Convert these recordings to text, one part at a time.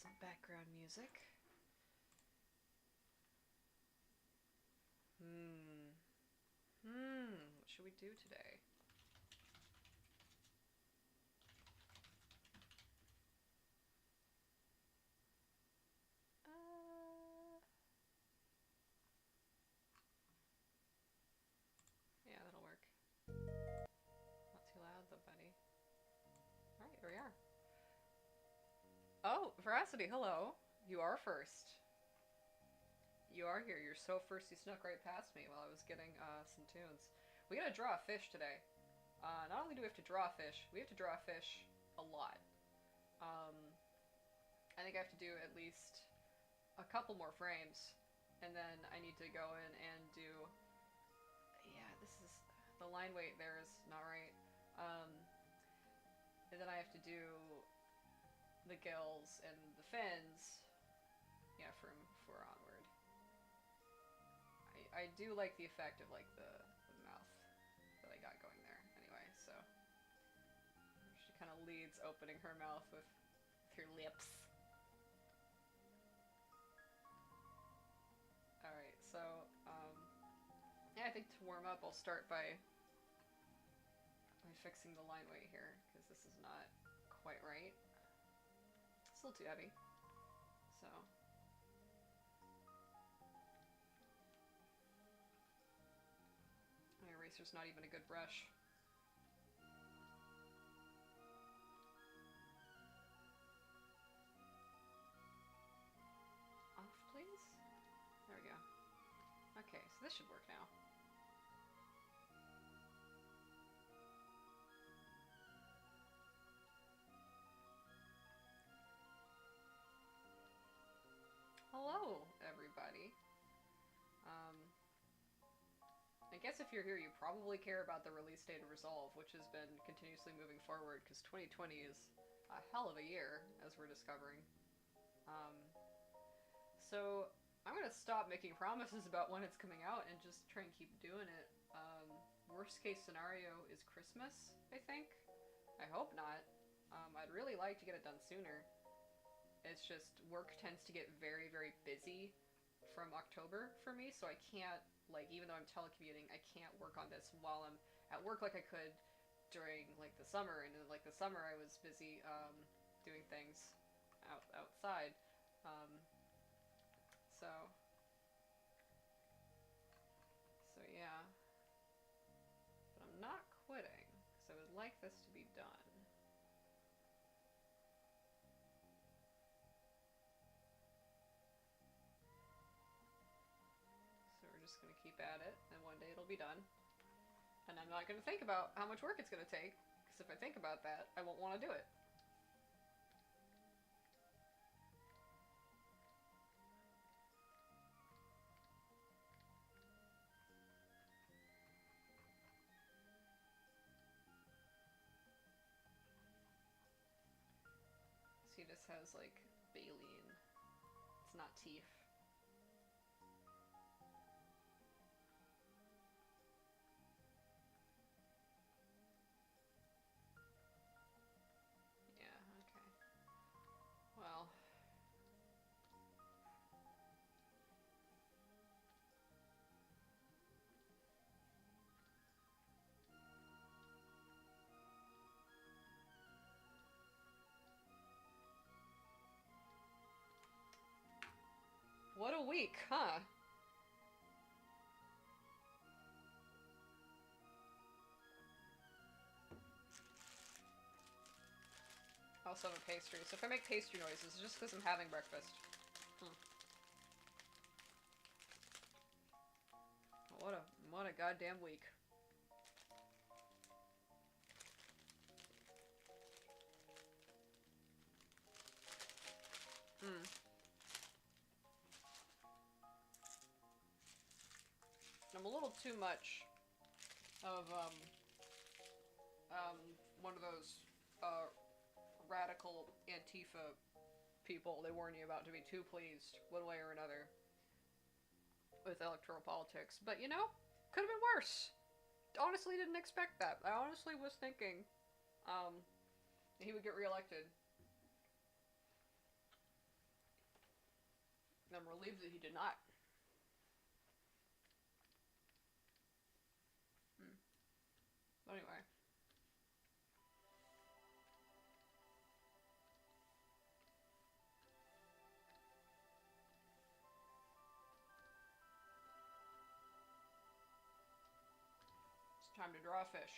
some background music. Hmm. What should we do today? Uh, yeah, that'll work. Not too loud though, buddy. Alright, here we are. Oh, Veracity, hello. You are first. You are here. You're so first you snuck right past me while I was getting some tunes. We gotta draw a fish today. Not only do we have to draw a fish, we have to draw a fish a lot. Um, I think I have to do at least a couple more frames, and then I need to go in and do. Yeah, this is the line weight there is not right. Um, and then I have to do the gills and the fins. Yeah, from four onward. I do like the effect of like the mouth that I got going there. Anyway, so she kind of leads opening her mouth with her lips. All right, so yeah, I think to warm up, I'll start by fixing the line weight here because this is not quite right. It's a little too heavy. So my eraser's not even a good brush. Off, please? There we go. Okay, so this should work now. Hello, everybody. Um, I guess if you're here, you probably care about the release date of Resolve, which has been continuously moving forward, because 2020 is a hell of a year, as we're discovering. Um, so I'm gonna stop making promises about when it's coming out and just try and keep doing it. Worst case scenario is Christmas, I think. I hope not. I'd really like to get it done sooner. It's just work tends to get very, very busy from October for me, so I can't, like, even though I'm telecommuting, I can't work on this while I'm at work like I could during, like, the summer. And in, like, the summer, I was busy doing things outside. Um, so, so yeah. But I'm not quitting, because I would like this to be done. So we're just going to keep at it, and one day it'll be done. And I'm not going to think about how much work it's going to take, because if I think about that, I won't want to do it. See, this has, like, baleen. It's not teeth. Yeah, okay. Well. What a week, huh? I also have a pastry, so if I make pastry noises, it's just because I'm having breakfast. Hmm. What a goddamn week. Hmm. I'm a little too much of um one of those uh radical Antifa people they warn you about to be too pleased one way or another with electoral politics. But you know, could have been worse. Honestly, didn't expect that. I honestly was thinking um, he would get reelected. I'm relieved that he did not. Anyway. It's time to draw a fish.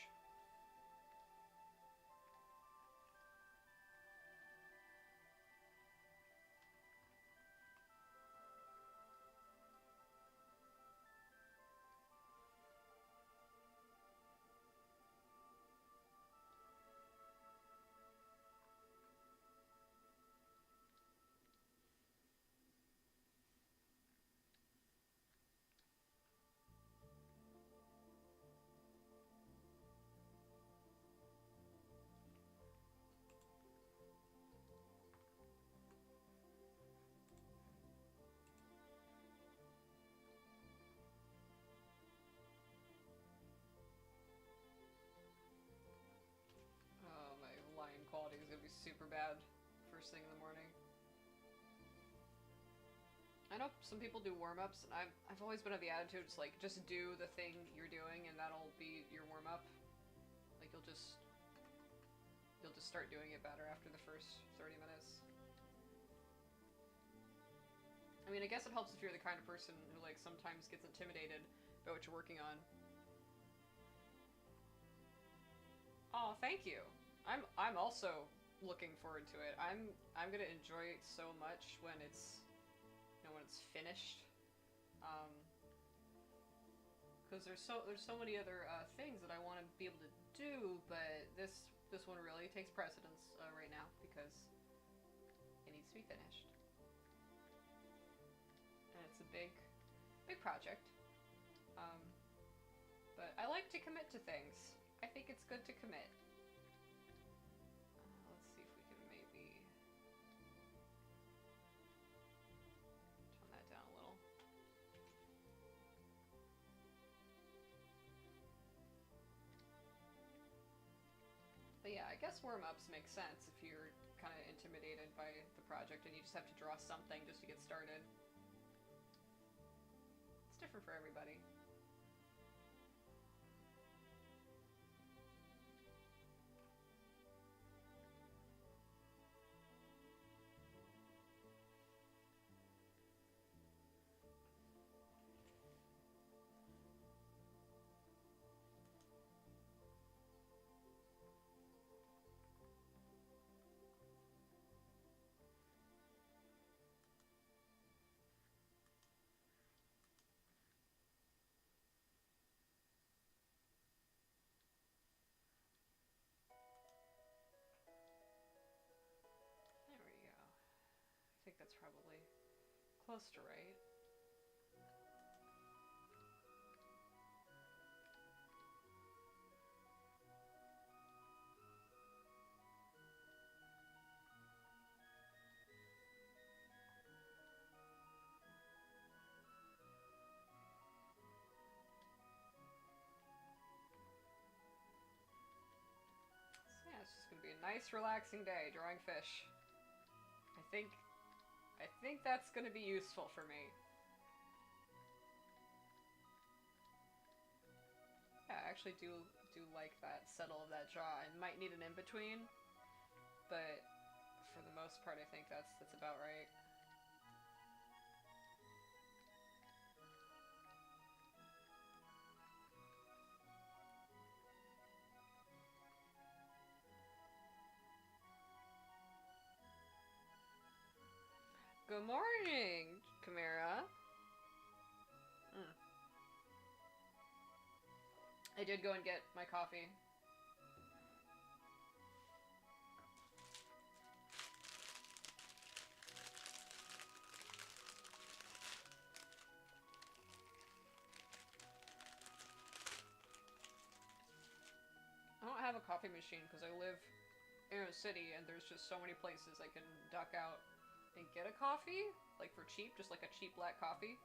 Oh, my line quality is gonna be super bad first thing in the morning. I know some people do warm-ups, and I've always been of the attitude, it's like, just do the thing you're doing, and that'll be your warm-up. Like, you'll just start doing it better after the first 30 minutes. I mean, I guess it helps if you're the kind of person who, like, sometimes gets intimidated by what you're working on. Oh, thank you. I'm also looking forward to it. I'm gonna enjoy it so much when it's, you know, when it's finished. Because there's so many other things that I want to be able to do, but this one really takes precedence right now because it needs to be finished, and it's a big project. Um, but I like to commit to things. I think it's good to commit. Let's see if we can maybe tone that down a little. But yeah, I guess warm-ups make sense if you're kind of intimidated by the project and you just have to draw something just to get started. It's different for everybody. There we go. I think that's probably close to right. So yeah, it's just gonna be a nice, relaxing day drawing fish. I think that's gonna be useful for me. Yeah, I actually do like that settle of that jaw. I might need an in between, but for the most part, I think that's about right. Good morning, Chimera. Mm. I did go and get my coffee. I don't have a coffee machine because I live in a city and there's just so many places I can duck out and get a coffee, like for cheap, just like a cheap black coffee.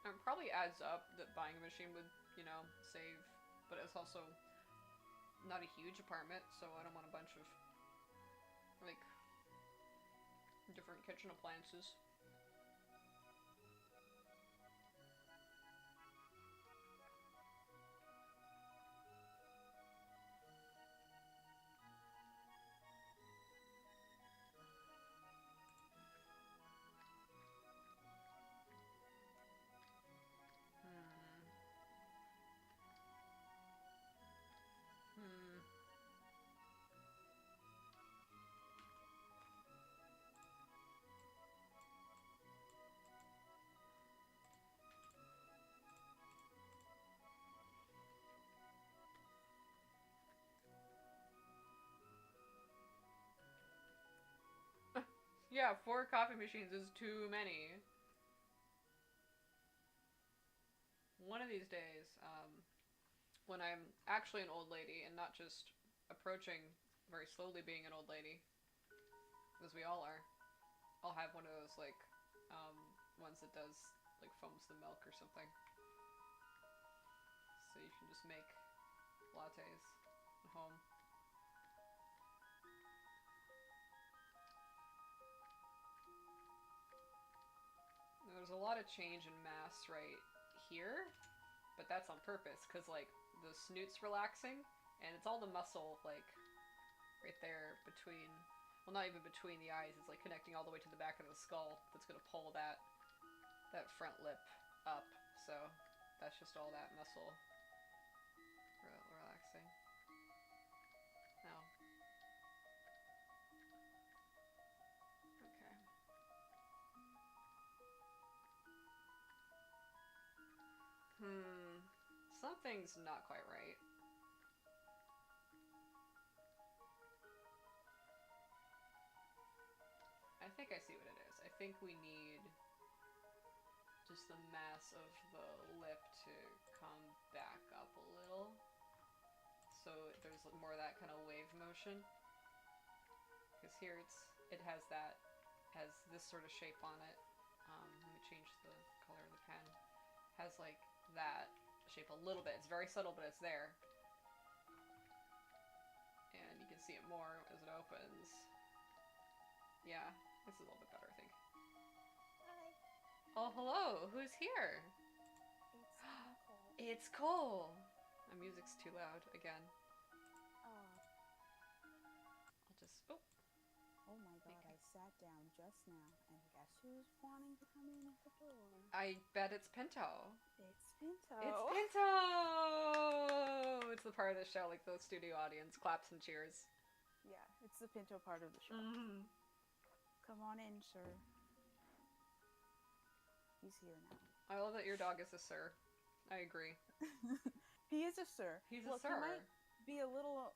And it probably adds up that buying a machine would, you know, save, but it's also not a huge apartment, so I don't want a bunch of, like, different kitchen appliances. Hmm. Hmm. Yeah, 4 coffee machines is too many. One of these days, when I'm actually an old lady and not just approaching very slowly being an old lady, as we all are, I'll have one of those like um, ones that does like foams the milk or something, so you can just make lattes at home. There's a lot of change in mass right here, but that's on purpose because like the snoot's relaxing and it's all the muscle like right there between, well, not even between the eyes, it's like connecting all the way to the back of the skull that's gonna pull that front lip up. So that's just all that muscle relaxing. Now, okay. Hmm. Something's not quite right. I think I see what it is. I think we need just the mass of the lip to come back up a little. So there's more of that kind of wave motion. Because here it has that, has this sort of shape on it. Let me change the color of the pen. Has like that shape a little bit. It's very subtle, but it's there. And you can see it more as it opens. Yeah, this is a little bit better, I think. Hi. Oh, hello. Who's here? It's Nicole. It's Cole. My music's too loud again. Oh, I'll just. Oh, oh my God! I sat down just now, and guess who's wanting to come in at the door? I bet it's Pinto. It's Pinto. It's Pinto! It's the part of the show, like the studio audience claps and cheers. Yeah, it's the Pinto part of the show. Mm-hmm. Come on in, sir. He's here now. I love that your dog is a sir. I agree. He is a sir. He's a Look, sir. he might be a little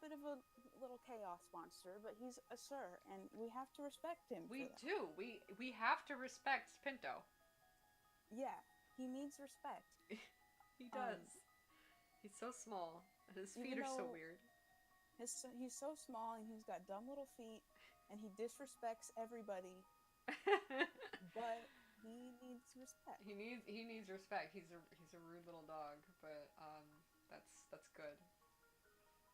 bit of a little chaos monster, but he's a sir, and we have to respect him. We do. We have to respect Pinto. Yeah, he needs respect. He does. He's so small. His feet are so weird. He's so small, and he's got dumb little feet, and he disrespects everybody. But he needs respect. He needs respect. He's a rude little dog, but that's good.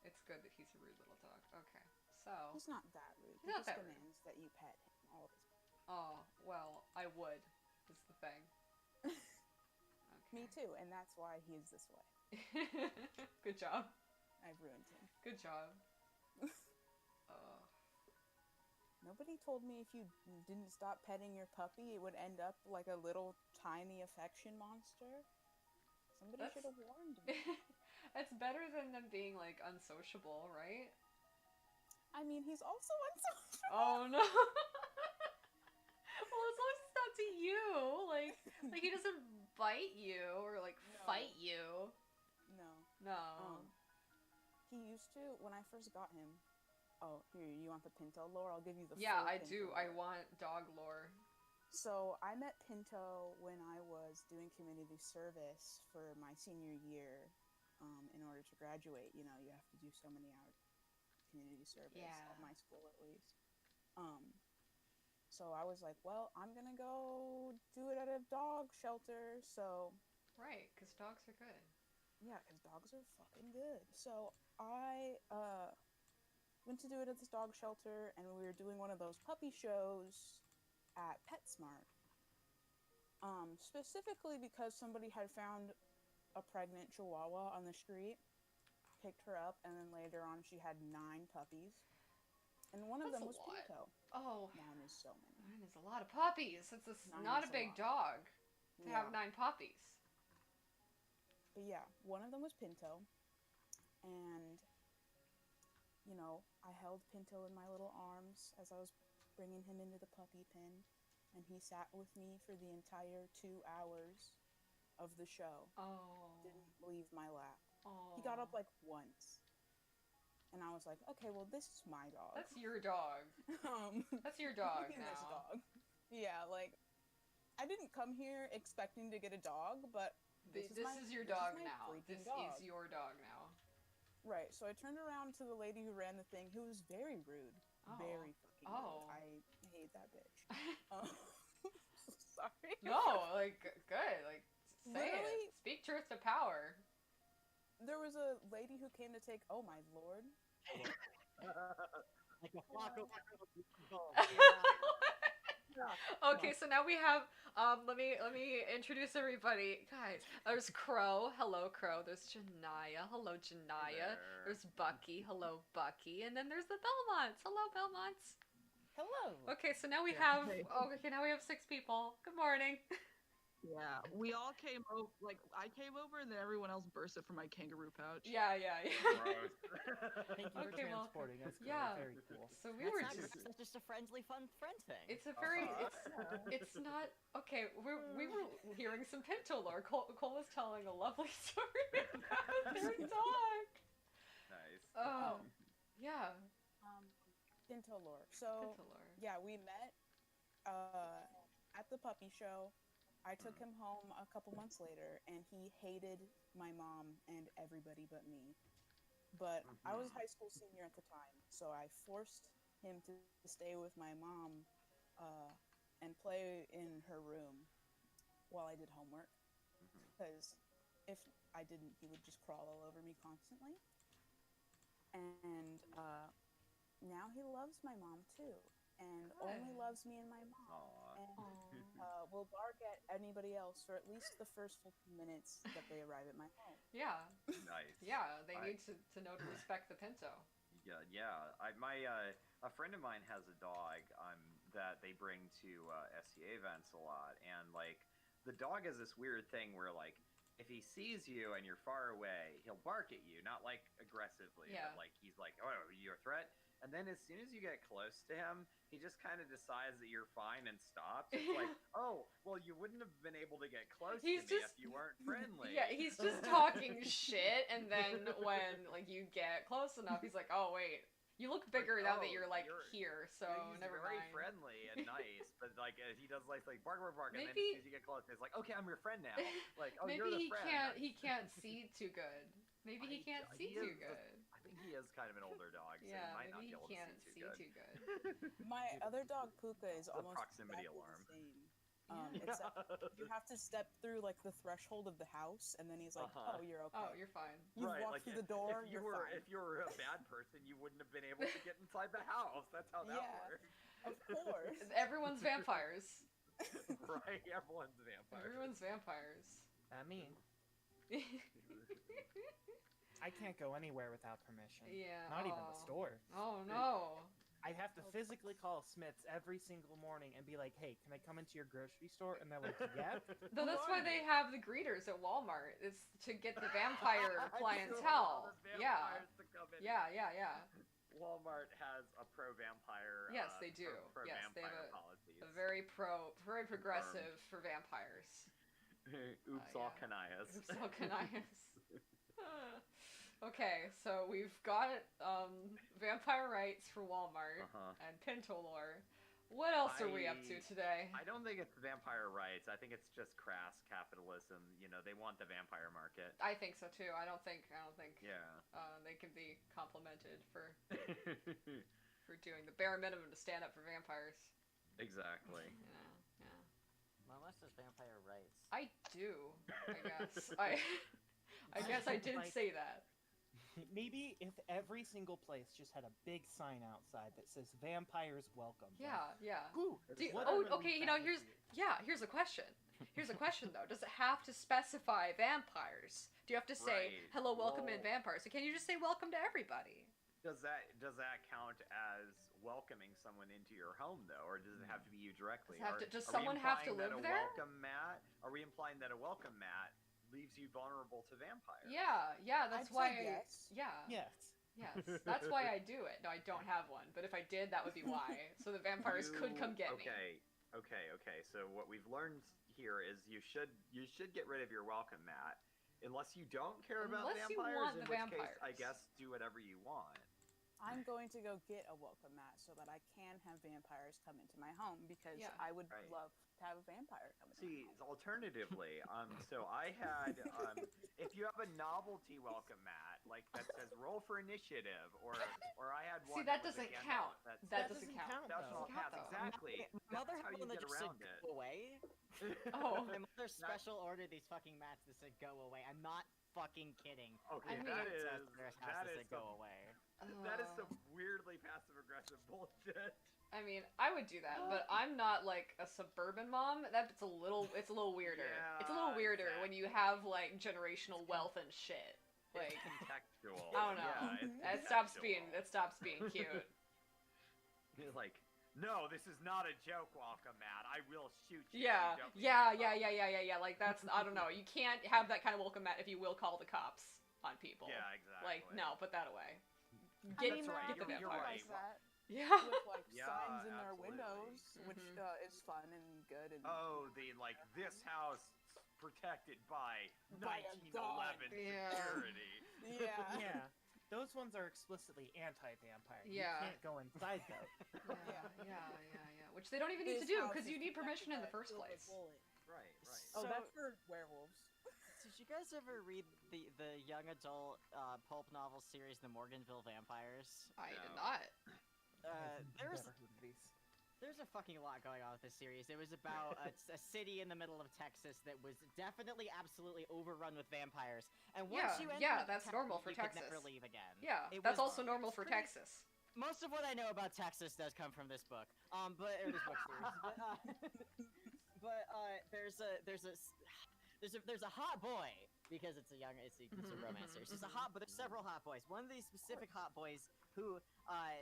It's good that he's a rude little dog. Okay, so He's not that rude. He's He not just that demands that you pet him all the time. oh well, I would. Is the thing. Me too, and that's why he's this way. Good job. I've ruined him. Good job. Nobody told me if you didn't stop petting your puppy, it would end up like a little tiny affection monster. Somebody should have warned me. That's better than them being like unsociable, right? I mean, he's also unsociable. Oh no. Well, as long as it's not to you, like he doesn't bite you or like fight you. No. No. He used to when I first got him. Oh, here, you want the Pinto lore? I'll give you the Yeah, full I Pinto do. lore. I want dog lore. So I met Pinto when I was doing community service for my senior year. In order to graduate, you know, you have to do so many hours of community service at my school, at least. So I was like, well, I'm gonna go do it at a dog shelter. So right, because dogs are good. Yeah, because dogs are fucking good. So I went to do it at this dog shelter, and we were doing one of those puppy shows at PetSmart. Specifically because somebody had found a pregnant Chihuahua on the street, picked her up, and then later on she had 9 puppies, and one of That's them a was lot. Pinto. Oh, 9 is so many. 9 is a lot of puppies. It's Nine not is a a big lot. dog to Yeah. have 9 puppies. But yeah, one of them was Pinto, and I held Pinto in my little arms as I was bringing him into the puppy pen, and he sat with me for the entire 2 hours of the show. Oh. Didn't leave my lap. Oh. He got up like once, and I was like, okay, well, this is my dog. That's your dog. That's your dog this now. dog. Yeah, like, I didn't come here expecting to get a dog, but This is your this dog my now. freaking This dog. is your dog now. Right, so I turned around to the lady who ran the thing, who was very rude. Oh. Very fucking Oh. rude. I hate that bitch. Sorry. No, like, good. Like, say Literally- it. Speak truth to power. There was a lady who came to take, oh my lord. Like a flock of Okay, so now we have let me introduce everybody. Guys, there's Crow. Hello, Crow. There's Janaya. Hello, Janaya. There's Bucky. Hello, Bucky. And then there's the Belmonts. Hello, Belmonts. Hello. Okay, so now we Yeah. have okay, now we have 6 people. Good morning. Yeah, we all came over. Like I came over, and then everyone else bursted from my kangaroo pouch. Yeah. Thank you for Okay, well, transporting us. yeah. Very cool. So we That's were not just gross, that's just a friendly, fun friend thing. it's a very it's not okay. We were hearing some Pinto lore. Cole was telling a lovely story about their dog. Nice. Oh, yeah, Pinto lore. So, Pinto lore. yeah, we met at the puppy show. I took him home a couple months later, and he hated my mom and everybody but me. But I was a high school senior at the time, so I forced him to stay with my mom and play in her room while I did homework. Because if I didn't, he would just crawl all over me constantly. And now he loves my mom too, and only Good. loves me and my mom. Aw. And will bark at anybody else for at least the first full 2 minutes that they arrive at my home. Yeah, Nice. yeah. They I- need to know to respect the Pinto. Yeah. A friend of mine has a dog that they bring to SCA events a lot, and like the dog has this weird thing where like if he sees you and you're far away, he'll bark at you, not like aggressively, Yeah. but like he's like, oh, are you a threat? And then as soon as you get close to him, he just kind of decides that you're fine and stops. It's like, oh, well, you wouldn't have been able to get close He's to me just- if you weren't friendly. Yeah, he's just talking shit, and then when like you get close enough, he's like, "Oh wait, you look bigger now that oh, you're like you're- here." So He's never very mind. friendly and nice, but like he does like bark, and then as Maybe- soon as you get close, it's like, okay, I'm your friend now. Like, oh, Maybe you're he the friend. can't see too good. Maybe he can't see He too is the- good. I think he is kind of an older dog, so Yeah, he might not maybe be he able can't to see see too good. too good. My other dog Puka is The almost proximity exactly alarm. the same. Except you have to step through like the threshold of the house, and then he's like, Uh-huh. "Oh, you're okay." Oh, you're fine. You've Right, walked like through the door. If you you're were fine. if you were a bad person, you wouldn't have been able to get inside the house. That's how that Yeah. works. Of course. Everyone's vampires. Right? Everyone's a vampire. Everyone's vampires. I mean, I can't go anywhere without permission. Yeah. Not even the oh. store. Oh no. I have to physically call Smith's every single morning and be like, "Hey, can I come into your grocery store?" And they're like, "Yeah." Though that's why they have the greeters at Walmart. It's to get the vampire clientele. Yeah. Yeah. Walmart has a pro-vampire. Yes, they do. Yes, they have pro-vampire policies. A very progressive for vampires. Oops, yeah. all canias. Oops, all canias. Okay, so we've got vampire rights for Walmart Uh-huh. and Pinto lore. What else are we up to today? I don't think it's vampire rights. I think it's just crass capitalism. You know, they want the vampire market. I think so too. I don't think Yeah. they can be complimented for doing the bare minimum to stand up for vampires. Exactly. Yeah. Unless there's vampire rights. I do. I guess. I guess I did Like- say that. Maybe if every single place just had a big sign outside that says "Vampires Welcome." then, Yeah. whew, what a Oh, relief okay. that would be. Here's a question. Here's a question though. Does it have to specify vampires? Do you have to say Right. hello, welcome in Well- vampires? Or can you just say welcome to everybody? Does that count as welcoming someone into your home though, or does it have to be you directly? Does Are we someone have to implying that live a there? Welcome mat? Are we implying that a welcome mat leaves you vulnerable to vampires? Yeah. That's I'd why. say yes. Yeah. Yes. Yes. That's why I do it. No, I don't have one, but if I did, that would be why. So the vampires could come get me. Okay. So what we've learned here is you should get rid of your welcome mat, unless you don't care about Unless you vampires. want in the which case, I vampires. guess do whatever you want. I'm going to go get a welcome mat so that I can have vampires come into my home because Yeah. I would Right. love to have a vampire come into See, my home. alternatively, so I had, if you have a novelty welcome mat, like that says roll for initiative, or I had one. See, that was a doesn't Gandalf count. that That says- doesn't count. That's though. all Doesn't count, counts, though. exactly. My mother That's how had you one that get just said around it. go away. Oh. My mother special ordered these fucking mats that said go away. I'm not fucking kidding. Okay, I mean- that It's is at their house that that is said go some, away. that is some weirdly passive aggressive bullshit. I mean, I would do that, but I'm not like a suburban mom. It's a little weirder. It's a little Yeah, weirder when you have like generational wealth and shit. Like, It's contextual. I don't know. Yeah, it's That stops contextual. being cute. You're like, no, this is not a joke, welcome mat. I will shoot you. Yeah, if you don't yeah. leave the house." Like that's I don't know. You can't have that kind of welcome mat if you will call the cops on people. Yeah, exactly. Like no, put that away. I Get, mean, That's right, get the you're vampires. right. Like that Yeah. with like Yeah, signs in their absolutely. windows, which Mhm. is fun and good. And Oh, the like this house protected by By a 1911 Yeah. security. yeah. Yeah. Those ones are explicitly anti-vampire. Yeah. You can't go inside those. Yeah. Which they don't even need to This do house because is you need protected permission in by the a first silver place. bullet. Right. Oh, So- that's for werewolves. Did you guys ever read the young adult pulp novel series, The Morganville Vampires? I did No. not. There's Never heard of these. There's a fucking lot going on with this series. It was about a city in the middle of Texas that was definitely absolutely overrun with vampires. And once you enter Yeah, the that's town, normal for you could Texas. never leave again. Yeah, It that's was- also normal it's for pretty- Texas. Most of what I know about Texas does come from this book. Or this book series. There's a hot boy because it's a romance series. There's several hot boys. One of these specific hot boys who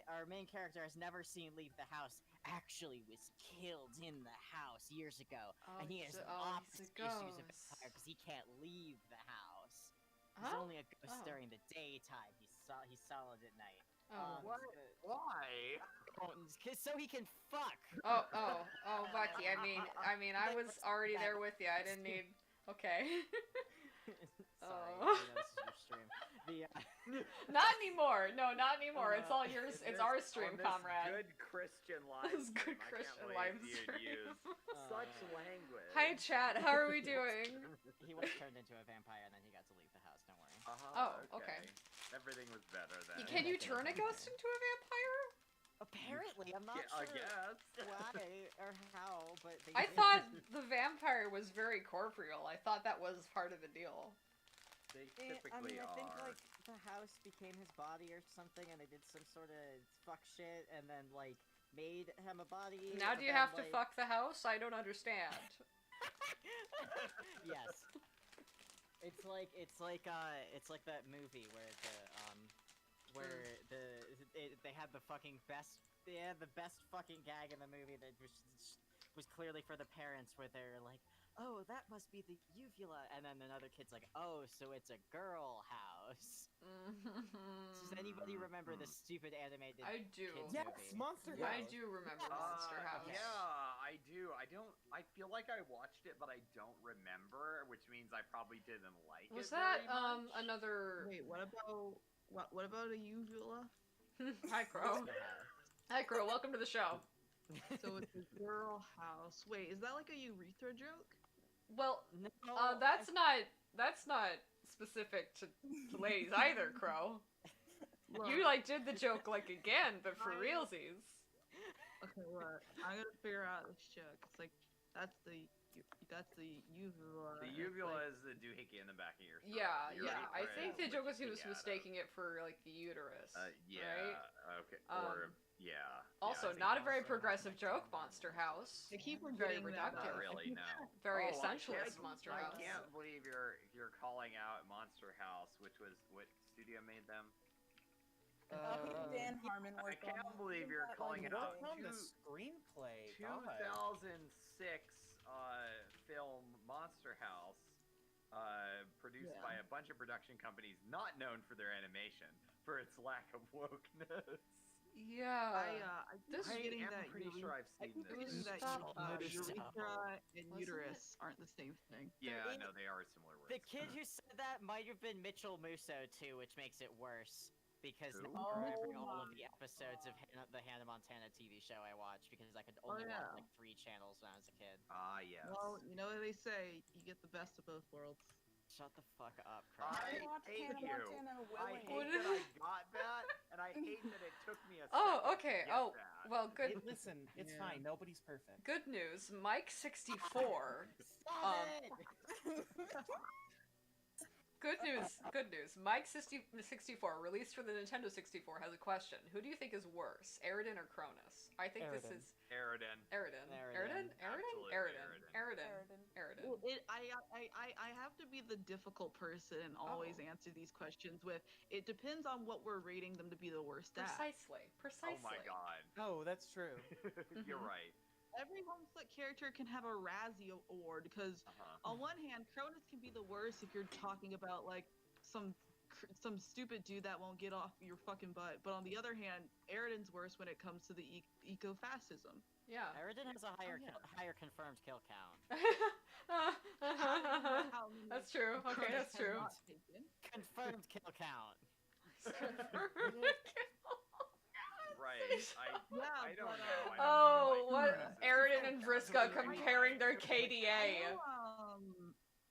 our main character has never seen leave the house actually was killed in the house years ago, and he has obvious issues of vampire because he can't leave the house. He's Huh? only a ghost Oh. during the daytime. He's solid at night. Oh. What? Why? So he can fuck. Oh, Bucky. I mean, I was already there with you. I didn't need. Okay. Sorry, Oh. I know this is your stream. Not anymore. No, not anymore. It's all yours. It's our On stream, this comrade. Good Christian live. This stream, good I can't Christian believe live you'd stream. use such language. Hi, chat. How are we doing? He was turned into a vampire and then he got to leave the house. Don't worry. Oh, okay. Everything was better then. Can you turn a ghost into a vampire? Apparently, I'm not Yeah, I sure guess. why or how, but they I did. thought the vampire was very corporeal. I thought that was part of the deal. They I typically mean, I think are. like the house became his body or something, and they did some sort of fuck shit, and then like made him a body. Now and do you then, have to like- fuck the house? I don't understand. Yes. It's like that movie where they had the fucking best fucking gag in the movie that was clearly for the parents where they're like, oh, that must be the uvula, and then another kid's like, oh, so it's a girl house. Does anybody remember the stupid animated I do. kids Yes, movie? Monster I House. do remember Monster House. Yeah, I do. I feel like I watched it, but I don't remember, which means I probably didn't like Was it. that very much. another? Wait, what about a uvula? Hi, Crow. Hi, Crow. Welcome to the show. So it's a girl house. Wait, is that like a urethra joke? Well, No, that's not specific to ladies either, Crow. You like did the joke like again, but for realsies. Okay, look, I'm gonna figure out this joke. It's like that's the That's the uvula. The uvula is the doohickey in the back of your throat. Yeah, You yeah. ready I for think it? the joke was he What was you get mistaking it for like the uterus. Yeah. Right? Okay. Um, Yeah. Also, yeah, not a very also progressive not joke, connected Monster to House. I keep Very forgetting that. reductive. Not really. No. Very Oh, essentialist I Monster I House. can't believe you're calling out Monster House, which was what studio made them. Dan Harmon I worked on can't it. believe you're That, calling like, it out. Worked on the Two- screenplay. 2006 film Monster House, produced Yeah. by a bunch of production companies not known for their animation for its lack of wokeness. Yeah. I keep This- forgetting I am that pretty sure I've I seen keep this. forgetting that Stop. urethra and Wasn't uterus aren't the same thing. Yeah, The- no, they are similar words. The kid who said that might have been Mitchell Musso too, which makes it worse. Because Who? now I'm remembering Oh all of my the episodes of the Hannah Montana TV show I watched because I could only yeah. watch like 3 channels when I was a kid. Ah, yes. Well, you know what they say, you get the best of both worlds. Shut the fuck up, Chris. I watched hate Hannah you. Montana I willingly. hate that I got that, and I hate that it took me a second Oh, okay. to get Oh, that. well, good. Hey, listen, it's Yeah. fine. Nobody's perfect. Good news. Mike 64. Stop it! Good news. Good news. Mike 64, released for the Nintendo 64, has a question. Who do you think is worse, Aridin or Cronus? I think this Aridin. is Aridin. Aridin. Aridin. Aridin. Absolutely Aridin. Aridin. Aridin. Aridin. Well, I have to be the difficult person and always Oh. answer these questions with, it depends on what we're rating them to be the worst at. Precisely. Precisely. Oh my god. Oh, that's true. You're Mhm. right. Every one-foot character can have a Razzie Award because Uh-huh. on one hand, Cronus can be the worst if you're talking about like some stupid dude that won't get off your fucking butt. But on the other hand, Aridin's worse when it comes to the eco-fascism. Yeah. Aridin has a higher yeah. higher confirmed kill count. How many That's true. Okay, Cronus that's has true. not taken. Confirmed kill count. Right. Yeah, I don't but, know. I don't Oh, feel like what? Cronus is Aridin so and bad. Vriska Very comparing their bad. KDA.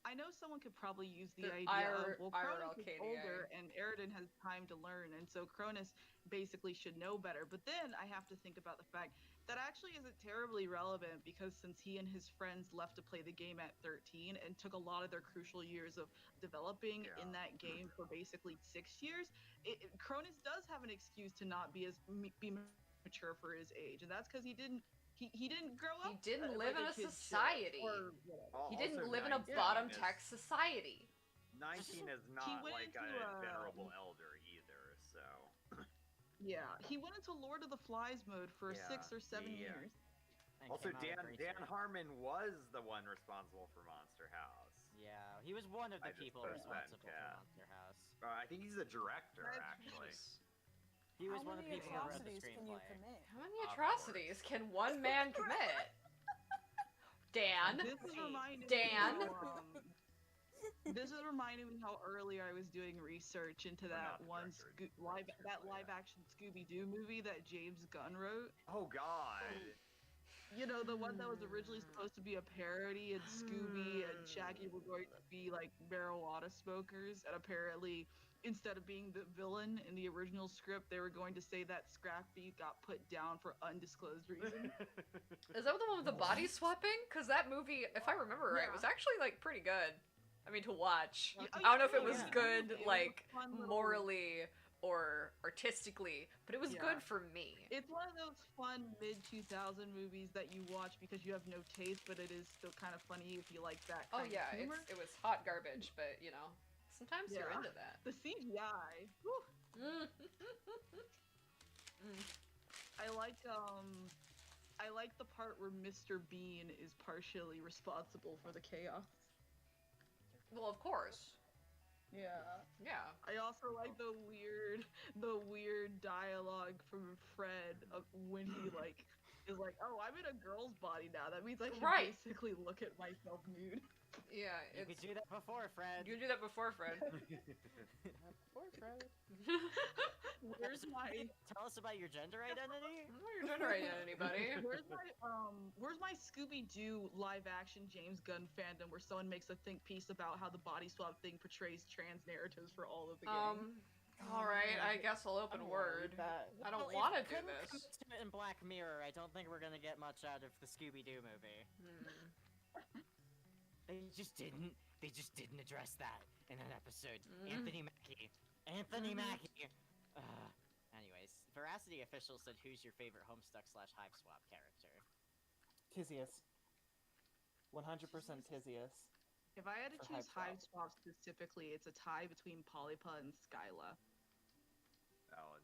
I know someone could probably use the The idea IR of, well, IRL Cronus is KDA. older and Aridin has time to learn, and so Cronus basically should know better. But then I have to think about the fact that actually isn't terribly relevant because since he and his friends left to play the game at 13 and took a lot of their crucial years of developing in Yeah. that game for basically 6 years, Cronus does have an excuse to not be be mature for his age, and that's because he didn't grow He up. didn't like live in a kid should, society. or whatever. He didn't Also, live in a 19 bottom is- tech society. 19 is not went like into, a venerable elder either, so. Yeah, he went into Lord of the Flies mode for Yeah, 6 or 7 yeah. years. And Also, came out with Dan Bracer. Harmon was the one responsible for Monster House. Yeah, he was one of the I just people posted that in responsible for chat. Monster House. I think he's the director, That's actually. He was How one of the many people who wrote the atrocities can you screenplay. commit? How many Of atrocities can one man commit? Dan? This is reminding Dan? me how, this is reminding me how earlier I was doing research into We're that not the one director, live action Scooby Doo movie that James Gunn wrote. Oh, God. You know, the one that was originally supposed to be a parody, and Scooby and Shaggy were going to be like marijuana smokers, and apparently, instead of being the villain in the original script, they were going to say that Scrappy got put down for undisclosed reason. Is that the one with the body swapping? Because that movie, if I remember right, Yeah. was actually like pretty good. I mean, to watch. Yeah, I don't know if it yeah, was yeah. good, It was a like, fun little- morally or artistically, but it was Yeah. good for me. It's one of those fun mid-2000 movies that you watch because you have no taste, but it is still kind of funny if you like that Oh kind yeah, of humor. it was hot garbage, but you know, sometimes you're Yeah. into that. The CGI. Whew. Mm. I like the part where Mr. Bean is partially responsible for the chaos. Well, of course. Yeah. Yeah. I also like the weird dialogue from Fred of when he like is like, "Oh, I'm in a girl's body now. That means I can Right. basically look at myself nude." Yeah. You could do that before, Fred. You do that before, Fred. Poor Fred. Where's my Tell us about your gender identity. You're generating anybody. Where's my Scooby Doo live action James Gunn fandom where someone makes a think piece about how the body swap thing portrays trans narratives for all of the game? All right. I guess I'll open Word. I don't want to do If this. comes to it in Black Mirror, I don't think we're gonna get much out of the Scooby Doo movie. Hmm. They just didn't address that in that episode. Mhm. Anthony Mhm. Mackie. Anyways, Veracity official said, "Who's your favorite Homestuck/Hive Swap character?" Tizius. 100% Tizius. If I had to For choose Hive Hive Swap specifically, it's a tie between Polypa and Skyla. Valid.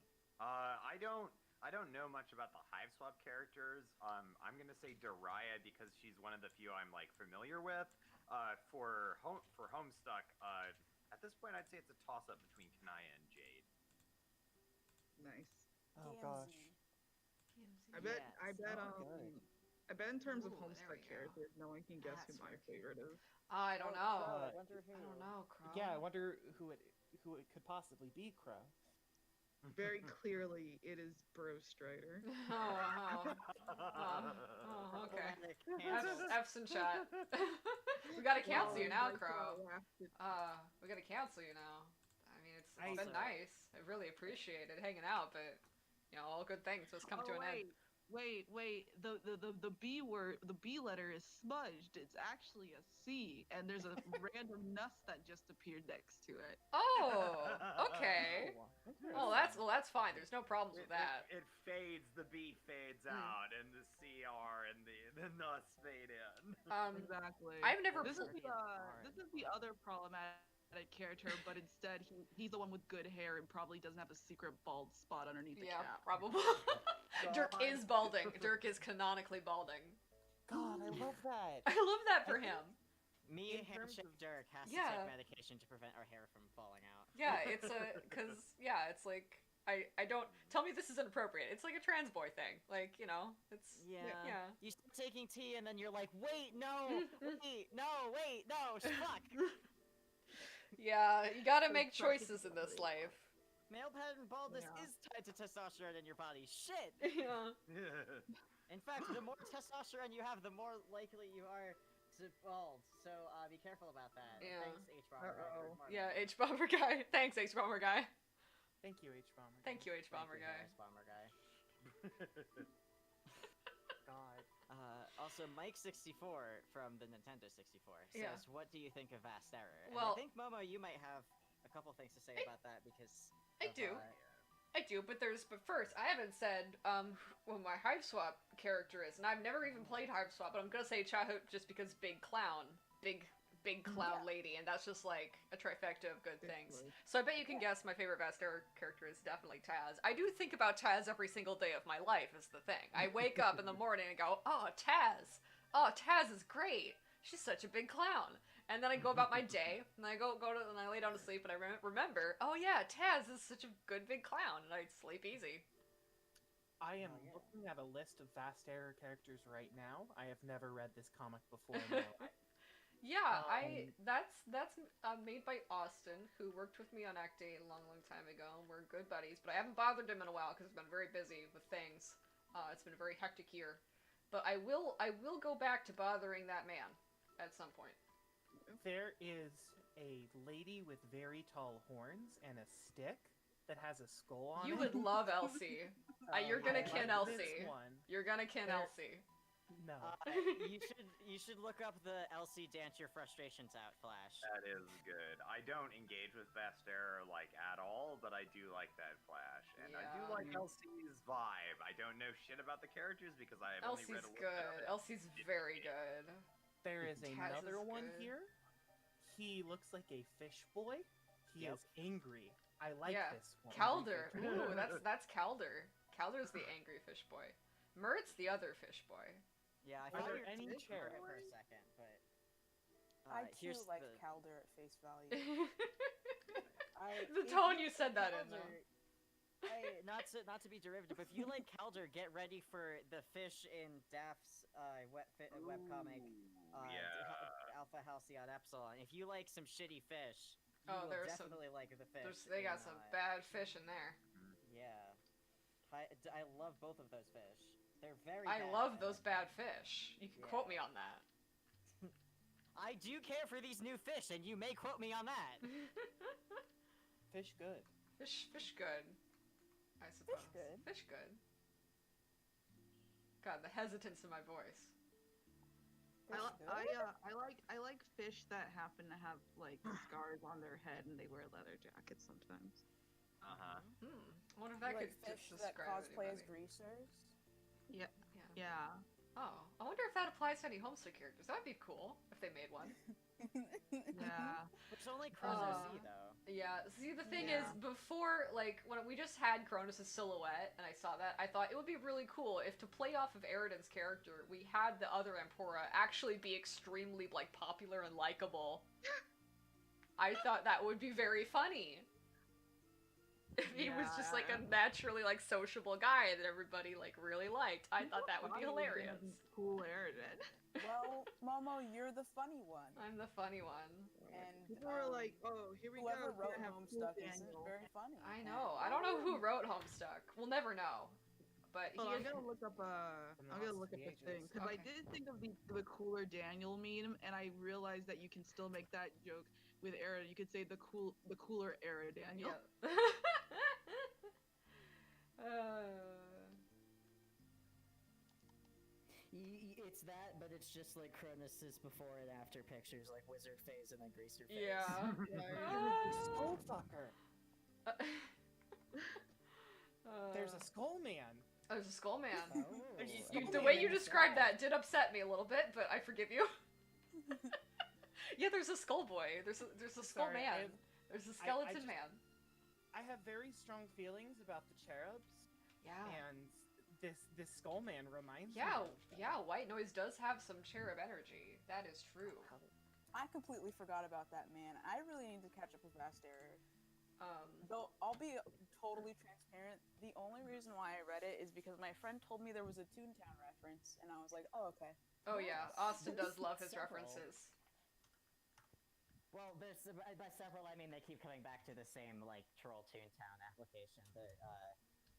I don't know much about the Hive Swap characters. I'm gonna say Dariah because she's one of the few I'm like familiar with. For Homestuck, at this point I'd say it's a toss up between Kanaya and Jade. Nice. Oh KMZ. gosh. I bet. Yes. Good. I bet in terms of Ooh, there Homestuck we go. characters, no one can guess That's who my right. favorite is. I don't know. I wonder who. I don't know, Crow. Yeah, I wonder who it could possibly be, Crow. Very clearly, it is Bro Strider. Oh, okay. Problematic cancel. F's in chat. We gotta cancel you now, Like, Crow. drafted- We gotta cancel you now. I mean, it's Also- been nice. I really appreciated hanging out, but you know, all good things must come to an end. Wait. The B word, the B letter is smudged. It's actually a C, and there's a random nuss that just appeared next to it. Oh, okay. Well, that's fine. There's no problems with that. It fades. The B fades out, and the CR and the nuts fade in. Exactly. I've never. This is Pretty this is the other problematic character, but instead he's the one with good hair and probably doesn't have a secret bald spot underneath the Yeah, cap. probably. Dirk is balding. Dirk is canonically balding. God, I love that. I love that for him. Me In terms handshake Dirk has to Yeah. take medication to prevent our hair from falling out. Yeah, it's it's like I don't tell me this is inappropriate. It's like a trans boy thing. Like, you know, it's Yeah. yeah. You start taking tea and then you're like, wait, no, wait, no, fuck. Yeah, you gotta make It's choices in this fucking life. Male pattern baldness Yeah. is tied to testosterone in your body. Shit. Yeah. In fact, the more testosterone you have, the more likely you are to bald. So be careful about that. Yeah. Thanks, H Bomber. Uh-oh. Yeah, H Bomber guy. Thanks, H Bomber guy. Thank you, H Bomber. Thank you, H Bomber guy. Bomber guy. God. Also, Mike64 from the Nintendo 64 says, Yeah. "What do you think of Vast Error?" And Well- I think Momo, you might have a couple things to say about that because I of, do. I do, but first, I haven't said what my Hive Swap character is, and I've never even played Hive Swap, but I'm gonna say Chahut just because big clown, big clown lady, and that's just like a trifecta of good things. Basically. So I bet you can guess my favorite Vaster character is definitely Taz. I do think about Taz every single day of my life is the thing. I wake up in the morning and go, oh, Taz! Oh, Taz is great! She's such a big clown! And then I go about my day, and I and I lay down to sleep, and I remember, oh yeah, Taz is such a good big clown, and I sleep easy. I am Oh, yeah. looking at a list of Vast Error characters right now. I have never read this comic before in my life. Yeah, that's made by Austin, who worked with me on Act 8 a long time ago, and we're good buddies. But I haven't bothered him in a while because I've been very busy with things. It's been a very hectic year, but I will go back to bothering that man at some point. There is a lady with very tall horns and a stick that has a skull on You it. would love Elsie. You're gonna I kin like Elsie. this one. You're gonna kin There- Elsie. No. You should look up the Elsie Dance Your Frustrations Out flash. That is good. I don't engage with Vast Error like at all, but I do like that flash, and I do Yeah. like Elsie's vibe. I don't know shit about the characters because I have only Elsie's read a little bit of good. it. Elsie's very good. There is Taz another is one good. here. He looks like a fish boy. He Yep. is angry. I like Yeah. this one. Calder. Ooh, that's Calder. Calder's the angry fish boy. Mert's the other fish boy. Yeah, I Are thought there you were any Fish Boy cherry- for a second, but I too here's like the... Calder at face value. The tone you said that in, though. Hey, not to be derivative, but if you like Calder, get ready for the fish in Daph's webcomic, Alpha Halcyon Epsilon. If you like some shitty fish, you Oh, will there's some- definitely like the fish. They got in, some bad fish in there. Yeah, I love both of those fish. They're very. I bad. love those bad fish. You can quote me on that. I do care for these new fish, and you may quote me on that. Fish good. Fish good. I suppose. good. Fish good. God, the hesitance in my voice. I like fish that happen to have like scars on their head and they wear leather jackets sometimes. Uh-huh. I wonder if that like could fish just that describe cosplay as anybody. greasers. Yeah. Yeah. Yeah. Oh, I wonder if that applies to any Homestuck characters. That would be cool if they made one. Yeah. Which only Chrono Uh, Z though. Yeah. See, the thing Yeah. is, before, like, when we just had Cronus' silhouette, and I saw that, I thought it would be really cool if, to play off of Eridan's character, we had the other Empora actually be extremely, like, popular and likable. I thought that would be very funny. If he was just, like, a naturally, like, sociable guy that everybody, like, really liked. I thought that would be hilarious. Cool Eridan. Well, Momo, you're the funny one. I'm the funny one. And People are like, oh, here we whoever go. wrote we're gonna have Homestuck Cool isn't Daniel. very funny. I know. I don't know who wrote Homestuck. We'll never know. But Oh, he I'm gonna look up From I'm gonna Lost look up the Ages. thing because I Okay. did think of the cooler Daniel meme, and I realized that you can still make that joke with Era. You could say the cooler Era Daniel. Yeah. It's that, but it's just like Cronus's before and after pictures, like wizard phase and then greaser phase. Yeah. Skull fucker. There's a skull man. There's a skull man. Oh, The way you described that did upset me a little bit, but I forgive you. Yeah, there's a skull boy. There's a skull Sorry, man. There's a skeleton just- man. I have very strong feelings about the cherubs, Yeah. and this skull man reminds Yeah, me of them. yeah, White Noise does have some cherub energy. That is true. I completely forgot about that man. I really need to catch up with Vast Error. Um, Though I'll be totally transparent. The only reason why I read it is because my friend told me there was a Toontown reference, and I was like, oh, okay. oh yeah, Yes. Austin does love his Several. references. Well, by several, I mean they keep coming back to the same like Troll Toontown application. The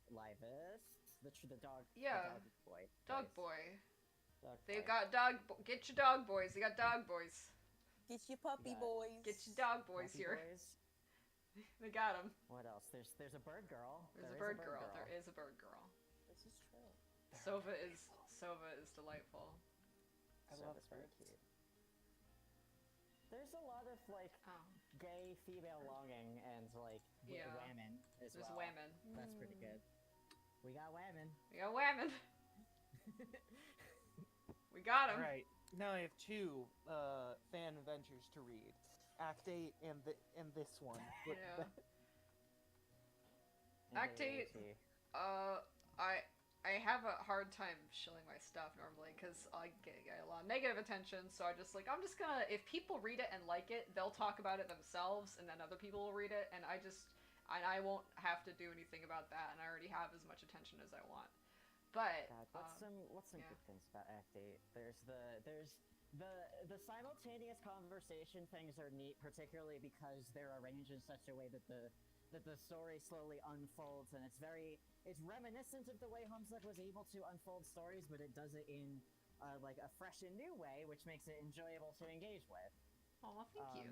Livest, the dog. Yeah. The dog boy. Dog voice. boy. Dog They've boy. got get your dog boys. They got dog boys. Get your puppy got- boys. Get your dog boys Puppy here. boys. They got him. What else? There's a bird girl. There's There a is bird girl. There is a bird girl. This is true. Sova is delightful. I So love it's very birds. cute. There's a lot of like Oh, gay female longing and like Yeah. whammon as there's well. whammon. That's pretty good. We got whammon. We got whammon. We got him. Alright, now I have two fan adventures to read. Act 8 and this one. Yeah. Act 8. I have a hard time shilling my stuff normally because I get a lot of negative attention. So I'm just gonna, if people read it and like it, they'll talk about it themselves, and then other people will read it, and I won't have to do anything about that, and I already have as much attention as I want. But God, what's some yeah. good things about Act 8? There's the simultaneous conversation things are neat, particularly because they're arranged in such a way that the story slowly unfolds, and it's reminiscent of the way Homestuck was able to unfold stories, but it does it in like a fresh and new way, which makes it enjoyable to engage with. oh, thank you.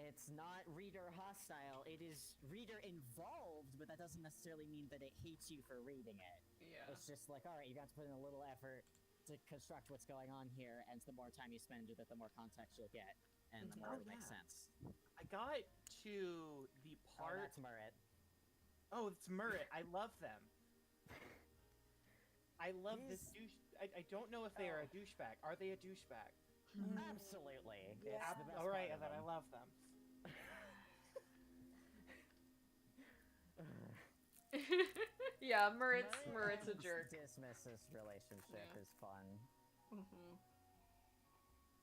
It's not reader hostile. It is reader involved, but that doesn't necessarily mean that it hates you for reading it. Yeah. It's just like, all right, you got to put in a little effort to construct what's going on here, and the more time you spend with it, the more context you'll get, and the more Oh, it'll make yeah. sense. I got to the Oh, part. that's Murret. Oh, it's Murret. I love them. I love this He's- douche. I don't know if they are a douchebag. Are they a douchebag? Absolutely. Yeah. It's the best All right, part of then I them. love them. Yeah, Murret's a jerk. Dismiss's relationship Yeah. is fun. Mm-hmm.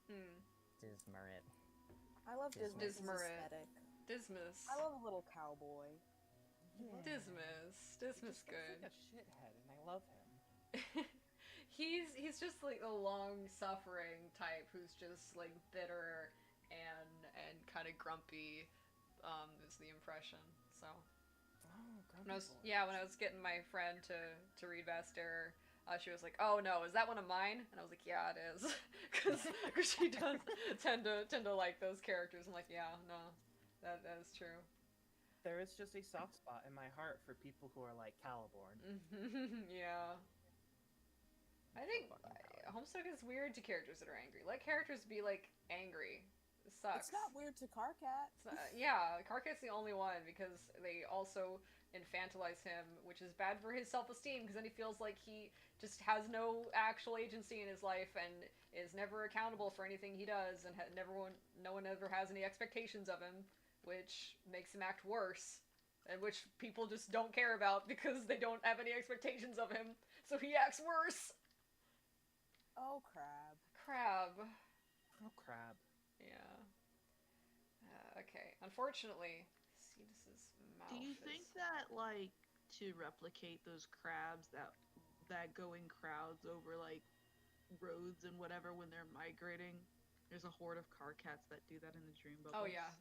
Hmm. Dismurret. I love Dismas' Dismurret. aesthetic. Dismas. I love a little cowboy. Dismas. Dismas He's good. like a shithead, and I love him. he's just like a long-suffering type who's just like bitter and kind of grumpy. Is the impression. So Oh, when I was getting my friend to read Vast Error, she was like, "Oh no, is that one of mine?" And I was like, "Yeah, it is," because she does tend to like those characters. I'm like, "Yeah, no, that is true." There is just a soft spot in my heart for people who are like Caliborn. Yeah. I think Homestuck is weird to characters that are angry. Let characters be like angry. It sucks. It's not weird to Karkat. Yeah, Karkat's the only one because they also infantilize him, which is bad for his self-esteem because then he feels like he just has no actual agency in his life and is never accountable for anything he does, and no one ever has any expectations of him, which makes him act worse, and which people just don't care about because they don't have any expectations of him, so he acts worse. Oh, crab. Crab. Oh, crab. Yeah. Okay. Unfortunately, Cetus's mouth. Do you think that, like, to replicate those crabs that go in crowds over, like, roads and whatever when they're migrating, there's a horde of Karkats that do that in the dream bubbles? Oh yeah.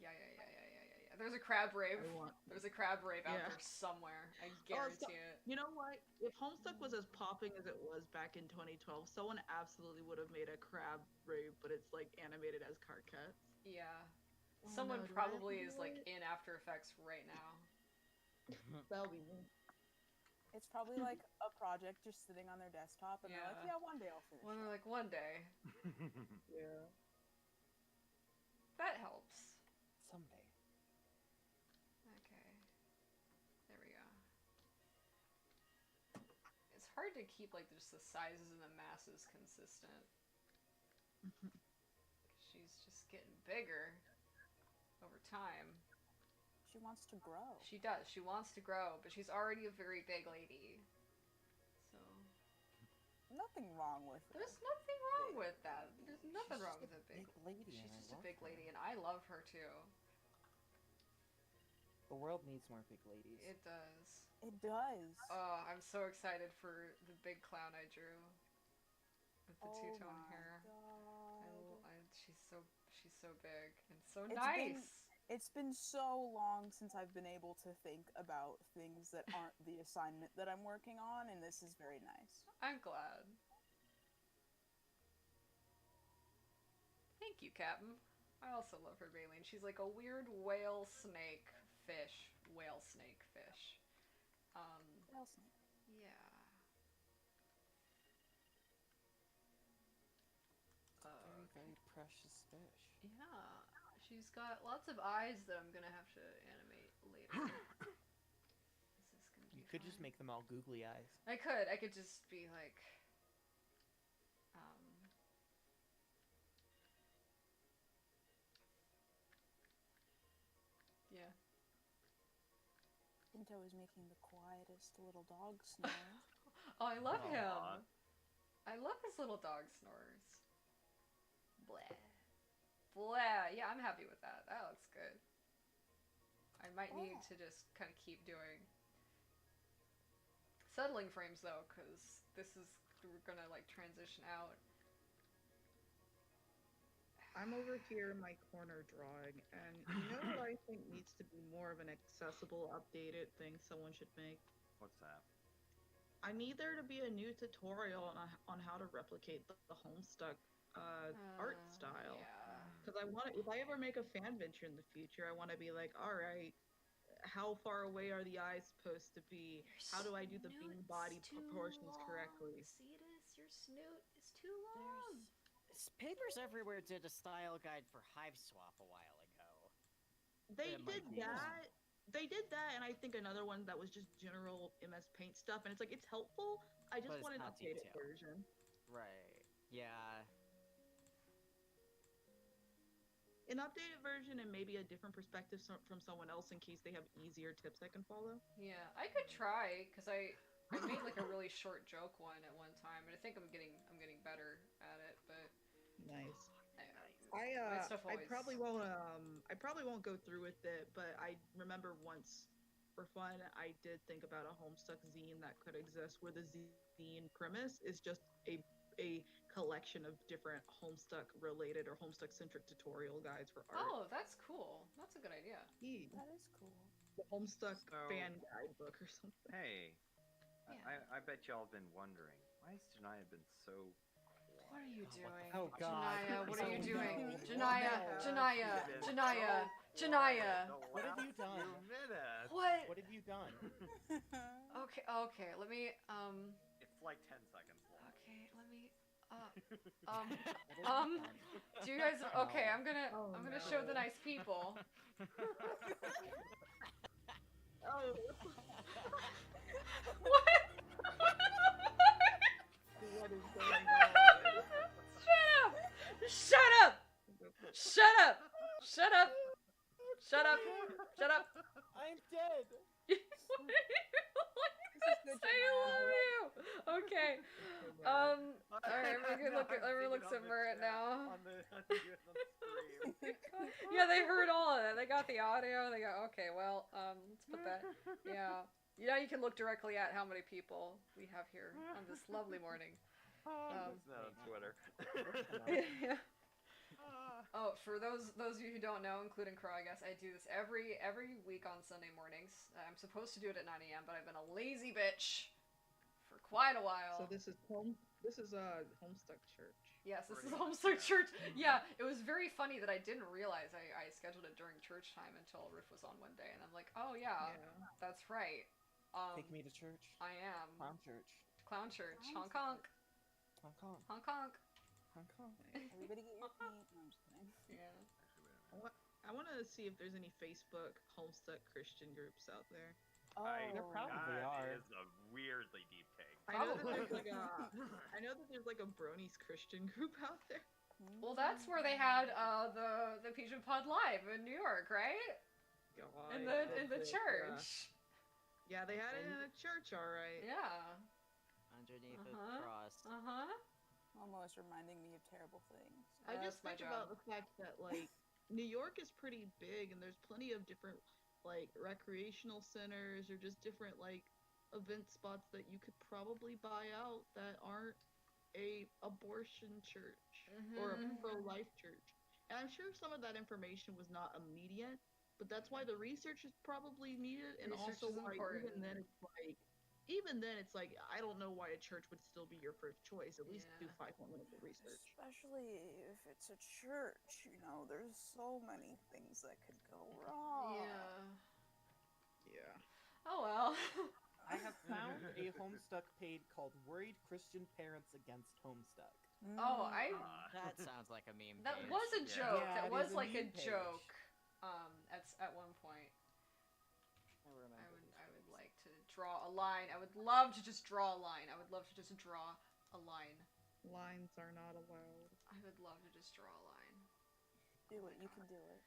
There's a crab rave. There's a crab rave out Yeah. there somewhere. I guarantee it. You know what? If Homestuck was as popping as it was back in 2012, someone absolutely would have made a crab rave, but it's like animated as Karkats. Yeah. Oh, Someone no, do I have probably to is do like it? in After Effects right now. That'll be me. It's probably like a project just sitting on their desktop, and they're like, Yeah. yeah, one day I'll finish Well, it. they're like, one day. Yeah. That helps. Someday. Okay. There we go. It's hard to keep like just the sizes and the masses consistent. She's just getting bigger over time. She wants to grow. She does. She wants to grow, but she's already a very big lady. So Nothing wrong with it. there's nothing wrong with that. There's nothing She's wrong just with a a big. big lady, She's and I just a love big her. lady, and I love her too. The world needs more big ladies. It does. It does. Oh, I'm so excited for the big clown I drew with the Oh two-tone my hair. God. She's so big and so It's nice. It's been so long since I've been able to think about things that aren't the assignment that I'm working on, and this is very nice. I'm glad. Thank you, Captain. I also love her Baleen. She's like a weird whale snake fish. Whale snake fish. Whale snake. Yeah. Very, very precious fish. Yeah. She's got lots of eyes that I'm gonna have to animate later. This is gonna be You could just fun. make them all googly eyes. I could just be like, yeah. Pinto is making the quietest little dog snore. Oh, I love Aw. him. I love his little dog snores. Blah. Blah. Yeah, I'm happy with that. That looks good. I might need to just kind of keep doing settling frames though, because we're gonna like transition out. I'm over here in my corner drawing, and you know what I think needs to be more of an accessible, updated thing someone should make? What's that? I need there to be a new tutorial on how to replicate the Homestuck art style. Yeah. Because if I ever make a fan venture in the future, I want to be like, all right, how far away are the eyes supposed to be? How do I do the bean body proportions correctly? Cetus, your snoot is too long. Papers Everywhere did a style guide for Hive Swap a while ago. They It might did be. that. They did that, and I think another one that was just general MS Paint stuff, and it's like, it's helpful. I just But it's want an not updated detailed. version. Right. Yeah. An updated version and maybe a different perspective from someone else in case they have easier tips I can follow. Yeah, I could try because I made like a really short joke one at one time, and I think I'm getting better at it. But Nice. my stuff I always- probably won't go through with it, but I remember once for fun I did think about a Homestuck zine that could exist where the zine premise is just a collection of different Homestuck related or Homestuck centric tutorial guides for art. Oh, that's cool. That's a good idea. That is cool. The Homestuck So- fan guidebook or something. Hey, Yeah. I bet y'all have been wondering, why has Janaya been so What are you Oh, what doing? the- oh, God. Janaya, what are you Oh, doing? no. Janaya, Janaya, She's been Janaya, so Janaya. quiet the What have last you done? few minutes. What? What have you done? Okay, let me, It's like 10 seconds long. okay, let me, Um, That is um, fun. do you guys? Okay, No. I'm gonna Oh, I'm gonna show the no. nice people. Oh, What? what is going on? Shut up! Shut up! Shut up! Shut up! Shut up! Shut up! I'm dead. good I love you. Okay. All right. Everyone looks at Merritt now. On the stream. Yeah, they heard all of that. They got the audio. They go, okay, well, let's put that. Yeah. Yeah, you can look directly at how many people we have here on this lovely morning. It's not on Twitter. Yeah. Oh, for those of you who don't know, including Crow, I guess I do this every week on Sunday mornings. I'm supposed to do it at 9 a.m., but I've been a lazy bitch for quite a while. So this is Homestuck Church. Yes, this is Pretty much, Homestuck yeah. Church. Yeah, it was very funny that I didn't realize I scheduled it during church time until Riff was on one day, and I'm like, oh yeah, that's right. Take me to church. I am. Clown church. Clown Church. Clown Hong Kong. Hong Kong. Hong Kong. Hong Kong. Everybody get your paint. No, I'm just kidding. Yeah. I want to see if there's any Facebook Homestuck Christian groups out there. Oh, There probably That are. is a weirdly deep take. I know that Probably. there's like I know that there's like a Bronies Christian group out there. Well, that's where they had the Pigeon Pod Live in New York, right? God, In the that's it, church. Yeah, they had it in a church, all right. Yeah. Underneath Uh-huh. a cross. Uh-huh. almost reminding me of terrible things. I Yeah, just that's my think about job. the fact that like New York is pretty big, and there's plenty of different like recreational centers or just different like event spots that you could probably buy out that aren't a abortion church or a Mhm. pro-life church. And I'm sure some of that information was not immediate, but that's why the research is probably needed, and Research also is why important. even then it's like I don't know why a church would still be your first choice. At least do Yeah. 5 more minutes of research. Especially if it's a church, you know, there's so many things that could go wrong. Yeah. Yeah. Oh well. I have found a Homestuck page called Worried Christian Parents Against Homestuck. Oh, I. That sounds like a meme. That page. was a Yeah. joke. Yeah, that it was is a like a meme page. joke. At one point, I remember I this would page. like to draw a line. I would love to just draw a line. I would love to just draw a line. Lines are not allowed. I would love to just draw a line. Do it. You can do it.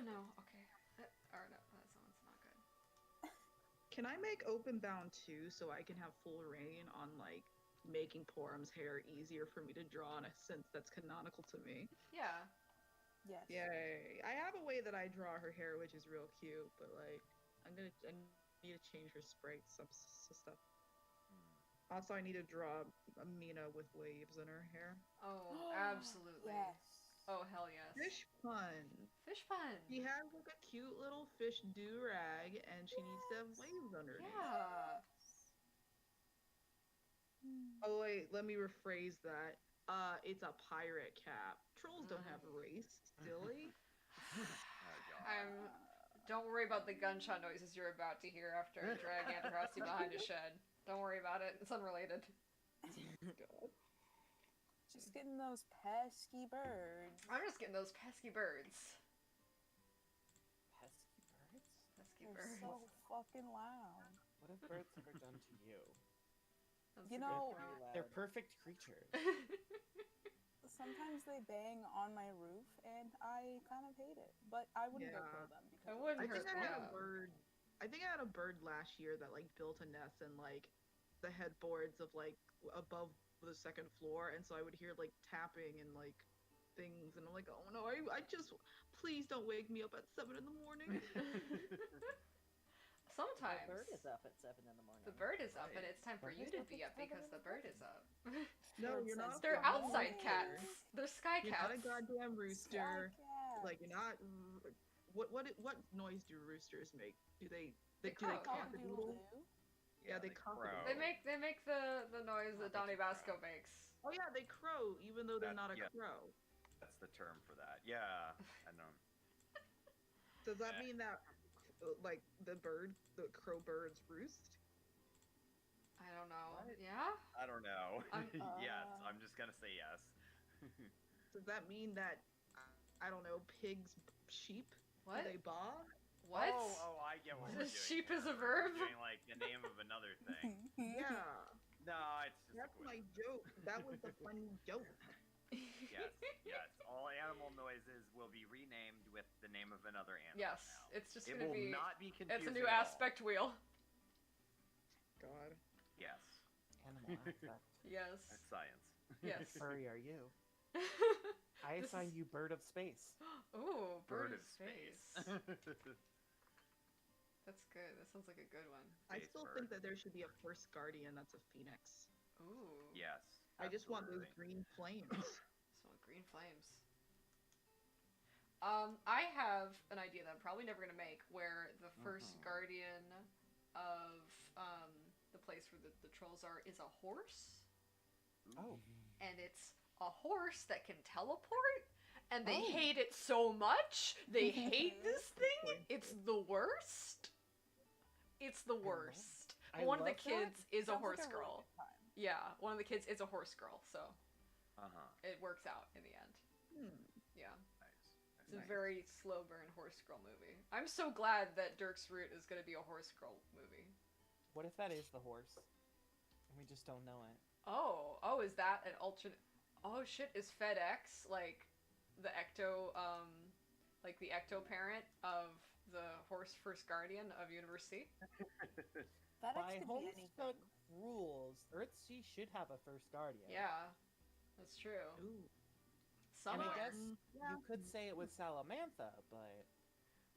No. Okay. Or no, that sounds not good. Can I make Openbound 2 so I can have full reign on like making Porum's hair easier for me to draw in a sense that's canonical to me? Yeah. Yes. Yay! I have a way that I draw her hair, which is real cute, but like I need to change her sprites, some stuff. Also, I need to draw Amina with waves in her hair. Oh, absolutely. Yes. Oh, hell yes. Fish pun. Fish pun. She has like a cute little fish do-rag, and she needs to have waves underneath. Yeah. Oh wait, let me rephrase that. It's a pirate cap. Trolls don't have race, silly. Oh, God. Don't worry about the gunshot noises you're about to hear after I drag Antarosty behind a shed. Don't worry about it. It's unrelated. God. Just getting those pesky birds. I'm just getting those pesky birds. Pesky birds? Pesky They're birds. so fucking loud. What have birds ever done to you? That's You a know- good point. They're perfect creatures. Sometimes they bang on my roof, and I kind of hate it. But I wouldn't go Yeah. kill them because I of wouldn't I it. think hurt I had a them. bird. I think I had a bird last year that like built a nest in like the headboards of like above the second floor, and so I would hear like tapping and like things, and I'm like, oh no, I just please don't wake me up at 7 in the morning. Sometimes. The bird is up at 7 in the morning. The bird is up, and Right. it's time for you to be up because the bird is up. No, Bird you're not. says They're a fucking outside rooster. cats. They're sky You're not a cats. goddamn rooster. Sky Like you're not. What noise do roosters make? Do they They do they crow. cock-a-doodle? Yeah, they crow. cock-a-doodle. They make the noise that Donnie Basco makes. Oh yeah, they crow even though they're not a Yeah. crow. That's the term for that. Yeah, I know. Does that Yeah. mean that like the crow birds roost? I don't know. What? Yeah? I don't know. I'm- Yes, I'm just gonna say yes. Does that mean that I don't know, pigs, sheep? What? Do they baa? What? Oh, I get what we're doing. Sheep is a here. verb? We're doing like the name of another thing. Yeah. No, it's just That's a my coincidence. joke. That was the funny joke. Yes, yes. All animal noises will be renamed with the name of another animal. Yes, now. it's just It gonna will be. not be confusing. It's a new at all. aspect wheel. God. Yes, Animal aspect. Yes. that's science. Yes. Furry are you? I This assign is- you bird of space. Ooh, Bird of space. That's good. That sounds like a good one. I Space still bird. think that there should be a first guardian that's a phoenix. Ooh. Yes. I just want those absolutely. green flames. So green flames. I have an idea that I'm probably never gonna make, where the first Mhm. guardian of the place where the trolls are is a horse, Oh. and it's a horse that can teleport, and they Oh. hate it so much. They hate this thing. It's the worst. It's the worst. I One of the love that. kids is a Sounds horse like a really girl. good time. Yeah, one of the kids is a horse girl, so Uh-huh. it works out in the end. Yeah. Nice. It's a Nice. very slow burn horse girl movie. I'm so glad that Dirk's Route is going to be a horse girl movie. What if that is the horse? And we just don't know it. Oh, is that an alternate? Oh shit, is FedEx like the ecto parent of the horse first guardian of Universe C? That By could be Homestuck anything. rules, Earthsea should have a first guardian. Yeah, that's true. Ooh. And Somewhere. I guess Yeah. you could say it with Salamantha, but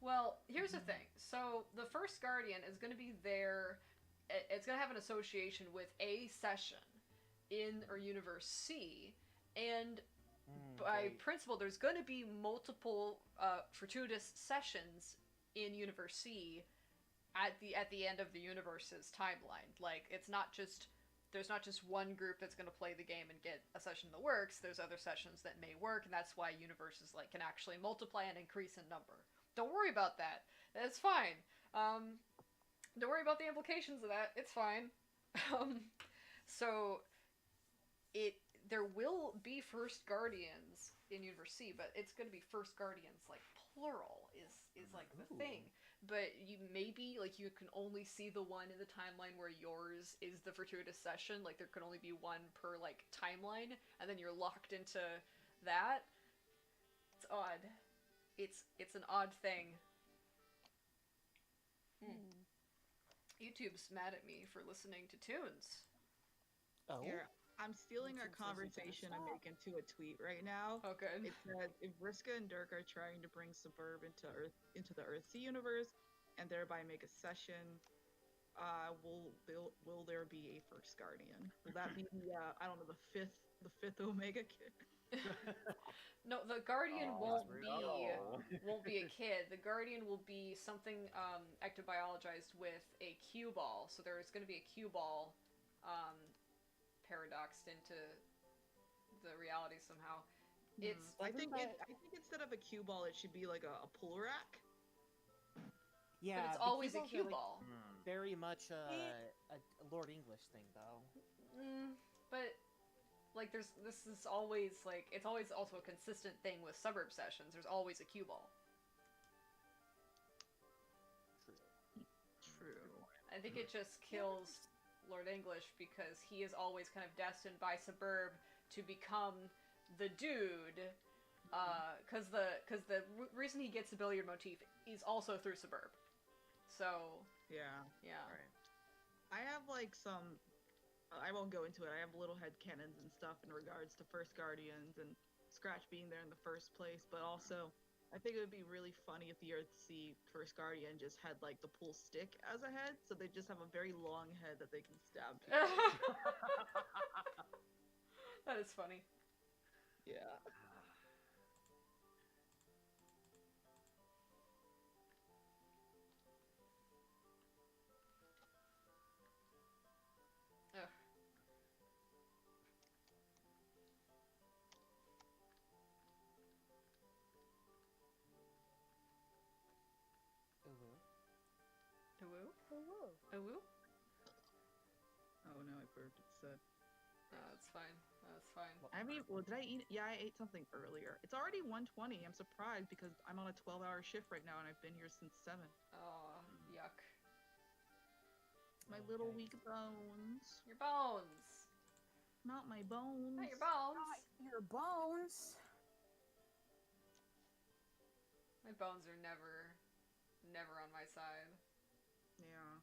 Well, here's the thing. So the first guardian is going to be there. It's going to have an association with a session in or Universe C, and by wait. principle, there's going to be multiple fortuitous sessions in Universe C at the end of the universe's timeline. Like there's not just one group that's going to play the game and get a session that works. There's other sessions that may work, and that's why universes like can actually multiply and increase in number. Don't worry about that. That's fine. Don't worry about the implications of that. It's fine. So there will be first guardians in Universe C, but it's going to be first guardians like plural is like the Ooh. thing. But you maybe like you can only see the one in the timeline where yours is the fortuitous session. Like there could only be one per like timeline, and then you're locked into that. It's odd. It's an odd thing. YouTube's mad at me for listening to tunes. Oh, Here, I'm stealing our Since this is gonna conversation and stop. making to a tweet right now. Oh, good. It says if Vriska and Dirk are trying to bring Suburb into the Earthsea universe and thereby make a session, will there be a first guardian? Will that be I don't know, the fifth Omega kid? No, the Guardian Oh, won't be a kid. The Guardian will be something ectobiologized with a cue ball. So there is going to be a cue ball paradoxed into the reality somehow. It's I think Isn't I think instead of a cue ball, it should be like a pull rack. yeah. but it's the always a Q-balls are, cue like, ball. Very much a Lord English thing, though. But like this is always like it's always also a consistent thing with suburb sessions. There's always a cue ball. True. I think it just kills Lord English because he is always kind of destined by Suburb to become the dude. Because the reason he gets the billiard motif is also through Suburb. So Yeah. yeah. Right. I have like some. I won't go into it. I have little head cannons and stuff in regards to First Guardians and Scratch being there in the first place, but also I think it would be really funny if the Earthsea First Guardian just had like the pull stick as a head, so they just have a very long head that they can stab people. That is funny. Yeah. Ugh. Ooh. A woo? Oh, whoa. A woo? Oh no. burped. It's No, that's fine. That's fine. I mean, well, did I eat? Yeah, I ate something earlier. It's already 1:20. I'm surprised because I'm on a 12-hour shift right now and I've been here since 7. Oh, yuck. My little Okay. weak bones. Your bones. Not my bones. Not your bones. Not your bones. My bones are never on my side. Yeah.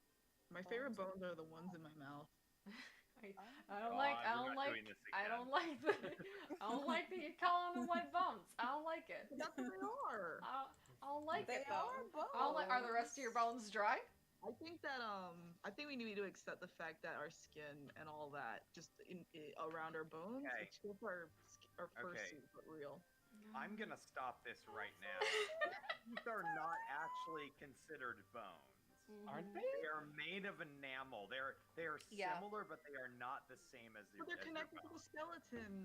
My favorite bones are the ones in my mouth. I don't like. I we're don't not like. doing this I again. don't like the. I don't like that you're calling them wet bones. I don't like it. But that's what they are. I don't like They it though. are bones. I don't like. Are the rest of your bones dry? I think that I think we need to accept the fact that our skin and all that just around our bones, Okay. it's just our Okay. fursuit, but real. I'm gonna stop this right now. These are not actually considered bones. Aren't they? They are made of enamel. They are Yeah. similar, but they are not the same as the. But they're as your connected to the bones. skeleton.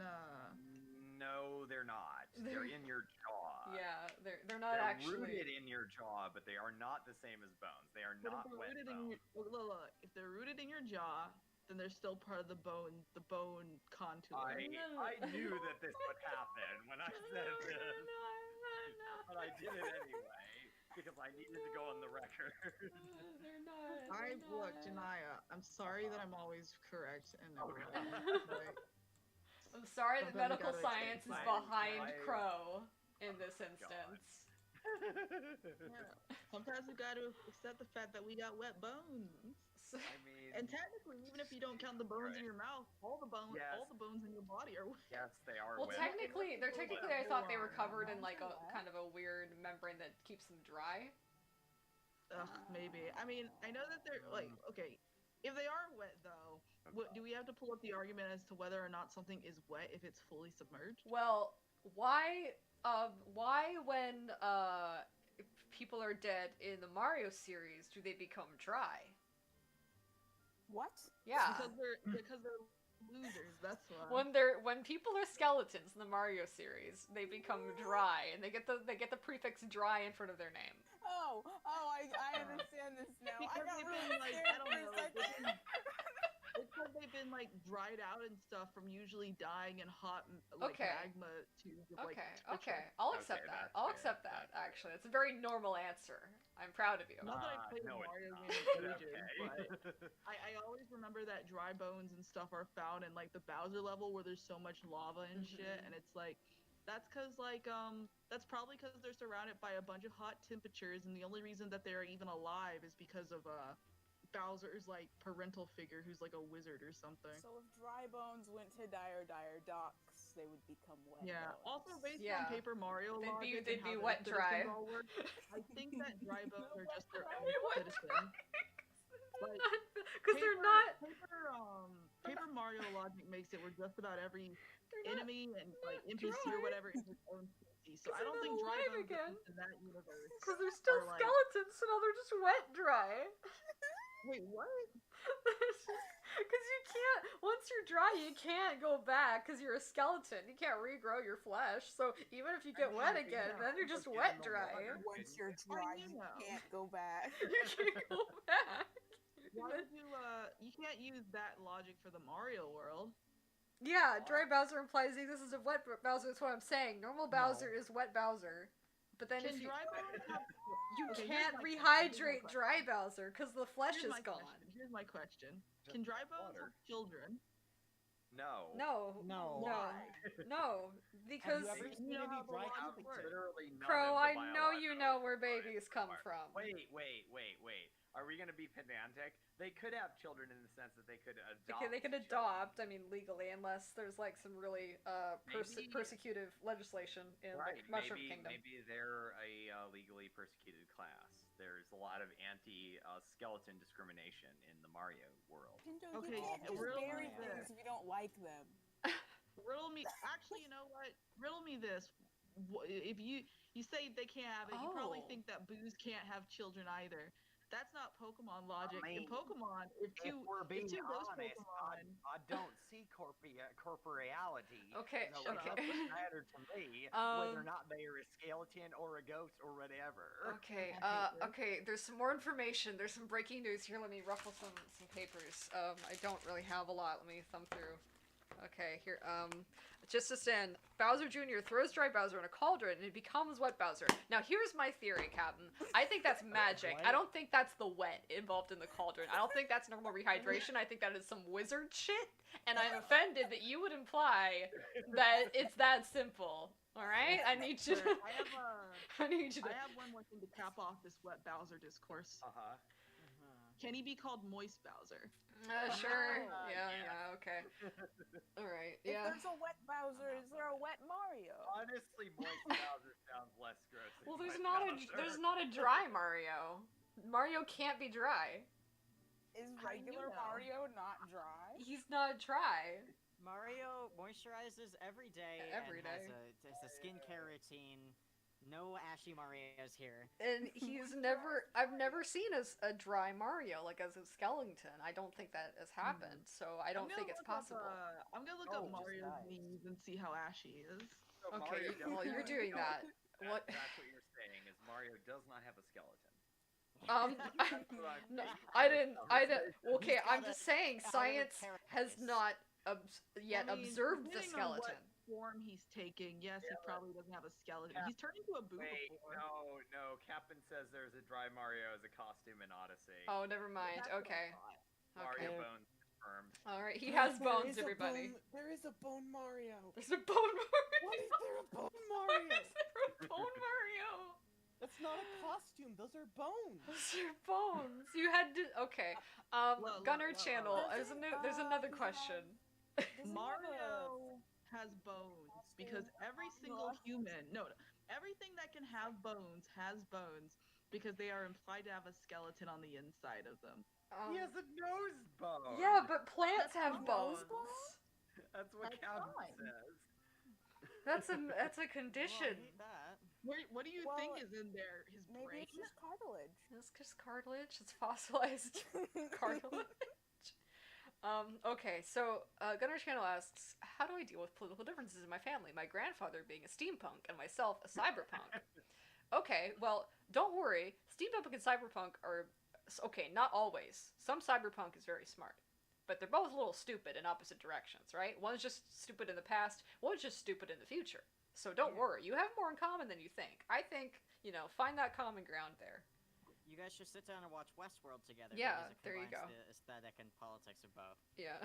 No, they're not. They're in your jaw. Yeah, they're not They're actually. rooted in your jaw, but they are not the same as bones. They are But if not they're wet rooted bones. in your look, if they're rooted in your jaw, then they're still part of the bone contour. I knew that this would happen when I said this, but I did it anyway because I needed to go on the record. They're not. Look, Janaya, I'm sorry that I'm always correct and Oh, never God. wrong, but I'm sorry that Sometimes you medical gotta science is accept behind science. Crow in this instance. yeah, sometimes we gotta accept the fact that we got wet bones. So- I mean, And technically, even if you don't count the bones in your mouth, all the bones in your body are wet. yes, they are well, wet. technically, I thought they were covered in like a What? kind of a weird membrane that keeps them dry. Ugh, maybe. I mean, I know that they're like okay. If they are wet, though, do we have to pull up the argument as to whether or not something is wet if it's fully submerged? Well, why when people are dead in the Mario series do they become dry? What? Yeah. Because they're losers. That's why. When people are skeletons in the Mario series, they become dry and they get the prefix dry in front of their name. Oh, I understand this now. I Because got they've really been like scared I don't for a know. second. It's because they've been like dried out and stuff from usually dying in hot like Okay. magma tubes. Of, like, Okay. friction. I'll accept Okay, that. that's I'll fair, accept that. that's fair. Actually, it's a very normal answer. I'm proud of you. Not that I played no, the it's Mario not. game in But ages, okay. but I always remember that dry bones and stuff are found in like the Bowser level where there's so much lava and shit, Mhm. and it's like that's because like that's probably because they're surrounded by a bunch of hot temperatures, and the only reason that they're even alive is because of Bowser's like parental figure who's like a wizard or something. So if dry bones went to dire docks, they would become wet Yeah. bones. Also, based Yeah. on Paper Mario They'd be- logic they'd and be how the wet citizens dry. all work, I think that dry bones are just their own Wet citizens. Like, Because they're not. Paper Mario logic makes it where just about every They're not enemy and like NPC dry. or whatever is its own species. So 'Cause I don't they're think not dry alive bones again. exist in that universe. Because they're still Or, like- skeletons, so now they're just wet dry. Wait, what? Because you can't, once you're dry, you can't go back because you're a skeleton. You can't regrow your flesh. So even if you get wet again, then you're just wet dry. Once you're dry, you know. can't go back. You can't go back. Why would you can't use that logic for the Mario world. Yeah, dry Bowser implies the existence of wet Bowser. That's what I'm saying. Normal No. Bowser is wet Bowser. But then Can if you, dry bones have you Okay, here's can't my question, rehydrate here's my dry Bowser because the flesh Here's is my gone. question. Here's my question. Just Can dry bones water. have children? No. No. No. No. Why? No. Because Have you ever seen You know any how the dry logic comics? works. Literally none Crow, of I the know you know where biological babies come requirements. from. Wait. Are we gonna be pedantic? They could have children in the sense that they could adopt. They can children. adopt, I mean, legally, unless there's like some really Maybe- persecutive legislation in Right, the Mushroom maybe, Kingdom. maybe they're a legally persecuted class. There's a lot of anti-skeleton discrimination in the Mario world. Pinto, Okay, you can't just riddle bury me things this. if you don't like them. Riddle me. Actually, you know what? Riddle me this. If you say they can't have it, you probably Oh. think that Booze can't have children either. That's not Pokemon logic. mean, In Pokemon, if If we're being two ghost honest, Pokemon, I don't see corporeality. Okay, So Shut it up. doesn't matter to me whether or Um, not they are a skeleton or a ghost or whatever. Okay, I hate this. okay, there's some more information. There's some breaking news here. Let me ruffle some papers. I don't really have a lot. Let me thumb through. Okay, here, just to stand, Bowser Jr. throws dry Bowser in a cauldron and it becomes wet Bowser. Now, here's my theory, Captain. I think that's magic. I don't think that's the wet involved in the cauldron. I don't think that's normal rehydration. I think that is some wizard shit, and I'm offended that you would imply that it's that simple. Alright? I need you to... I have I need you to... I have one more thing to cap off this wet Bowser discourse. Uh-huh. Can he be called Moist Bowser? Sure. yeah. Yeah, okay. Alright, If yeah. there's a wet Bowser, is there a wet Mario? Honestly, Moist Bowser sounds less gross. than Well, there's Wet there's Bowser. not a dry Mario. Mario can't be dry. Is How do you regular know? Mario not dry? He's not dry. Mario moisturizes every day Every and day. has a skincare routine. No ashy Marios here. And he's never I've never seen a dry Mario, like as a skeleton. I don't think that has happened, so I don't think it's possible. I'm gonna look Oh, up just Mario's dies. knees and see how ashy he is. So Okay, Mario well, doesn't you're have a doing that. skeleton. What- That's what you're saying, is Mario does not have a skeleton. That's what I'm No, thinking. I didn't. Okay, He's I'm got just saying, outer science has carapace. not yet I mean, observed the depending on what skeleton. form he's taking, yes, he Yeah, probably doesn't have a skeleton. Yeah. He's turned into a boo Wait, before. no. Captain says there's a dry Mario as a costume in Odyssey. Oh, never mind. That's what I Okay. thought. Mario Okay. Bones confirmed. All right. He has bones, everybody. There is a bone Mario. There's a bone Mario. Why is there a bone Why Mario? is there a bone Mario? That's not a costume. Those are bones. Those are bones. You had to. Okay. Look, Gunner look, Channel. look. There's another question. Does he have Mario has bones because every single human, everything that can have bones has bones because they are implied to have a skeleton on the inside of them. He has a nose bone. Yeah, but plants That's have a bones. nose bone? That's what That's Captain fine. says. That's a Well, I condition. hate that. What do you Well, think is in there? His Maybe brain? it's just cartilage. It's just cartilage. It's fossilized cartilage. Okay, so Gunner Channel asks, how do I deal with political differences in my family? My grandfather being a steampunk and myself a cyberpunk. Okay, well, don't worry. Steampunk and cyberpunk are okay. Not always. Some cyberpunk is very smart, but they're both a little stupid in opposite directions, right? One's just stupid in the past. One's just stupid in the future. So don't worry. You have more in common than you think. I think find that common ground there. You guys should sit down and watch Westworld together. Yeah, because it there you combines go. The aesthetic and politics of both. Yeah.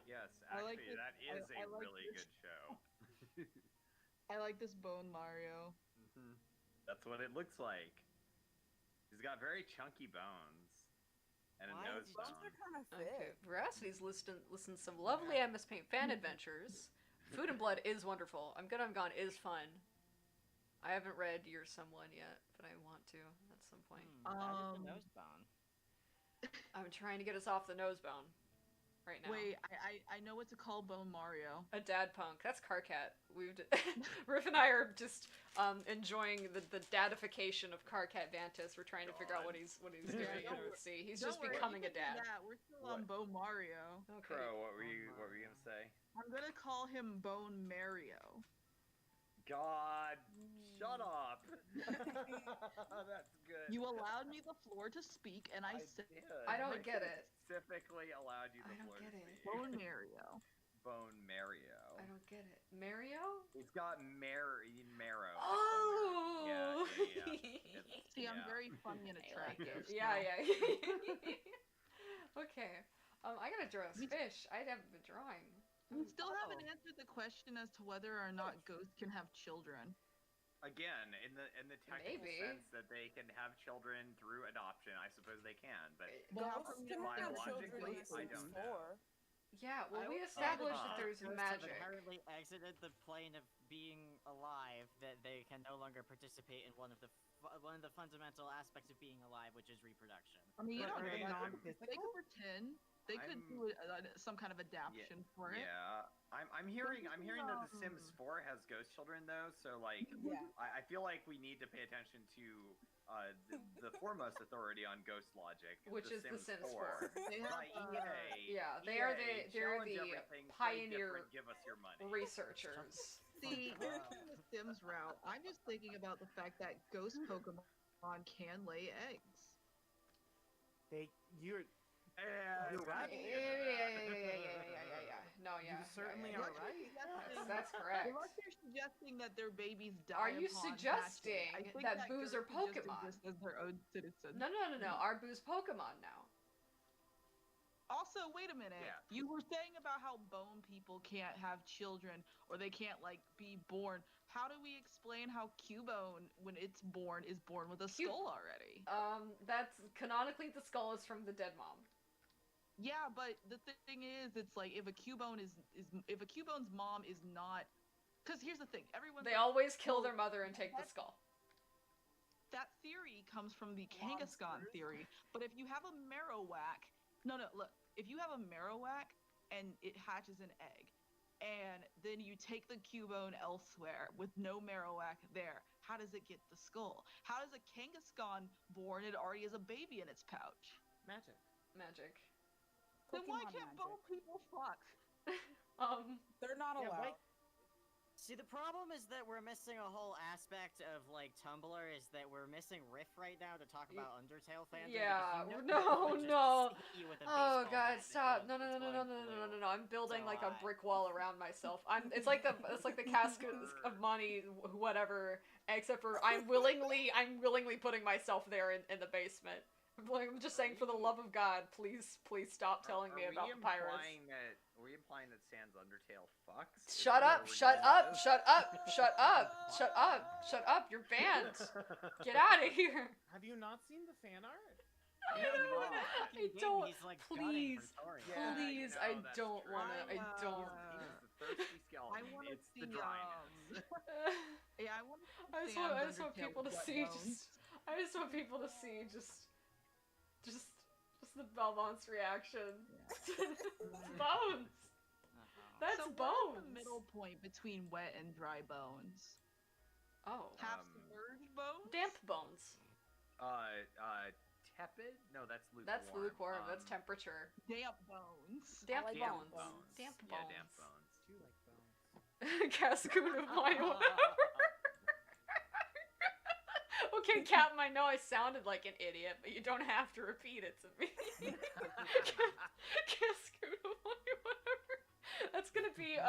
Yes, I like actually, this- that is I a like really this. good show. I like this bone Mario. That's what it looks like. He's got very chunky bones and a Why nose is he- Bones bone. are kind of Okay, thick. Veracity's listing some lovely MS Paint fan adventures. Food and Blood is wonderful. I'm Good I'm Gone is fun. I haven't read Your Someone yet, but I want to at some point. That is Um, the nose bone. I'm trying to get us off the nose bone right now. Wait, I know what to call bone Mario. A dad punk. That's Carcat. Riff and I are just enjoying the dadification of Carcat Vantis. We're trying to figure out what he's doing. Don't Let's see. He's Don't just worry, becoming you a can do dad. that. We're still on Bone Mario. Okay. Crow, what were you gonna say? I'm gonna call him Bone Mario. God, shut up. That's good. You allowed me the floor to speak, and I said did. I don't get it. Specifically allowed you I the don't floor get to it. speak. Bone Mario. Bone Mario. I don't get it. Mario? He's got marrow. Oh. Yeah. It's- See, I'm yeah. very funny and I like attractive. it. Yeah. Okay. I gotta draw a fish. I haven't been drawing. We still Oh. haven't answered the question as to whether or not ghosts can have children. Again, in the technical Maybe. sense that they can have children through adoption, I suppose they can. But Well, how Ghosts come can you don't have have children in biologically, The I Sims don't know. 4. Yeah, well, I we would say established that that there's ghosts have magic. inherently exited the plane of being alive that they can no longer participate in one of the fundamental aspects of being alive, which is reproduction. I mean, you But don't are know they that. non-physical? They could pretend. They could do some kind of adaptation for it. Yeah, I'm hearing that The Sims 4 has ghost children though, so like Yeah. I feel like we need to pay attention to the foremost authority on ghost logic, Which is The Sims 4. They By have, EA. Yeah, they're EA, they're challenge the everything, play pioneer different, give us your money. researchers. See, you're on the Sims route. I'm just thinking about the fact that ghost Pokemon can lay eggs. You're You're right. Yeah. No, yeah. You certainly yeah, are Unless right. you're suggesting- That's correct. Unless you're suggesting that their babies die. Are you upon suggesting hatching. I think that boos are ghosts just Pokemon? exist as their own citizens. No. Our Boo's Pokemon now. Also, wait a minute. Yeah. You were saying about how bone people can't have children or they can't like be born. How do we explain how Cubone, when it's born, is born with a skull already? That's canonically the skull is from the dead mom. Yeah, but the thing is, it's like if a Cubone if a Cubone's mom is not, because here's the thing, They always kill their mother and take the skull. That theory comes from the Kangaskhan theory. But if you have a Marowak, look, if you have a Marowak and it hatches an egg, and then you take the Cubone elsewhere with no Marowak there, how does it get the skull? How does a Kangaskhan born it already has a baby in its pouch? Magic. Then why Pokemon can't magic. bone people fuck? They're not Yeah, allowed. See, the problem is that we're missing a whole aspect of like Tumblr. Is that we're missing Riff right now to talk about Undertale fandom. Yeah, because you no, would just no. hit you with a Oh baseball god, bat that stop! goes- No! it's going blue. I'm building So like a I- brick wall around myself. It's like the cascades of money, whatever. Except for I'm willingly putting myself there in the basement. I'm just saying, for the love of God, please stop telling me about pirates. Are we implying that Sans Undertale fucks? Is Shut that up! what we're Shut doing up! this? Shut up! Shut up! Shut up! Shut up! You're banned. Get out of here. Have you not seen the fan art? I have not. I don't. He's like gunning Please, for Tori. Yeah, please, I I know, that's don't true. wanna. I don't. He's the thirsty skeleton. I want to It's see. the dryness. Yeah, I want to see. I just want people to see I just want people to see just the Belmont's reaction. Bones. That's so bones. What is the middle point between wet and dry bones? Oh, Half submerged bones. damp bones. Tepid? No, that's lukewarm. That's lukewarm. That's temperature. Damp bones. Damp like bones. bones. Damp Yeah, bones. damp bones. Do you like bones? Cascoon of mine. Okay, Captain, I know I sounded like an idiot, but you don't have to repeat it to me. Cascoon of mine, whatever. That's gonna be,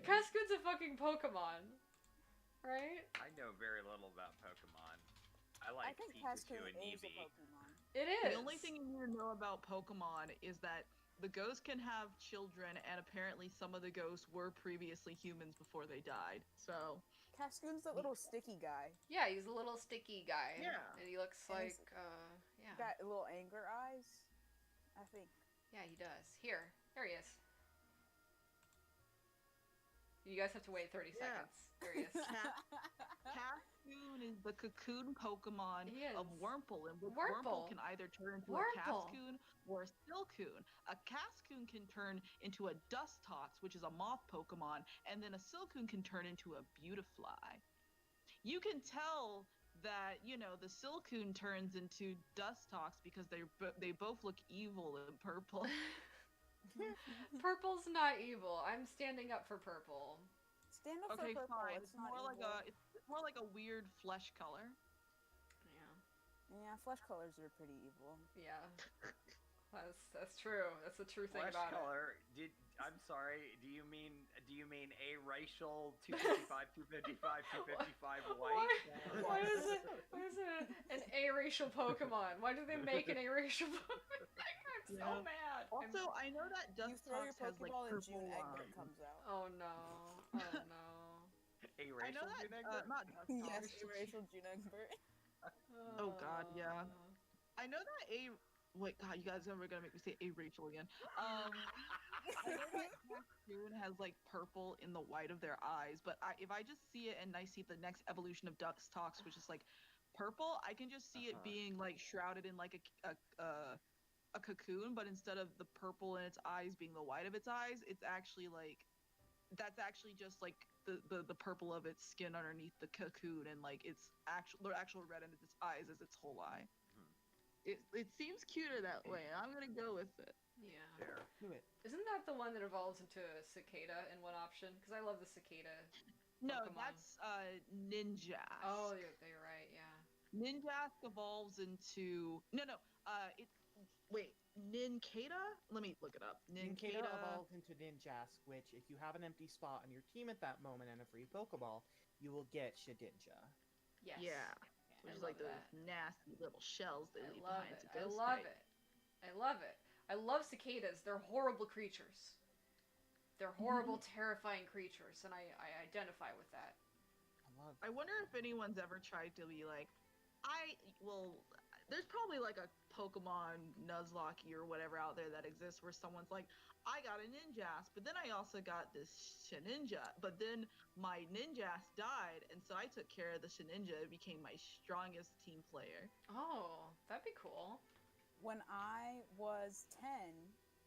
Cascoon's a fucking Pokemon. Right? I know very little about Pokemon. I I like think Pikachu Cascoon and is a Eevee. Pokemon. It is. The only thing you need to know about Pokemon is that the ghosts can have children, and apparently some of the ghosts were previously humans before they died. So Cascoon's the little sticky guy. Yeah, he's a little sticky guy. Yeah. And he looks And like, he's yeah. Got little anger eyes. I think. Yeah, he does. There he is. You guys have to wait 30 Yeah. seconds. There he is. Cascoon is the cocoon Pokemon He is. of Wurmple, and which Wurmple. Wurmple can either turn into Wurmple. a Cascoon or a Silcoon. A Cascoon can turn into a Dustox, which is a moth Pokemon, and then a Silcoon can turn into a Beautifly. You can tell that, the Silcoon turns into Dustox because they both look evil in purple. Purple's not evil. I'm standing up for purple. Stand up Okay, for purple. fine. It's not more like evil. it's more like a weird flesh color. Yeah. Yeah, flesh colors are pretty evil. Yeah. That's true. That's the true thing Flesh about color. I'm sorry. Do you mean a racial 255, 255, 255 white? it. Why is it an aracial Pokemon? Why do they make an aracial Pokemon? I'm so Yeah. mad. Also, I know that You throw your Dustox has like Pokeball in purple June, Egbert comes out. Oh no. Oh no. A I know racial that Junebug? not Dustox. Yes, racial June Egbert. Oh, God, yeah. I know that Wait, God, you guys are never gonna make me say a Rachel again. I know that Cascoon has like purple in the white of their eyes, but if I just see it and I see the next evolution of Dustox, which is like purple, I can just see it being like shrouded in like a cocoon, but instead of the purple in its eyes being the white of its eyes, it's actually like that's actually just like the purple of its skin underneath the cocoon, and like it's the actual red in its eyes is its whole eye. It seems cuter that way. I'm gonna go with it. Yeah. Fair. Do it. Isn't that the one that evolves into a cicada in one option? Because I love the cicada. No, Pokemon. that's Ninjask. Oh, you're right. Yeah. Ninjask evolves into wait, Nincada? Let me look it up. Nincada evolves into Ninjask, which, if you have an empty spot on your team at that moment and a free Pokeball, you will get Shedinja. Yes. Yeah. I Which is love like those that. nasty little shells they leave love behind it. to I ghost love type. it. I love it. I love cicadas. They're horrible creatures. They're horrible, terrifying creatures, and I identify with that. I love I wonder if anyone's ever tried to be like, there's probably like a Pokemon Nuzlocke or whatever out there that exists where someone's like, I got a Ninjask, but then I also got this Shedinja, but then my Ninjask died, and so I took care of the Shedinja. It became my strongest team player. Oh, that'd be cool. When I was 10,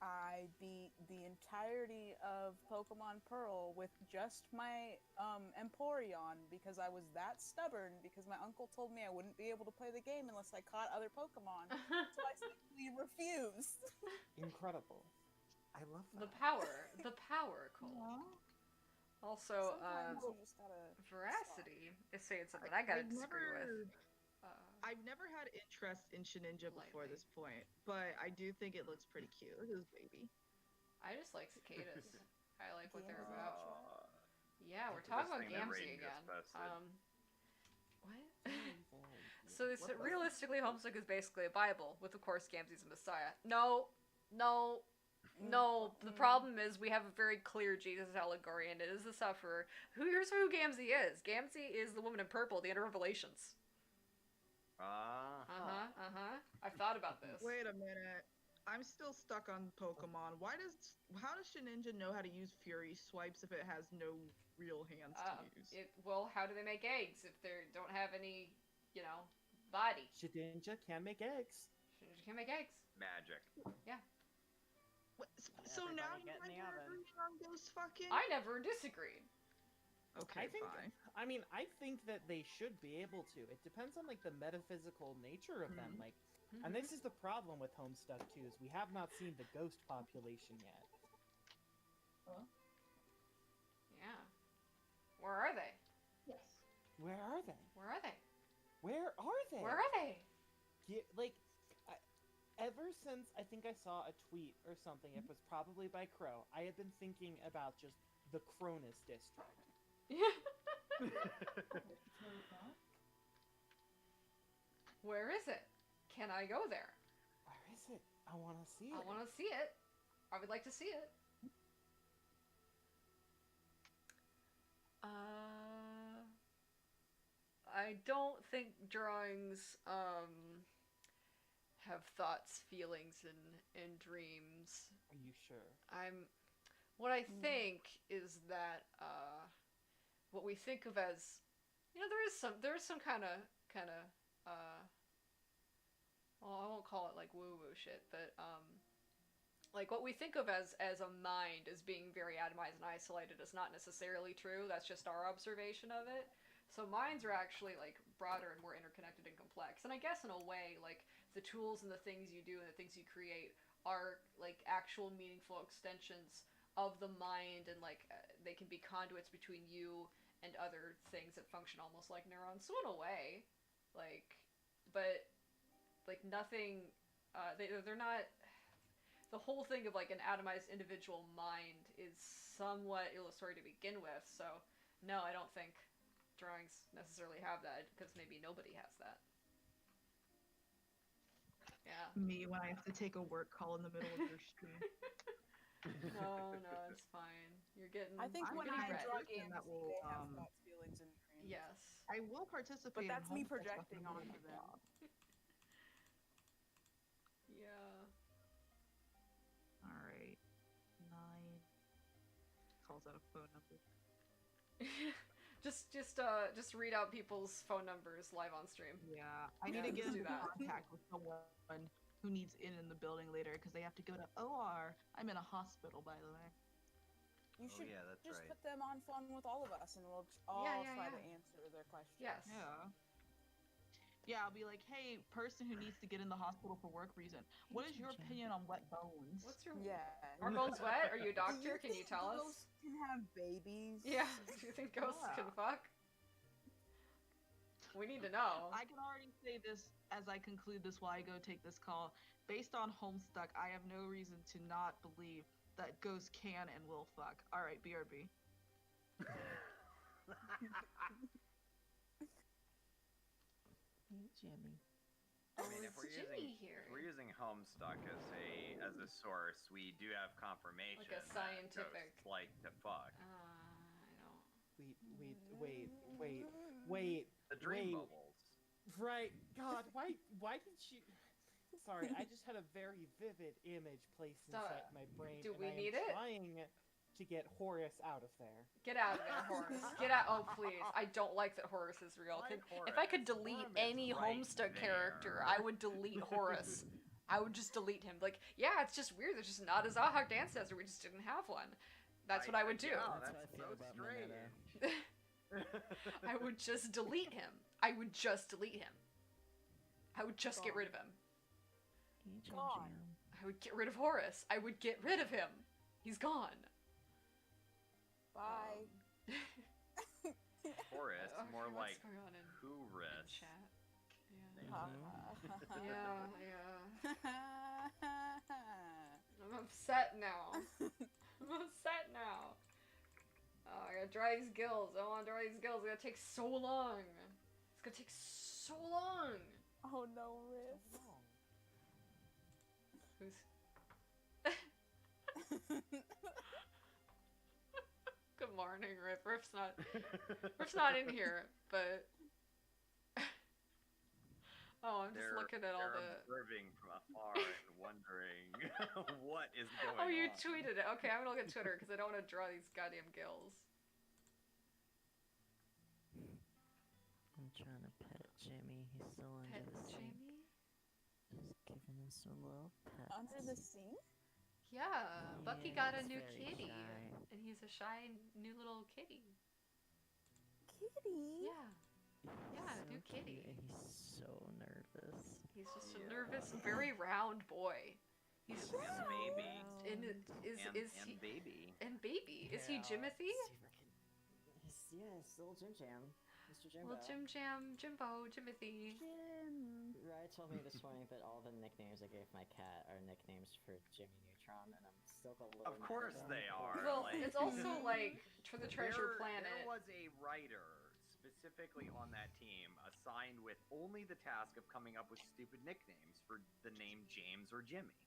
I beat the entirety of Pokemon Pearl with just my Empoleon because I was that stubborn because my uncle told me I wouldn't be able to play the game unless I caught other Pokemon. So I simply refused. Incredible. I love that. The power, Cole. Also, Sometimes you just gotta Veracity is saying something I gotta disagree with. I've never had interest in Shedinja before this point, but I do think it looks pretty cute. Look at this baby. I just like cicadas. I like what they're Gamzee. about. Yeah, we're That's talking the about thing that Gamzee Raiden again. gets posted. What? So it's realistically, Homestuck is basically a Bible, with of course Gamzee's a Messiah. No. The problem is we have a very clear Jesus allegory, and it is the sufferer. Here's who Gamzee is. Gamzee is the woman in purple, the End of Revelations. I've thought about this. Wait a minute. I'm still stuck on Pokemon. How does Shedinja know how to use Fury Swipes if it has no real hands to use? Well, how do they make eggs if they don't have any, body? Shedinja can make eggs. Shedinja can make eggs. Magic. Yeah. So now Everybody you get in guys the are oven. agreeing on ghost fucking? I never disagreed. Okay, fine. I think that they should be able to. It depends on like the metaphysical nature of them. Like, and this is the problem with Homestuck too, is we have not seen the ghost population yet. Yeah. Where are they? Yes. Where are they? Where are they? Where are they? Where are they? Ever since I think I saw a tweet or something, it was probably by Crow, I have been thinking about just the Cronus district. Where is it? Can I go there? Where is it? I want to see it. I want to see it. I would like to see it. I don't think drawings have thoughts, feelings, and dreams. Are you sure? What I think is that what we think of as, there is some kind of well, I won't call it like woo-woo shit, but like what we think of as a mind as being very atomized and isolated is not necessarily true. That's just our observation of it. So minds are actually like broader and more interconnected and complex. And I guess in a way, like the tools and the things you do and the things you create are like actual meaningful extensions of the mind, and like they can be conduits between you and other things that function almost like neurons. So in a way, like, but like nothing, they're not. The whole thing of like an atomized individual mind is somewhat illusory to begin with. So no, I don't think drawings necessarily have that, because maybe nobody has that. Yeah. Me when I have to take a work call in the middle of your stream. No, it's fine. You're getting. I think I'm when getting I red. draw And games, that will, they have thoughts, feelings, and dreams. Yes. I will participate. But that's in me Homestuck projecting Fucking onto World. them. Yeah. calls out a phone number. just read out people's phone numbers live on stream. Yeah, I Yeah, need to get let's do into that. contact with someone who needs in the building later because they have to go to OR. I'm in a hospital, by the way. You should yeah, that's just right. put them on phone with all of us, and we'll all Yeah, try yeah. to answer their questions. Yes. Yeah. Yeah, I'll be like, hey, person who needs to get in the hospital for work reason. What is your opinion on wet bones? What's your Yeah. Are bones wet? Are you a Do doctor? Can you think tell us? ghosts can have babies? Yeah. Do you think ghosts can Yeah. fuck? We need to know. I can already say this as I conclude this while I go take this call. Based on Homestuck, I have no reason to not believe that ghosts can and will fuck. Alright, BRB. Hey, Jimmy. I mean, if it's we're Jimmy using here. if we're using Homestuck as a source, we do have confirmation Like a scientific- that ghosts like to fuck. I don't. Wait. The dream wait. bubbles. Right. God, why did you... Sorry, I just had a very vivid image placed Stop. inside my brain. Do and we I am need it? trying to get Horace out of there. Get out of there, Horace. Get out. Oh, please. I don't like that Horace is real. Why If I could Horace? delete Worm is any right Homestuck there. character, I would delete Horace. I would just delete him. Like, yeah, it's just weird. There's just not a Zahak ancestor. We just didn't have one. That's what I would do. Yeah, That's that's how I feel so about strange. I would just delete him. I would just delete him. I would just get rid of him. Hey, Jim Gone. Jam. I would get rid of Horace. I would get rid of him. He's gone. Bye. Horace, Okay, more what's like going on in Hoorus. chat? Thank Yeah. you. Yeah. I'm upset now. I'm upset now. Oh, I gotta dry these gills. I don't wanna dry these gills. It's gonna take so long. It's gonna take so long. Oh no, Riff. Who's? Good morning, Riff. Riff's not in here, but. Oh, I'm just looking at all they're the. observing from afar and wondering what is going on. Oh, you tweeted it. Okay, I'm gonna look at Twitter because I don't want to draw these goddamn gills. I'm trying to pet Jimmy. He's still under Pet the sink. Jimmy? Just giving him some little pets. Under the sink? Yeah, Bucky Yeah, got a he's new very kitty, shy. and he's a shy new little kitty. Kitty? Yeah, yeah, He's new so kitty. cute, and he's so nervous. He's just a Yeah. nervous, very round boy. He's And baby. and is and he baby. and baby? Is he Yeah. Jimothy? Yeah, it's little Jim Jam. Mr. Jimbo. Well, Jim Jam, Jimbo, Jimothy. Jim. Ryan told me this morning that all the nicknames I gave my cat are nicknames for Jimmy Neutron, and I'm still a little Of mad course about they it. are. Well, like, it's also like for the Treasure there Planet. was a writer specifically on that team assigned with only the task of coming up with stupid nicknames for the name James or Jimmy.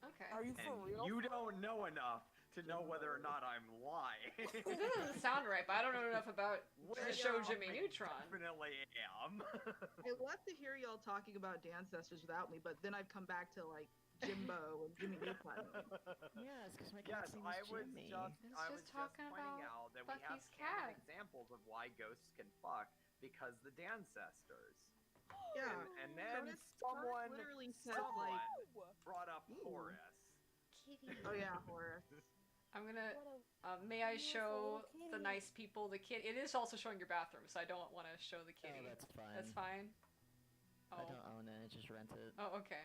Okay. Are you for And real? you don't know enough to know whether or not I'm lying. It doesn't sound right, but I don't know enough about the show Jimmy I Neutron. Definitely am. I love to hear y'all talking about the ancestors without me, but then I've come back to like Jimbo and Jimmy Neutron. Yeah, it's because my Yes, cat's name I is was Jimmy. just It's I just was just talking pointing about out that we have Bucky's canon cat. examples of why ghosts can fuck because the Dancestors. Yeah. And then Curtis someone literally said like, brought up Ooh. Horus. Kitty. oh yeah, Horace. I'm gonna. What a May I beautiful show the kitty. nice people the kitty? It is also showing your bathroom, so I don't want to show the kitty. Oh, that's fine. That's fine. I Oh. don't own it. I just rent it. Oh, okay.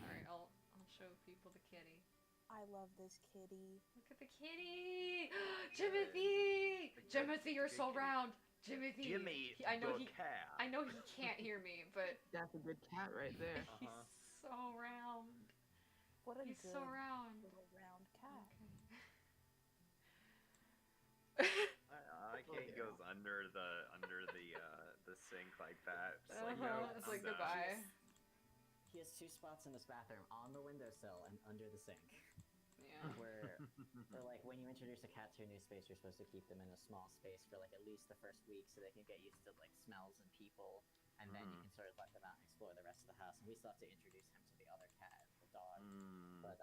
All right, I'll show people the kitty. I love this kitty. Look at the kitty, Jimothy. The good- Jimothy, you're good so kitty. round. Jimothy. Jimmy I know the he. cat. I know he can't hear me, but That's a good cat right there. he's Uh-huh. so round. What a He's good so round. little round cat. I can't yeah. goes under the sink like that. Just like, Uh-huh, no, it's I'm like done. goodbye. He has two spots in this bathroom, on the windowsill and under the sink. Yeah. Where, like, when you introduce a cat to a new space, you're supposed to keep them in a small space for, like, at least the first week so they can get used to, like, smells and people, and then you can sort of let them out and explore the rest of the house. And we still have to introduce him to the other cat, the dog. Mm. But,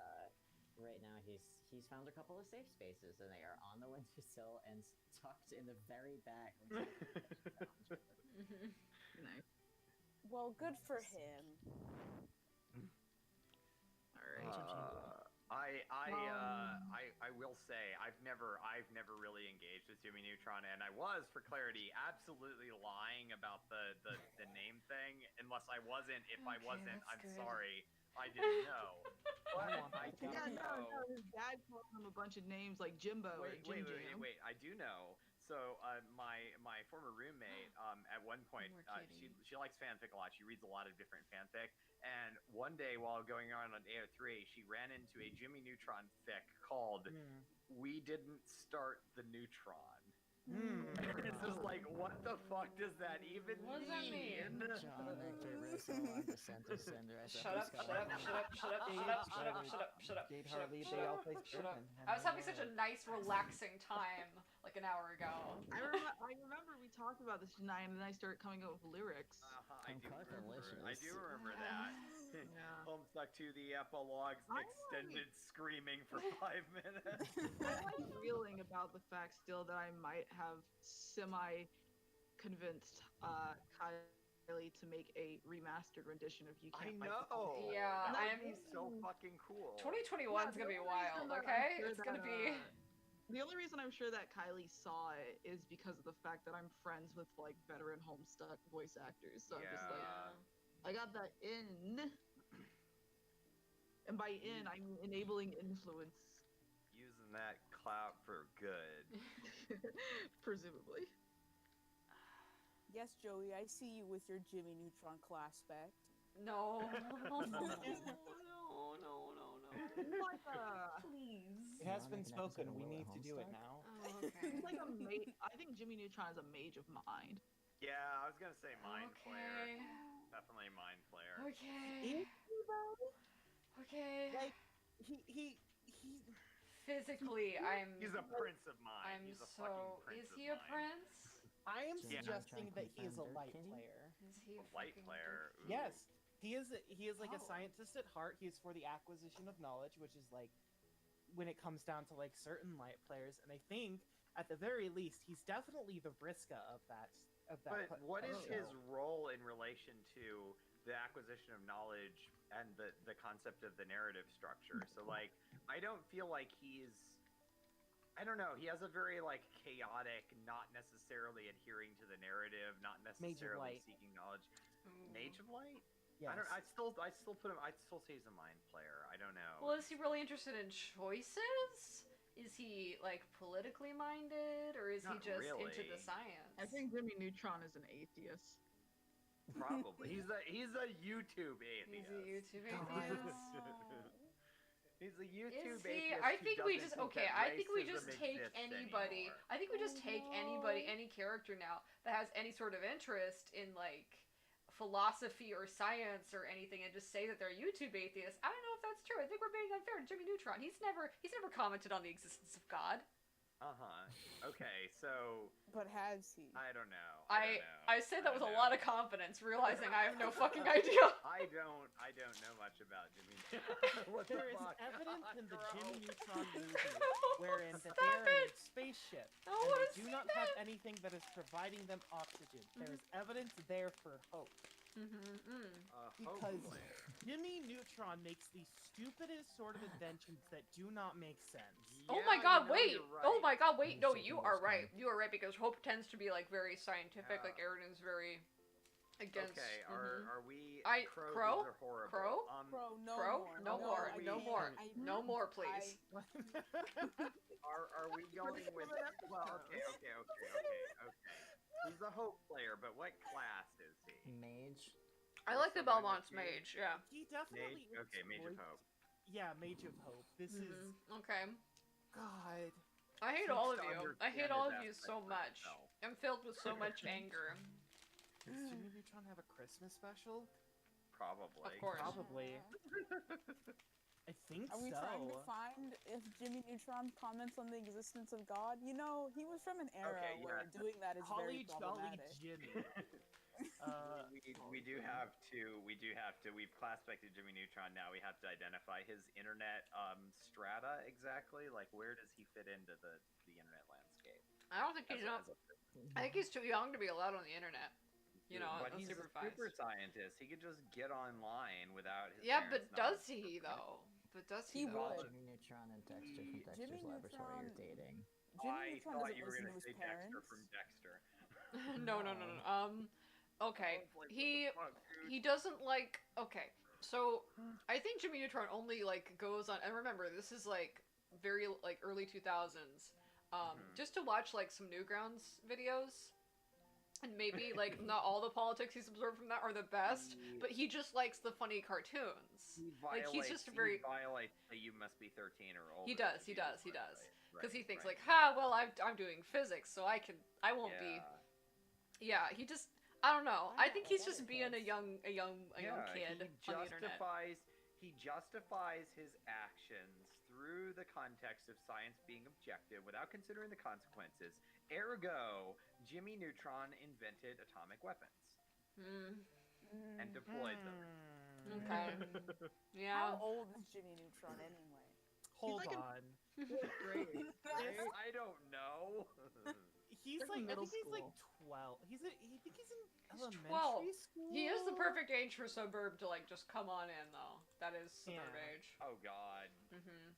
right now he he's found a couple of safe spaces, and they are on the windowsill and tucked in the very back. Mhm. Nice. Well, good for him. All right. I will say I've never really engaged with Jimmy Neutron, and I was, for clarity, absolutely lying about the name thing. Unless I wasn't, if I Okay, wasn't, that's I'm good. sorry, I didn't know. But I want I that do Yeah, know. no, his dad called him a bunch of names like Jimbo or Jim Jam. Wait! I do know. So my former roommate, at one point, More she likes fanfic a lot. She reads a lot of different fanfic. And one day, while going on AO3, she ran into a Jimmy Neutron fic called Hmm. "We Didn't Start the Neutron." Hmm. And it's just like, what the fuck does that even What does that mean? John Victor Russo on Descent of Cinder. Shut up, shut up, shut up, shut up, shut up, shut up, shut up, shut up, Jade shut up, Harley, shut they up, all play shut up. Spirit-Man. I was having such a nice, relaxing time like an hour ago. I remember we talked about this tonight, and then I started coming up with lyrics. I do remember. I do Delicious. remember that. Yeah. Homestuck to the epilogues I extended screaming for 5 minutes. I like reeling about the fact still that I might have semi-convinced Kylie to make a remastered rendition of You I Can't Fight the know. Fire. Yeah, that I would be am- so fucking cool. 2021 is gonna be the only wild, reason that I'm okay? sure It's gonna that, be. The only reason I'm sure that Kylie saw it is because of the fact that I'm friends with like veteran Homestuck voice actors. So I'm just like, I got that in. And by in, I mean enabling influence. Using that clout for good. Presumably. Yes, Joey, I see you with your Jimmy Neutron class spec. No. No, no, no, no. Like Please. It has Wanna been make an episode spoken. of We Will need at to do it Homestuck? now. Oh, okay. he's like a mage. I think Jimmy Neutron is a mage of mind. Yeah, I was gonna say Mind Flayer. Okay. Definitely Mind Flayer. Okay. Okay. Like, he Physically, I'm. He's a prince of mind. I'm He's a so. fucking prince Is of he a mind. prince? I am Jimmy suggesting Neutron that he is a confirmed light Dirk Kitty? player. Is he a Light fucking player. Ooh. Yes, he is like a Oh. scientist at heart. He is for the acquisition of knowledge, which is like when it comes down to like certain light players. And I think at the very least, he's definitely the Vriska of that. But what is show. his role in relation to the acquisition of knowledge and the concept of the narrative structure? So like, I don't feel like he's. I don't know. He has a very like chaotic, not necessarily adhering to the narrative, not Mage of necessarily Light. seeking knowledge. Ooh. Mage of Light? Yes. I don't. I'd still put him. I'd still say he's a mind player. I don't know. Well, is he really interested in choices? Is he like politically minded, or is he Not just into really. the science? I think Jimmy Neutron is an atheist. Probably. He's a YouTube atheist. he's a YouTube God. atheist. He's a YouTube Is he? atheist. I who think we doesn't just think okay. that I think we just racism take exists anybody. anymore. I think we just take anybody, any character now that has any sort of interest in like philosophy or science or anything, and just say that they're YouTube atheists. I don't know if that's true. I think we're being unfair to Jimmy Neutron. He's never commented on the existence of God. Okay, so but has he? I don't know. I said that with a don't lot know. of confidence, realizing I have no fucking idea. I don't know much about Jimmy. What the There is fuck? evidence in the Bro. Jimmy Neutron movie wherein that they are in a spaceship I and wanna they do see not have that. anything that is providing them oxygen. There is evidence there for hope. Hope Because player. Jimmy Neutron makes the stupidest sort of inventions that do not make sense. Oh Yeah, my god, you know wait! you're right. Oh my god, wait! He's No, taking you those are right. down. You are right, because Hope tends to be like very scientific, like Yeah. Eridan's very against. Okay, are we Crow? Crow? These are horrible. Crow? Bro, no Crow? more. No more. I No can't. more. I- No more, please. Are we going with? Well, okay. He's a hope player, but what class is he? Mage. I like the So mine Belmont's is mage, yeah. He definitely Mage? Okay, Mage of exploits- Hope. Yeah, Mage of Hope. This is Okay. God. I hate Seeks all of to you. I understand hate all of his you aspect so of much. himself. I'm filled with so much anger. Does Jimmy Neutron have a Christmas special? Probably. Of course. Probably. I think Are we so. trying to find if Jimmy Neutron comments on the existence of God? You know, he was from an era Okay, where yeah. doing that is Holly very Jolly problematic. Jimmy. we do have to we've classified Jimmy Neutron now. We have to identify his internet strata exactly. Like where does he fit into the internet landscape? I don't think he's not. I think he's too young to be allowed on the internet. You know, but he's a unsupervised. super scientist. He could just get online without his Yeah, but parents does he though? But does He he though? would. Jimmy Neutron and Dexter from Dexter's Jimmy Laboratory are Neutron- dating. I Jimmy Neutron thought doesn't you were listen gonna to his say Dexter parents. from Dexter. No. Okay. I was like, He what the fuck, dude? he doesn't like. Okay, so I think Jimmy Neutron only like goes on. And remember, this is like very like early 2000s. Just to watch like some Newgrounds videos. And maybe like not all the politics he's absorbed from that are the best, but he just likes the funny cartoons. Like he's just very. He violates that you must be 13 or older. He does. to He be does. the He does. right, Because he thinks right. like, well, I'm doing physics, so I won't be. Yeah, he just. I don't know. I think he's just being a young kid on the internet. He justifies his actions through the context of science being objective without considering the consequences. Ergo, Jimmy Neutron invented atomic weapons and deployed them. Okay. Yeah. How old is Jimmy Neutron anyway? Hold like on. Great. I don't know. He's They're like, in I middle think he's like school. 12. I think he's in elementary 12. school. He is the perfect age for Suburb to like just come on in though. That is Suburb Yeah. age. Oh God. Mm-hmm.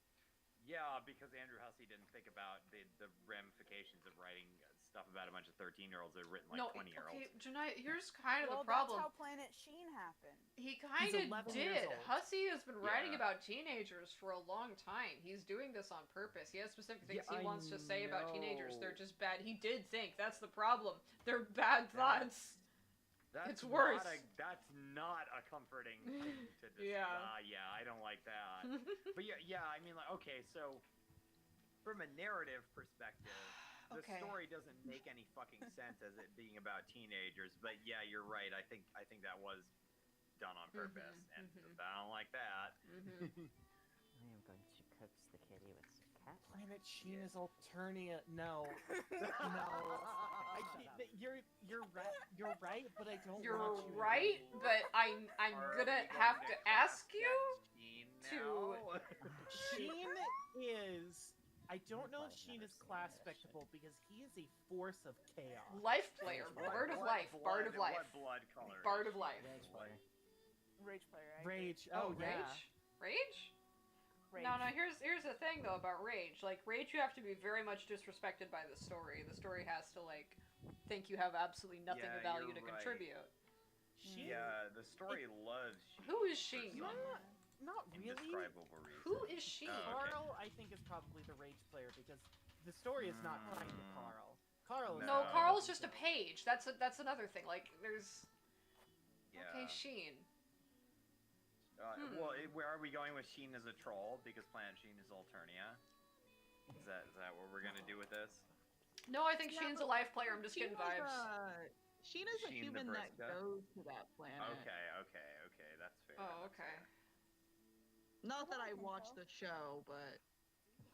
Yeah, because Andrew Hussey didn't think about the ramifications of writing stuff about a bunch of 13-year-olds that are written like No, 20-year-olds. okay, Janai, here's kind of Well, the problem. that's how Planet Sheen happened. He kind of 11 years did. old. Hussey has been writing Yeah. about teenagers for a long time. He's doing this on purpose. He has specific things Yeah, he I wants to say about teenagers. know. They're just bad. He did think that's the problem. They're bad That- thoughts. That's It's worse. That's not a comforting thing to just. Yeah. Yeah, I don't like that. But yeah, I mean, like, okay, so from a narrative perspective, the Okay. story doesn't make any fucking sense as it being about teenagers. But yeah, you're right. I think that was done on purpose, and I don't like that. Mhm. I am going to coax the kitty with some cat. Planet Sheen is Alternia. No, no. You're right. You're right, but I don't. You're want you to right, be. but I'm Are gonna we have going to ask you. Sheen to- now? Sheen is. I don't know if I've Sheen never is seen class that shit. spectable because he is a force of chaos. Life player, What- Bard of what Life, Bard of blood- Life, What blood color? Bard is of Life. Rage player. Rage player. I agree. Rage. Oh, yeah. Rage? Rage. No, here's the thing though about Rage. Like Rage, you have to be very much disrespected by the story. The story has to like think you have absolutely nothing Yeah, of value you're to right. contribute. Sheen. Yeah, the story loves Sheen. Who is Sheen? for some Not really. indescribable reason. Who is Sheen? Oh, okay. Carl, I think, is probably the Rage player because the story is not kind to Carl. Carl is No, No. Carl's just a page. That's another thing. Like there's Yeah. okay, Sheen. Well, where are we going with Sheen as a troll? Because Planet Sheen is Alternia. Is that what we're gonna do with this? No, I think Yeah, Sheen's a but life player. I'm just Sheen getting vibes. Sheen is a Sheen the human that Briska? goes to that planet. Okay, that's fair. Oh, that's okay. fair. Not that I Hello, watched Pinto. the show, but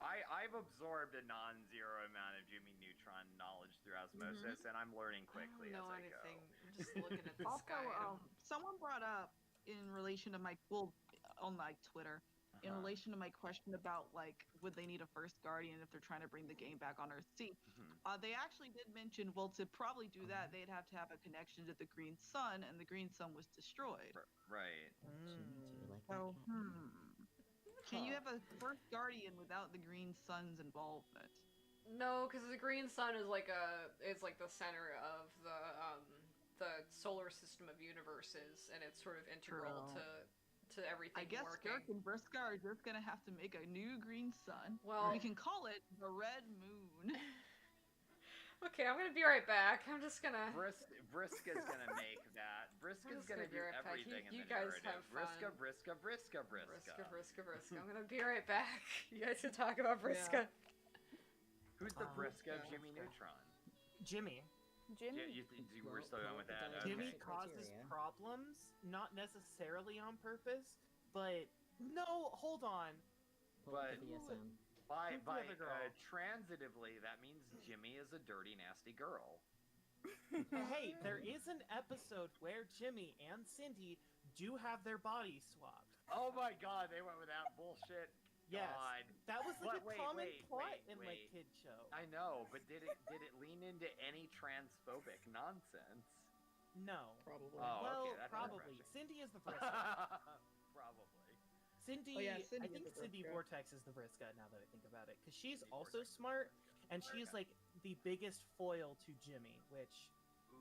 I've absorbed a non-zero amount of Jimmy Neutron knowledge through osmosis, and I'm learning quickly I don't know as I anything. go. I'm just looking at this also, guy. someone brought up in relation to my on my Twitter, in Uh-huh. relation to my question about like would they need a first guardian if they're trying to bring the game back on Earth C. Mhm. They actually did mention, well, to probably do that, they'd have to have a connection to the Green Sun, and the Green Sun was destroyed. Right. Jimmy, do you like So, that cat? can you have a first guardian without the Green Sun's involvement? No, because the green sun is like the center of the solar system of universes, and it's sort of integral True. to everything I guess working. Dirk and Briska are just gonna have to make a new Green Sun. Well- we can call it the Red Moon. Okay, I'm gonna be right back. I'm just gonna. Briska's gonna make that. Briska's just gonna gonna be do right back. everything in You the guys narrative. have Briska, fun. Briska. Briska. I'm gonna be right back. You guys can talk about Briska. Who's the Briska of okay. Jimmy Neutron? Jimmy. Jimmy. You were still going with that? Okay. Jimmy Okay. causes Criteria. problems, not necessarily on purpose, but no, hold on. Pull up But- the VSM. By Who's the other girl? transitively, that means Jimmy is a dirty, nasty girl. Hey, there is an episode where Jimmy and Cindy do have their bodies swapped. Oh my god, they went with that bullshit. Yes, God. that was like But a common plot wait, in like wait. kid show. I know, but did it lean into any transphobic nonsense? No. Probably. Oh, Well, okay, that's probably. refreshing. Cindy is the Vriska. Probably. Cindy, Oh, yeah, I Cindy think is the Cindy Vriska. Vortex is the Vriska now that I think about it, because she's Cindy also Vortex. smart, and she is Okay. like the biggest foil to Jimmy, which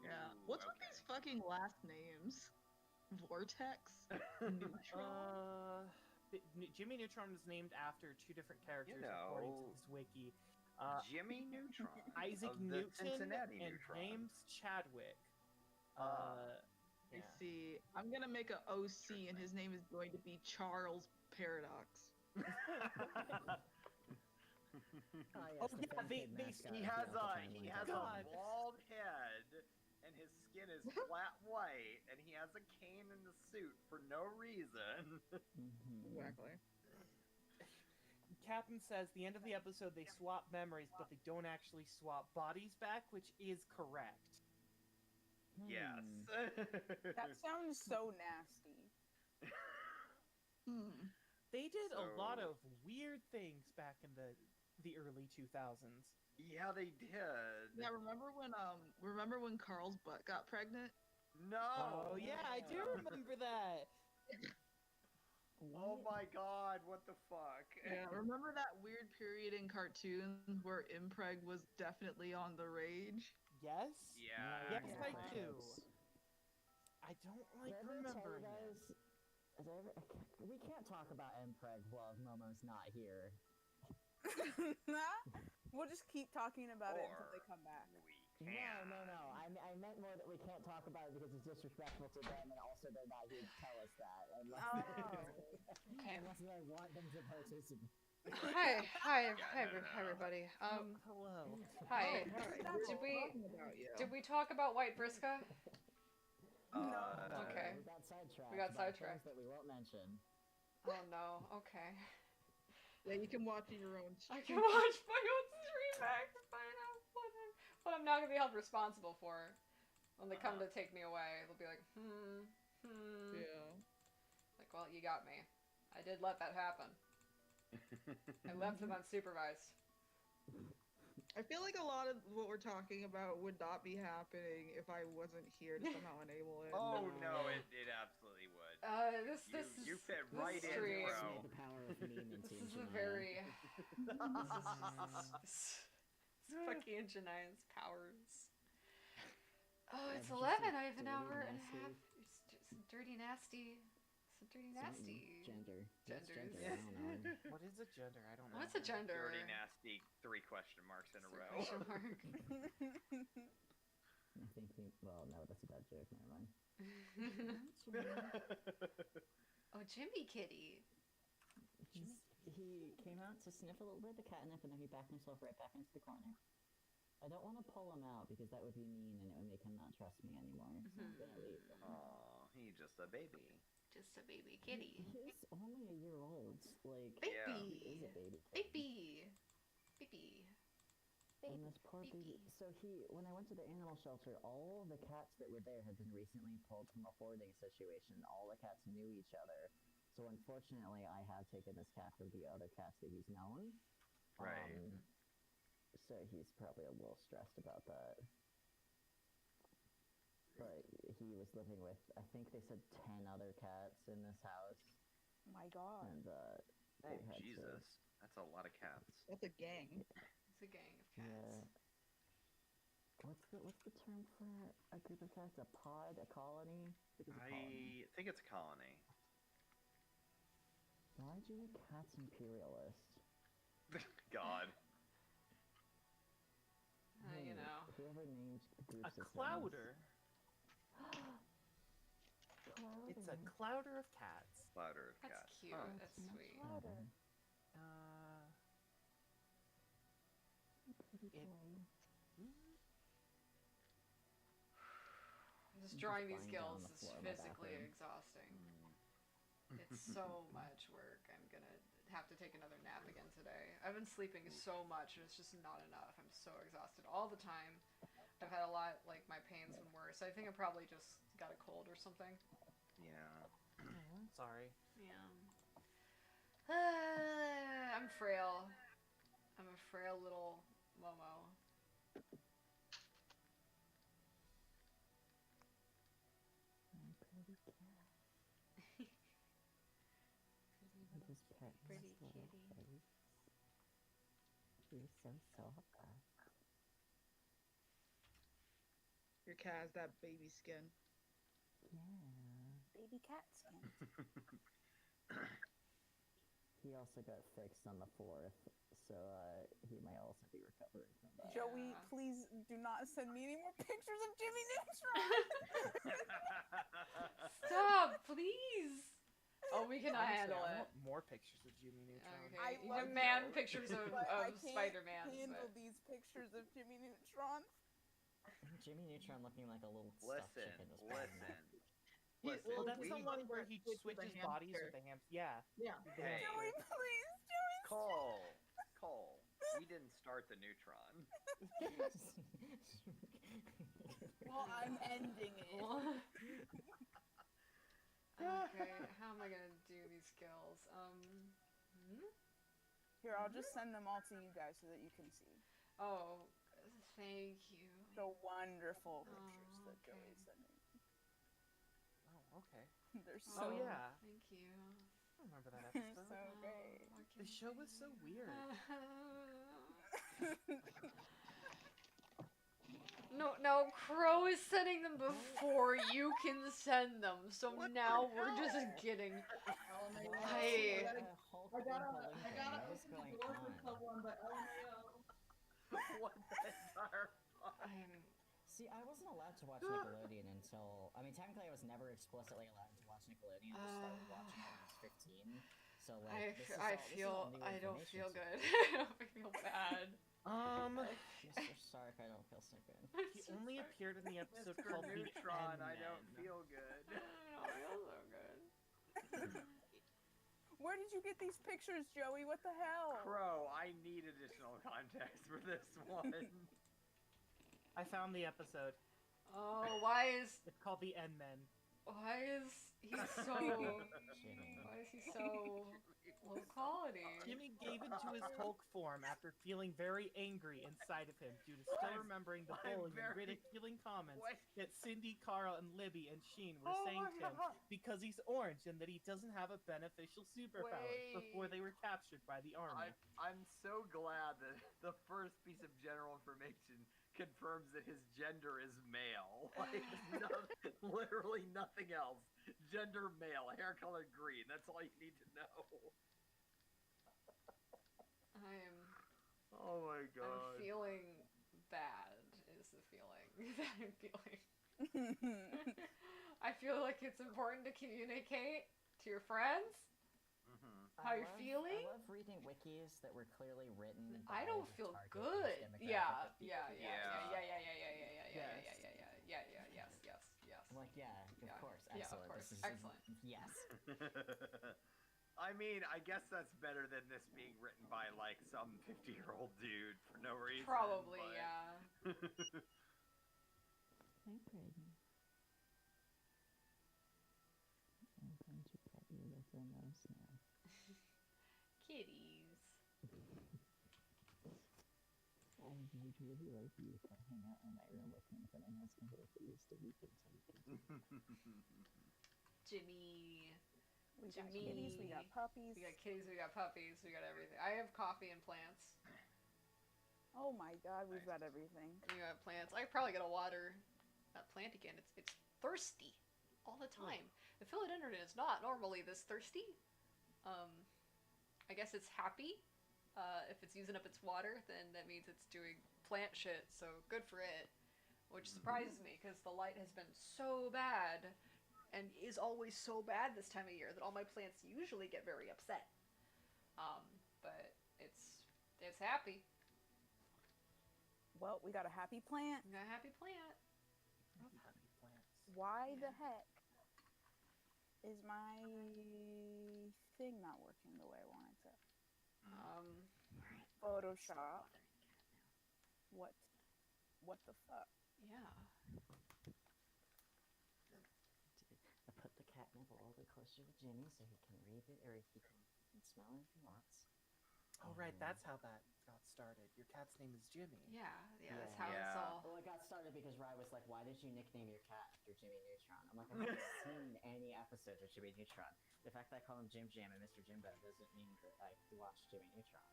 Yeah. Ooh, What's with okay. these fucking last names? Vortex? Neutron? Jimmy Neutron was named after two different characters You according to know, this wiki. Jimmy Neutron. Isaac of the Newton Cincinnati and Neutron. James Chadwick. Ah. I Yeah. see. I'm gonna make a OC, and his name is going to be Charles Paradox. Ah, yes, Oh, the yeah, fan they- kid they- mascot he of has the a Alpha he Family has God. a bald head, and his skin is flat white, and he has a cane in the suit for no reason. Mhm. Exactly. Captain says the end of the episode they swap memories, but they don't actually swap bodies back, which is correct. Yes. Hmm. That sounds so nasty. They did a lot So- of weird things back in the early 2000s. Yeah, they did. Yeah, remember when Carl's butt got pregnant? No. Oh yeah, I do remember that. Oh my god, what the fuck? Yeah, remember that weird period in cartoons where Impreg was definitely on the rage? Yes. Yeah. Yes, yeah, I for do. sure. I don't like Did I ever tell you remembering guys? this. We can't talk about Mpreg while Momo's not here. We'll just keep talking about it until Or- they come back. We can. No. I meant more that we can't talk about it because it's disrespectful to them, and also they're not here to tell us that. Unless, Okay. unless I want them to participate. Hi, everybody. Hello. Hi. We're Did we talking about you. did we talk about White Vriska? Uh, Okay. We got sidetracked. We got by sidetracked. things that we won't mention. Oh no. Okay. Yeah, you can watch in your own. I can watch my own stream back to find out what I'm not gonna be held responsible for when they come to take me away. They'll be like, Yeah. Like, well, you got me. I did let that happen. I left them unsupervised. I feel like a lot of what we're talking about would not be happening if I wasn't here to somehow enable it. Oh no, it absolutely would. You fit this right in, stream- Just bro. made the power of meme into This is a Shania. very this fucking Jania's powers. Oh, it's Did you 11. say I have an dirty hour and a nasty? half. It's just dirty nasty. It's a dirty nasty. Gender. What's Genders. gender? I don't know. What is a gender? I don't know. What's a gender? Dirty nasty 3 question marks in a row. Question mark. I think we. Well, no, that's a bad joke. Never mind. Oh, Jimmy Kitty. He came out to sniff a little bit of the catnip, and then he backed himself right back into the corner. I don't want to pull him out because that would be mean, and it would make him not trust me anymore. So I'm gonna leave him. Aw, he's just a baby. Just a baby kitty. He's only a year old. Like, Yeah. he is a baby. kid. Baby. Baby. And this poor baby. Baby. So when I went to the animal shelter, all the cats that were there had been recently pulled from a hoarding situation. All the cats knew each other. So unfortunately, I have taken this cat from the other cats that he's known. Right. So he's probably a little stressed about that. But he was living with, I think they said 10 other cats in this house. My God. And Oh, they had to- Jesus. That's a lot of cats. That's a gang. It's a gang of cats. Yeah. What's the term for a group of cats? A pod? A colony? I think it's a colony. I think it's a colony. Why'd you make cats imperialist? God. You know. Whoever named the group A clouder. It's a clouder of cats. Louder of That's cats. cute. Oh. That's sweet. Uh, Just drawing these lying down on skills the is floor in my physically bathroom. exhausting. It's so much work. I'm gonna have to take another nap again today. I've been sleeping so much and it's just not enough. I'm so exhausted all the time. I've had a lot, like, my pain's been worse. I think I probably just got a cold or something. Yeah. Oh, I'm sorry. Yeah. I'm frail. I'm a frail little Momo. My pretty cat. Just pet this Pretty little kitty. face. You're so soft. Your cat has that baby skin. Yeah. Baby cat skin. He also got fixed on the 4th, so he might also be recovering from that. Joey, Yeah. please do not send me any more pictures of Jimmy Neutron. Stop, please! Oh, we cannot Honestly, handle I it. want more pictures of Jimmy Neutron. Okay, I you love demand you, pictures of but I can't Spider-Man. handle But... these pictures of Jimmy Neutron. Jimmy Neutron looking like a little stuffed Listen, chicken was bad enough. listen. He- Listen, Well, that's we, the one where he switched with the switches bodies hamster. with the hamster. Yeah. Yeah. the Hey. Joey, hamster. please, Joey. Cole, we didn't start the Neutron. Well, I'm ending it. Okay, how am I gonna do these skills? Here, I'll just send them all to you guys so that you can see Oh, thank you. the wonderful Oh, pictures that okay. Joey's sending. Oh, okay. They're so, Oh, yeah. Thank you. I remember that they're episode. so great. The show was so weird. No, Crow is sending them before you can send them, so What the now we're hell? just getting. Hey. Hey. I gotta What is open the going door for on? someone, but LMAO. What the entire fuck? See, I wasn't allowed to watch Nickelodeon until... I mean, technically I was never explicitly allowed to watch Nickelodeon. I just started watching when I was 15. So, like, this is all, I don't information feel to good. me. I feel bad. Mr. Stark, I don't feel so good. He only appeared in the episode Mr. called The Neutron, I N-Men. don't feel good. I don't feel so good. Where did you get these pictures, Joey? What the hell? Crow, I need additional context for this one. I found the episode. Oh, why is It's called The N-Men. he so Jimmy. why is he so low quality? Jimmy gave into his Hulk form after feeling very angry inside of him due to still I'm- remembering the I'm bullying and very- ridiculing comments What? that Cindy, Carl, and Libby and Sheen were Oh saying my to him God. because he's orange and that he doesn't have a beneficial superpower before they were captured by the army. I'm so glad that the first piece of general information confirms that his gender is male. Like, literally nothing else. Gender male, hair color green. That's all you need to know. Oh my I'm feeling bad is the feeling that I'm feeling. I feel like it's important to communicate to your friends how you're feeling. I love reading wikis that were clearly written I by don't the feel target good. demographic Yeah, of people yeah, who yeah, use yeah, it. yeah, yeah, yeah, yeah, yeah, Yes. yeah, yeah, yeah, yeah, yes, yes. I'm like, yeah, Yeah. of course, Yeah, of excellent. course, This is excellent. Yes. I mean, I guess that's better than this being written by like some 50-year-old dude for no reason. Probably, but- yeah. Hi, Brayden. I'm going to pet your little nose now. Kitties. I would really like you to hang out in my room with me, but I know it's going to take at least a week until you can. Jimmy. We got Jimmy. kitties, we got puppies. We got kitties, we got puppies, we got everything. I have coffee and plants. Oh my god, we've got everything. You got plants. I probably gotta water that plant again. It's thirsty all the time. The philodendron is not normally this thirsty. I guess it's happy. If it's using up its water, then that means it's doing plant shit. So good for it. Which surprises me because the light has been so bad, and is always so bad this time of year that all my plants usually get very upset. But it's happy. Well, we got a happy plant. I got a happy plant. Happy plants. Why the heck is my thing not working the way I want it to? Photoshop. What the fuck? Yeah. I put the cat nibble a little bit closer to Jimmy so he can read it, or he can smell it if he wants. Oh, right, that's how that got started. Your cat's name is Jimmy. Yeah, that's Yeah. how it's Yeah. all. Well, it got started because Rye was like, "Why did you nickname your cat after Jimmy Neutron?" I'm like, "I've never seen any episodes of Jimmy Neutron. The fact that I call him Jim Jam and Mr. Jimbo doesn't mean that I watch Jimmy Neutron."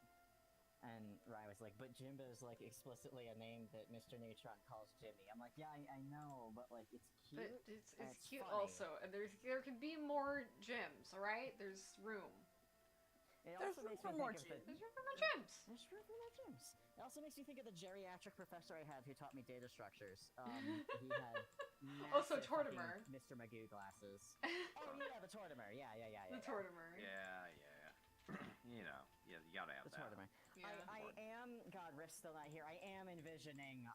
And Rye was like, "But Jimbo's like explicitly a name that Mr. Neutron calls Jimmy." I'm like, "Yeah, I know, but like it's cute." But it's and it's cute funny. also, and there can be more gyms. All right, there's room. It There's also room makes for me more think of the, There's room for more gyms. There's room for more gyms. It also makes me think of the geriatric professor I had who taught me data structures. He had Also massive Tortimer. fucking Mr. Magoo glasses. Oh yeah, the Tortimer. Yeah. The Tortimer. Yeah. You know, you gotta have The that. Tortimer. Yeah. I am, God, Riff's still not here. I am envisioning,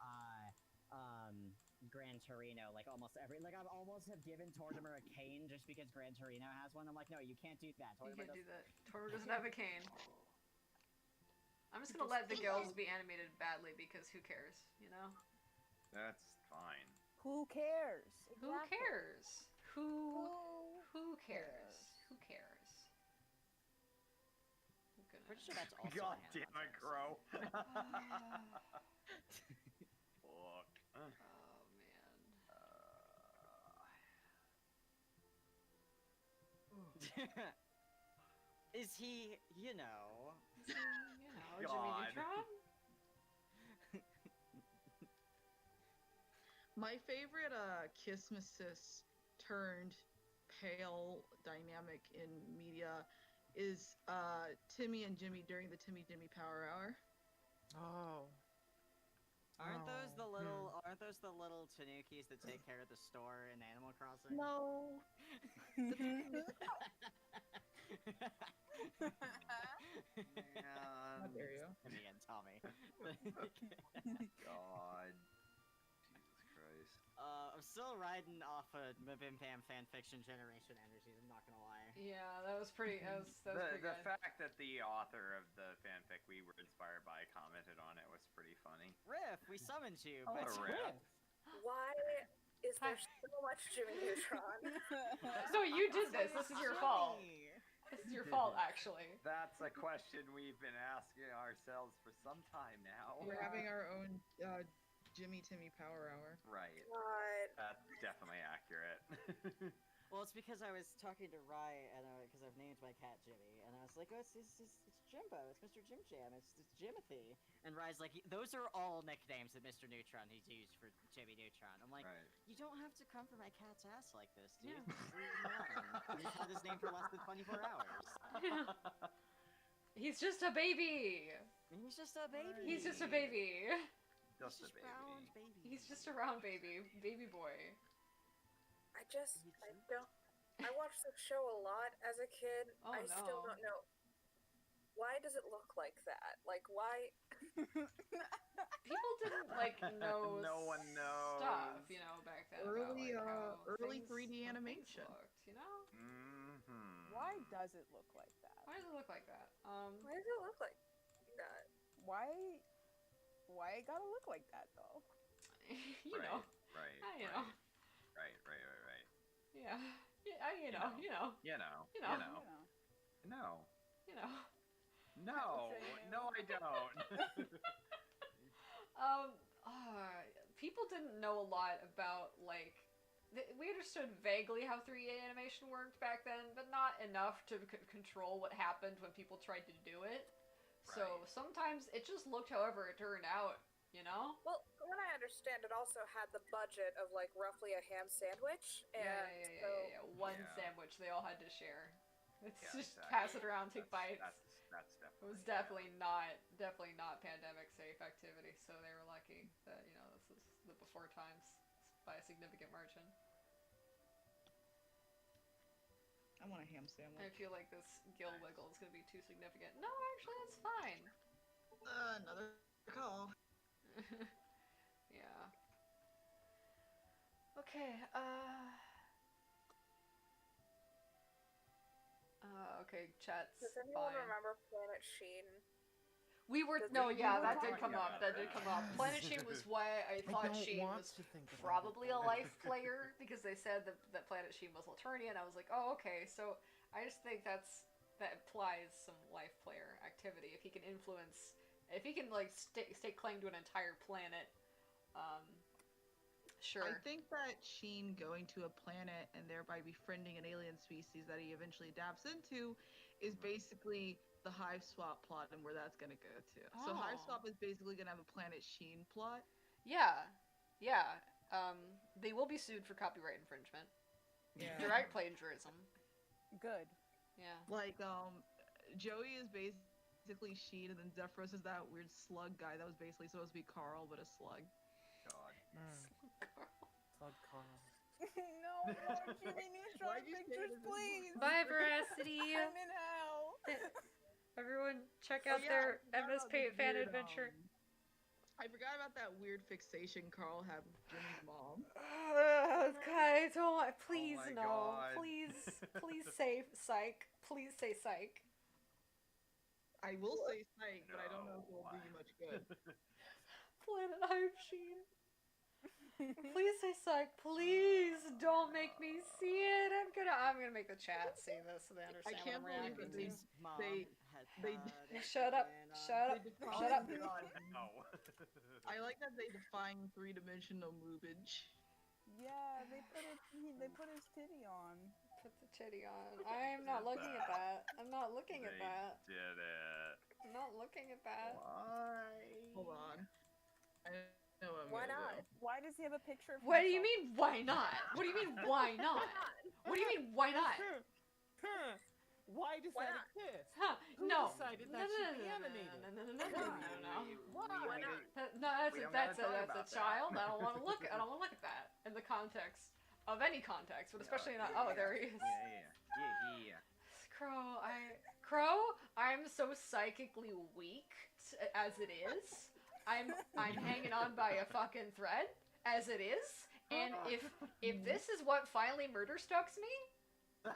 Gran Torino, like almost every, like I almost have given Tortimer a cane just because Gran Torino has one. I'm like, no, you can't do that. You Tortimer can do doesn't. that. Tortimer doesn't have a cane. I'm just gonna let the girls be animated badly because who cares, you know? That's fine. Who cares? Who Exactly. cares? Who cares? cares? Who cares? I'm gonna... Pretty sure that's also God a damn Hannah it, Montana Crow. Oh Fuck. man. song. Is he, you know? You know, Jimmy God. Neutron? My favorite Kissmassis turned pale dynamic in media is Timmy and Jimmy during the Timmy Jimmy Power Hour. Oh. Aren't those the Oh, little tanukis that take care of the store in Animal Crossing? No. Man. How dare you? Me and Tommy. God. Jesus Christ. I'm still riding off of Bim Bam fanfiction generation energies, I'm not gonna lie. Yeah, that was pretty. That was pretty The good. fact that the author of the fanfic we were inspired by commented on it was pretty funny. Riff, we summoned you, Oh, but Riff. Why is there so much Jimmy Neutron? So you did this. This is your fault. Jimmy! This is your fault, actually. That's a question we've been asking ourselves for some time now. We're having our own Jimmy Timmy Power Hour. Right. God. That's definitely accurate. Well, it's because I was talking to Rye, and because I've named my cat Jimmy, and I was like, "Oh, it's Jimbo. It's Mr. Jim Jam. It's Jimothy." And Rye's like, "Those are all nicknames that Mr. Neutron he's used for Jimmy Neutron." I'm like, Right. "You don't have to come for my cat's ass like this, dude. Yeah. Just leave him alone. He's had his name for less than 24 hours. He's just a baby. He's just a baby. He's just a baby. Just a baby. round baby. He's just a round baby, baby boy. I don't. I watched the show a lot as a kid. Oh, I still no. don't know. Why does it look like that? Like, why? People didn't like know No one knows. stuff, you know, back then. Early, about, like, how early things- 3D how things animation. looked, you know? Mm-hmm. Why does it look like that? Why does it look like that? Why does it look like that? Why it gotta look like that though? you know. Right. You know. Right. Yeah. Yeah, you know. You know. You know. You know. know. No. You know. No. No, I don't. People didn't know a lot about, like, we understood vaguely how 3D animation worked back then, but not enough to control what happened when people tried to do it. So Right. sometimes it just looked however it turned out, you know? Well, from what I understand, it also had the budget of like roughly a ham sandwich, and Yeah. One Yeah. sandwich they all had to share. It's Yeah, just exactly. pass it around, take bites. That's It definitely. was definitely not pandemic safe activity, so they were lucky that, you know, this is the before times by a significant margin. I want a ham I sandwich. feel like this gill wiggle is gonna be too significant. No, actually, that's fine. Another call. Yeah. Okay, okay, chat's does anyone fine. remember Planet Sheen? We were Because no, we yeah, were that did talking come up. about That did that. come up. Planet Sheen was why I thought don't Sheen want was to think about probably it. a life player because they said that Planet Sheen was Laternian. I was like, oh, okay. So I just think that implies some life player activity. If he can influence, if he can like stake claim to an entire planet, sure. I think that Sheen going to a planet and thereby befriending an alien species that he eventually adapts into is basically the Hive Swap plot and where that's gonna go to. So Hive Oh. Swap is basically gonna have a Planet Sheen plot. Yeah, yeah. They will be sued for copyright infringement, direct plagiarism. Good. Yeah. Like, Joey is basically Sheen, and then Zephyros is that weird slug guy that was basically supposed to be Carl, but a slug. God. Slug Carl. No, more Jimmy Neutron Why'd you say pictures, this? please. Bye, Veracity. I'm in hell. Everyone, check Oh, out yeah, their I forgot MS about Paint this fan weird, adventure. I forgot about that weird fixation Carl had with Jimmy's mom. Okay, don't. Please, my no. God. Please say psych. Please say psych. I will say psych, but I don't know if it will do No. you much good. Planet Hive Sheen. Please say psych. Please don't make me see it. I'm gonna make the chat see this so they understand can't what I'm believe that reacting to. His mom they- has they- cut it Shut up. when I- Shut up. They Shut up. define- God, no. I like that they define three-dimensional movage. Yeah, they put his titty on. Put the titty on. I'm not looking at that. I'm not looking at They that. did it. I'm not looking at that. Why? Hold on. I know what I'm Why gonna not? do. Why does he have a picture of What do you himself? mean, why not? What do you mean, why not? What do you mean, why not? Why does Why that not? exist? Huh? Who No. decided No, that no, should no, be no, animated? no, no, no, no, no, no, no. Why not? No, We don't that's gotta talk a about that. child. I don't want to look. I don't want to look at that in the context of any context, but especially not. Oh, there he is. Yeah. Crow. I'm so psychically weak as it is. I'm hanging on by a fucking thread as it is. And if this is what finally murder stokes me,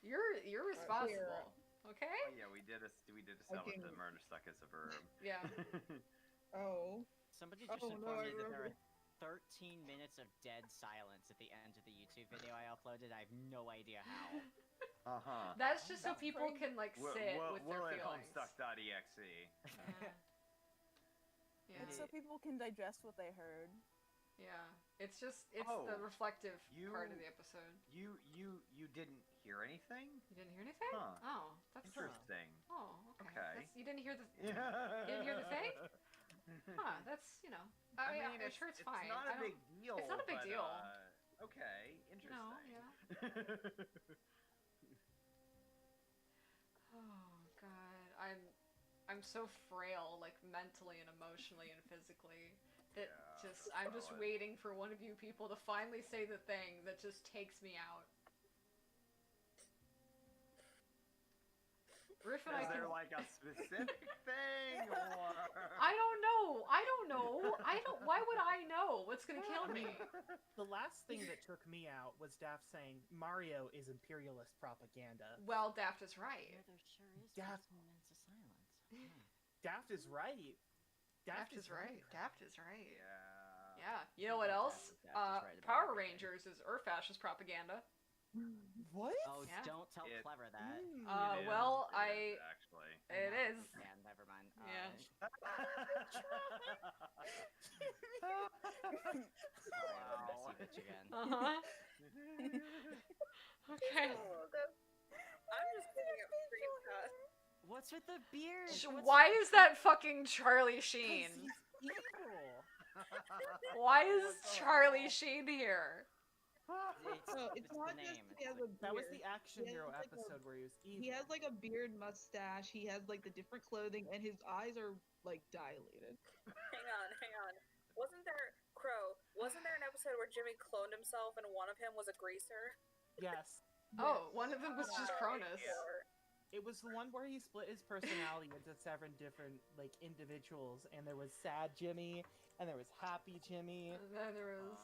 you're responsible. Okay? Oh, yeah, we did establish Okay. that murder stuck as a verb. Yeah. Oh. Somebody just Oh, no, informed I me that there remember. are 13 minutes of dead silence at the end of the YouTube video I uploaded. I have no idea how. Uh-huh. That's just so That's people crazy. can like sit with their We'll at feelings. Homestuck.exe. Yeah. It's so people can digest what they heard. Yeah. It's just the Oh, reflective part of you- the episode. You didn't hear anything? You didn't hear anything? Huh. Oh, that's Interesting. Oh, okay. Okay. You didn't hear the Yeah. didn't hear the thing? Huh, that's, I mean, I'm sure it's fine. It's not I a don't- big deal. it's not a big but, deal. Okay, interesting. yeah. Oh god, I'm so frail, like mentally and emotionally and physically. That Yeah, just I'm just valid. waiting for one of you people to finally say the thing that just takes me out. Riff and I Is can. there like a specific thing, or I don't know. Why would I know what's gonna kill me? The last thing that took me out was Daft saying Mario is imperialist propaganda. Well, Daft is right. Yeah, there sure is Daft- 15 minutes of silence. Hmm. Daft is right. Daft is right. Daft is right. Yeah. Yeah. You know what else? Daft is right about Power everything. Rangers is fascist propaganda. What? Oh, Yeah. don't tell It- Clever that. Mm. It is, Well, it is, actually. It is. Yeah, never mind. Yeah. Wow. Messy bitch again. Uh-huh. Okay. I'm just giving it free pass. What's with the beard? Why is that fucking Charlie Sheen? Evil. Why is Charlie Sheen here? It's the not name. just he has a beard. That was the Action Yeah, Hero it's like a- episode where he was evil. He has like a beard, mustache. He has like the different clothing, and his eyes are like dilated. Hang on. Wasn't there an episode where Jimmy cloned himself and one of him was a greaser? Yes. Oh, one of them was just Cronus. It was the one where he split his personality into 7 different like individuals, and there was Sad Jimmy, and there was Happy Jimmy, And then there was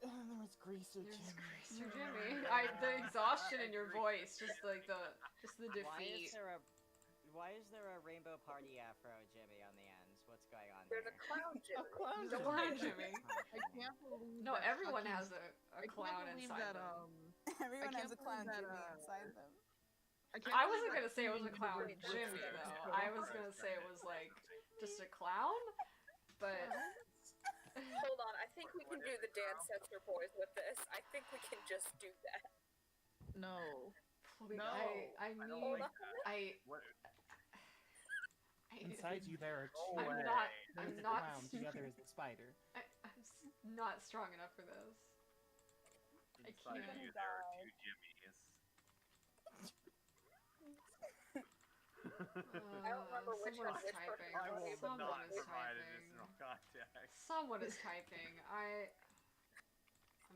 and there was Greaser there's Jimmy. Greaser Jimmy. The exhaustion in your voice, just the Why defeat. is there a Why is there a rainbow party afro Jimmy on the end? What's going on There's there? a clown Jimmy. clown The Don't clown worry. Jimmy. I can't believe No, that everyone fucking- has a I can't clown believe inside that, them. Everyone has can't a clown believe that, Jimmy inside them. can't I believe wasn't that gonna say it was a Steven clown Universe Jimmy Jimmy though. is I was gonna say it was like just a clown, but Hold on, I think we can do the Dance Center Boys with this. I think we can just do that. No. please, No, I don't need like that. I What? Inside you there are two. Go away. I'm There's the not clown, the other is the spider. not strong enough for this. I Inside can't. you, there are two Jimmys. I don't remember which Someone one- is which person typing. I will Someone not is provide typing. additional context. Someone is typing. I'm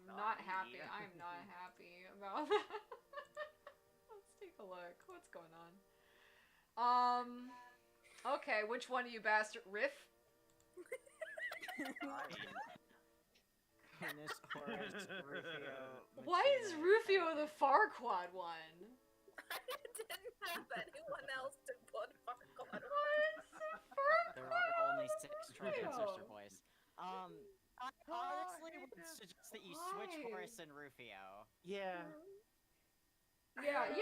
Not not me. happy. I'm not happy about that. Let's take a look. What's going on? Okay, which one are you bastard? Riff? Canis, Horus, Rufio. Why is Machina, Rufio the Titan. Farquad one? I didn't have anyone else to put Farquaad on. There are only 6 Trojan Rufio. sister boys. I honestly would suggest that you switch Why? Horus and Rufio. Yeah. Yeah. I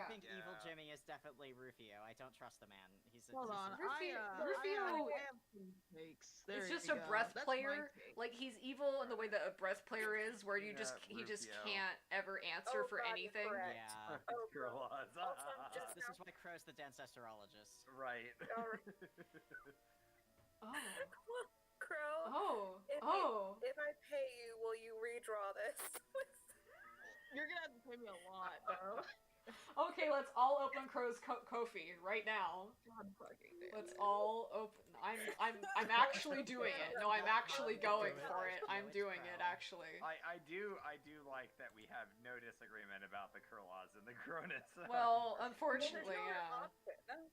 think Evil Yeah. Jimmy is definitely Rufio. I don't trust the man. He's a Hold on. Rufio- I Rufio- have some takes. There It's just you a go. breath That's player. my take. Like he's evil in the way that a breath player is, where you Yeah, he just Rufio. can't ever answer Oh, for God, you're anything. correct. Yeah. Oh, Girl, Also, I'm just This is why Crow's the Dancesterologist. right. Alright. Oh. Crow, Oh. if I pay you, will you redraw this? You're gonna have to pay me a lot, though. Okay, let's all open Crow's Kofi right now. God fucking damn Let's it. all open. I'm actually doing it. No, I'm actually going for it. I'm doing it actually. I do like that we have no disagreement about the Kurlaws and the Cronus. Well, There's unfortunately, no yeah. option.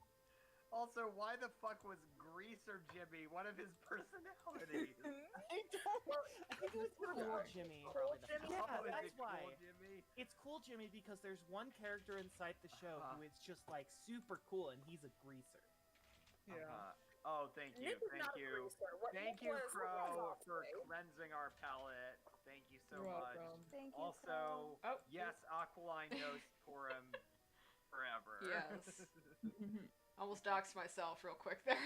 Also, why the fuck was Greaser Jimmy one of his personalities? I think it was Cool Jimmy. Cool Probably the Jimmy. Yeah, Oh, is that's it Cool why. Jimmy? It's Cool Jimmy because there's one character inside the show Uh-huh. who is just like super cool and he's a greaser. Yeah. Oh, thank you, Nick is thank not a you. greaser. What Thank Nick you, was Crow, off for today. cleansing our palate. Thank you so You're much. welcome. Thank you. Also, Oh. yes, Aqualine knows Porum forever. Yes. Almost doxed myself real quick there.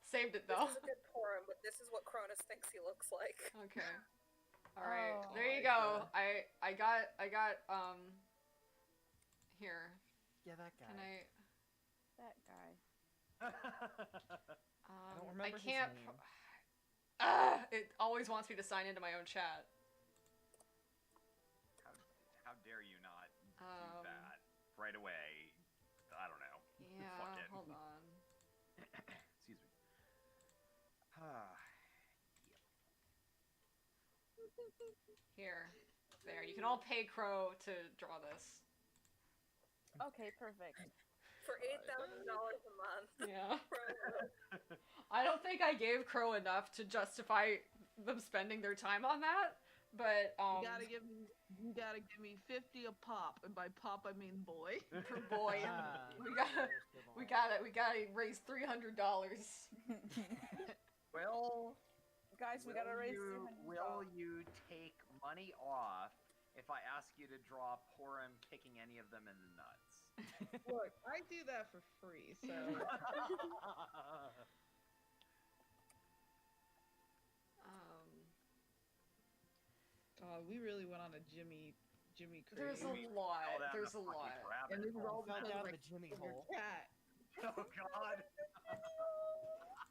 Saved it though. This is a good poem, but this is what Cronus thinks he looks like. Okay. All right. Oh. There you my go. God. I got here. Yeah, that guy. Can I That guy. don't remember his can't name. it always wants me to sign into my own chat. How dare you not do Um, that right away? I don't know. Yeah, Fuck it. hold on. Excuse me. Ah, Here. There. You can all pay Crow to draw this. Okay, perfect. For $8,000 a month. Yeah. Crow. I don't think I gave Crow enough to justify them spending their time on that, but You gotta give me 50 a pop, and by pop I mean boy. for boy, Ah. we gotta raise $300. well, Guys, we gotta raise Will $300. you take money off if I ask you to draw Porum kicking any of them in the nuts? Look, I do that for free, so we really went on a Jimmy There's craze. a lot. Fell down There's the a fucking lot. rabbit And this is all hole. Fell because down like the Jimmy your hole. cat. Oh God!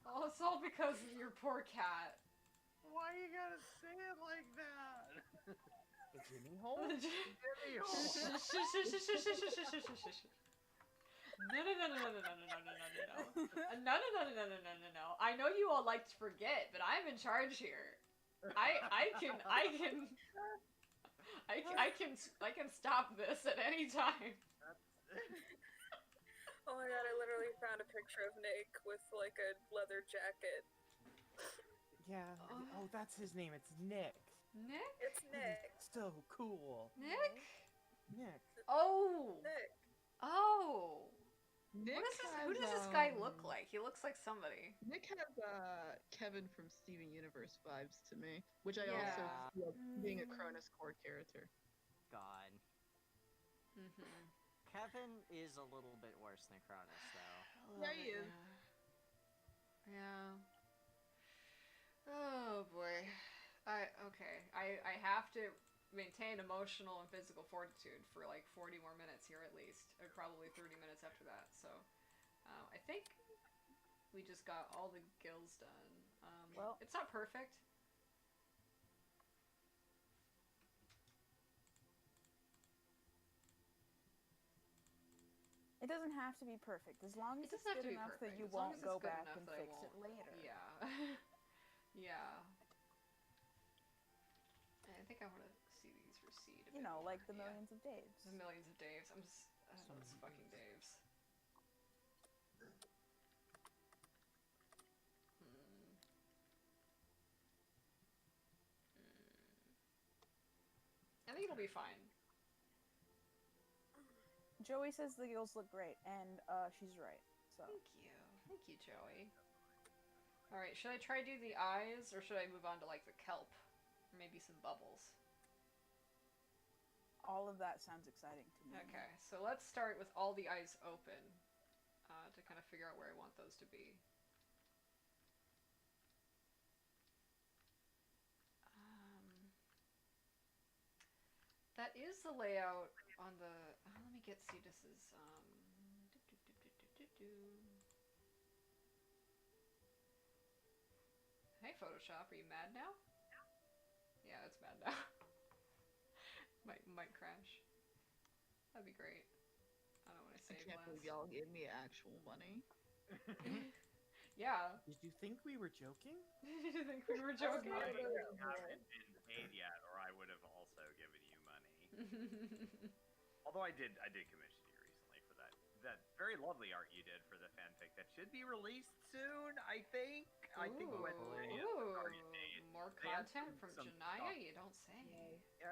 Oh, it's all because of your poor cat. Why you gotta say it like that? The Jimmy hole? Jimmy hole. No. I know you all like to forget, but I'm in charge here. I can stop this at any time. Oh my god, I literally found a picture of Nick with like a leather jacket. Yeah. Oh, that's his name. It's Nick. Nick? It's Nick. So cool. Nick? Nick. Oh. Nick. Oh. Nick Who does this guy look like? He looks like somebody. Nick has Kevin from Steven Universe vibes to me, which I Yeah. also feel being a Cronus core character. God. Mm-hmm. Kevin is a little bit worse than Cronus, though. Yeah, he is. Yeah. Oh boy. I have to maintain emotional and physical fortitude for like 40 more minutes here at least, or probably 30 minutes after that. So, I think we just got all the gills done. Well- it's not perfect. It doesn't have to be perfect, as long as It it's doesn't have good to be enough perfect. that you as long won't as it's go good back enough and that I fix it won't. later. Yeah. Yeah. I think I want to see these recede. You know, like the Yeah. millions of Daves. The millions of Daves. I'm just. Those fucking Daves. I think it'll be fine. Joey says the gills look great, and she's right. So Thank you, Joey. All right, should I try to do the eyes, or should I move on to like the kelp, or maybe some bubbles? all of that sounds exciting to me. Okay, so let's start with all the eyes open, to kind of figure out where I want those to be. That is the layout on the. Let me get Cetus's. Hey, Photoshop, are you mad now? Yeah, it's mad now. might crash. That'd be great. I don't want to I save can't less. believe y'all gave me actual money. Yeah. Did you think we were joking? Did you think we were joking? I haven't been paid yet, or I would have also given you money. Although I did commission you recently for that very lovely art you did for the fanfic that should be released soon. I think. I think Wednesday is the target date. More They had content from some Janaya? stuff. You don't say. Yeah.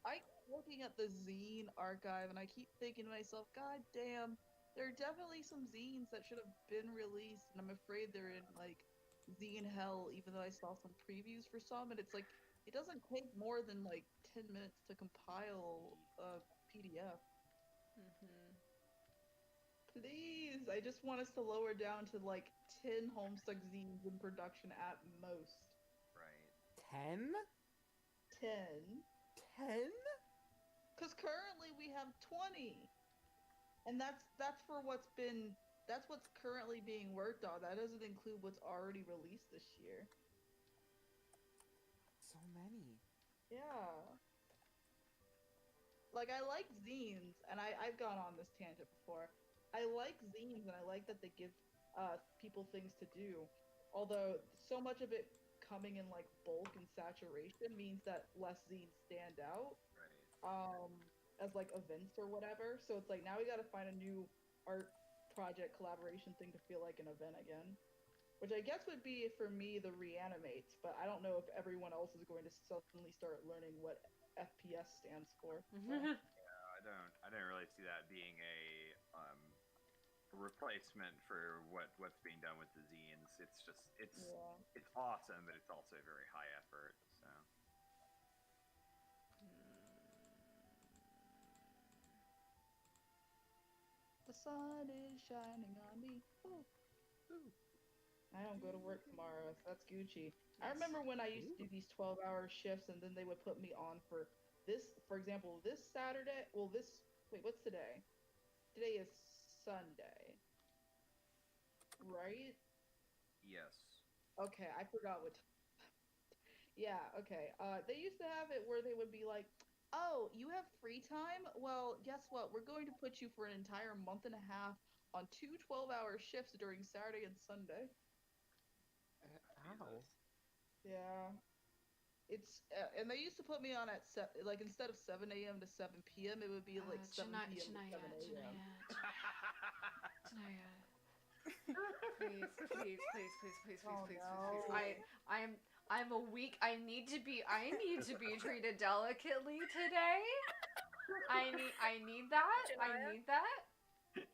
I keep looking at the zine archive and I keep thinking to myself, God damn, there are definitely some zines that should have been released, and I'm afraid they're in like zine hell, even though I saw some previews for some, and it's like it doesn't take more than like 10 minutes to compile a PDF. Please, I just want us to lower down to like 10 Homestuck zines in production at most. Right. 10? 10? 10? Because currently we have 20, and that's what's currently being worked on. That doesn't include what's already released this year. So many. Yeah. Like, I like zines, and I've gone on this tangent before. I like zines, and I like that they give people things to do. Although so much of it coming in like bulk and saturation means that less zines stand out. Right. As like events or whatever. So it's like now we gotta find a new art project collaboration thing to feel like an event again. Which I guess would be for me the Reanimates, but I don't know if everyone else is going to suddenly start learning what FPS stands for. Yeah, I don't really see that being a replacement for what's being done with the zines. It's just it's awesome, but it's also very high effort. So. The sun is shining on me. Ooh. Ooh. I don't go to work tomorrow, so that's Gucci. I remember when I used to do these 12-hour shifts, and then they would put me on for this, for example, this Saturday. Well, wait, what's today? Today is Sunday. Right? Yes. Okay, I forgot what. Yeah, okay. They used to have it where they would be like, oh, you have free time? Well, guess what? We're going to put you for an entire month and a half on 2 12-hour shifts during Saturday and Sunday. Ow. Yeah. It's and they used to put me on at like instead of 7 a.m. to 7 p.m. it would be like 7 p.m. to 7 a.m. Janaya. Please. Oh, no. I'm a weak. I need to be treated delicately today. I need that. I need that.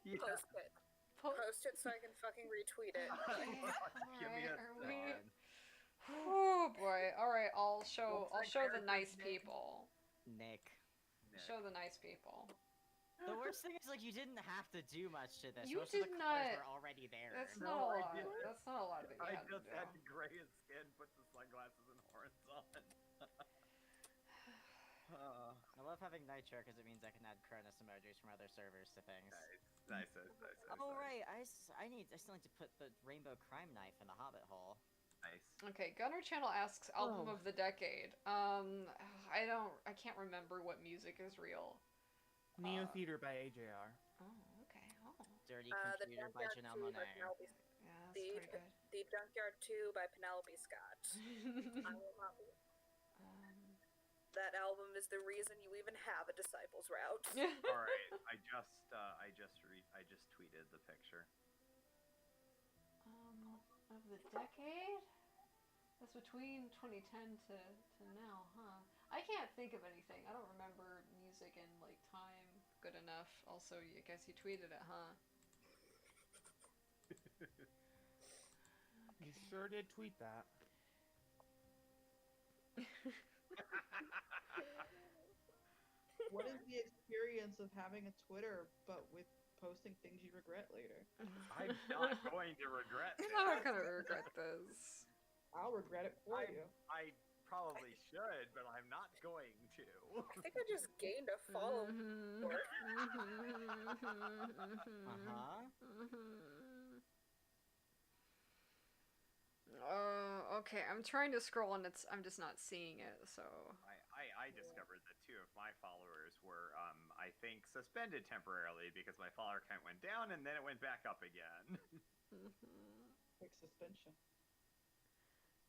Yeah. Post it. Post it so I can fucking retweet it. Give me a Alright, are we- second. Oh boy. All right, I'll show What's the that nice character's name? people. Nick. Nick. Show the nice people. The worst thing is, like, you didn't have to do much to this. You Most of the did colors not- were already there. That's No, not a I lot. didn't. That's not a lot that you I had to just do. had to gray his skin, put the sunglasses and horns on. I love having Nitro because it means I can add Cronus emojis from other servers to things. Nice. Oh right, I still need to put the rainbow crime knife in the Hobbit hole. Nice. Okay, Gunner Channel asks album Oh. of the decade. I can't remember what music is real. Neo Uh, Theater by AJR. Oh, okay. Oh, Dirty The Computer by Junkyard Janelle 2 by Monáe. Penelope. yeah, that's The, pretty good. the Junkyard 2 by Penelope Scott. I will not be. That album is the reason you even have a Disciples route. All right. I just tweeted the picture. Of the decade? That's between 2010 to now, huh? I can't think of anything. I don't remember music in like time good enough. Also, I guess you tweeted it, huh? You sure did tweet that. What is the experience of having a Twitter but with posting things you regret later? I'm not going to regret this. I'm not gonna regret this. I'll regret it for you. I probably should, but I'm not going to. I think I just gained a follow. Mhm. Okay, I'm trying to scroll and I'm just not seeing it, so. I discovered that two of my followers were, I think, suspended temporarily because my follower count went down and then it went back up again. Quick suspension.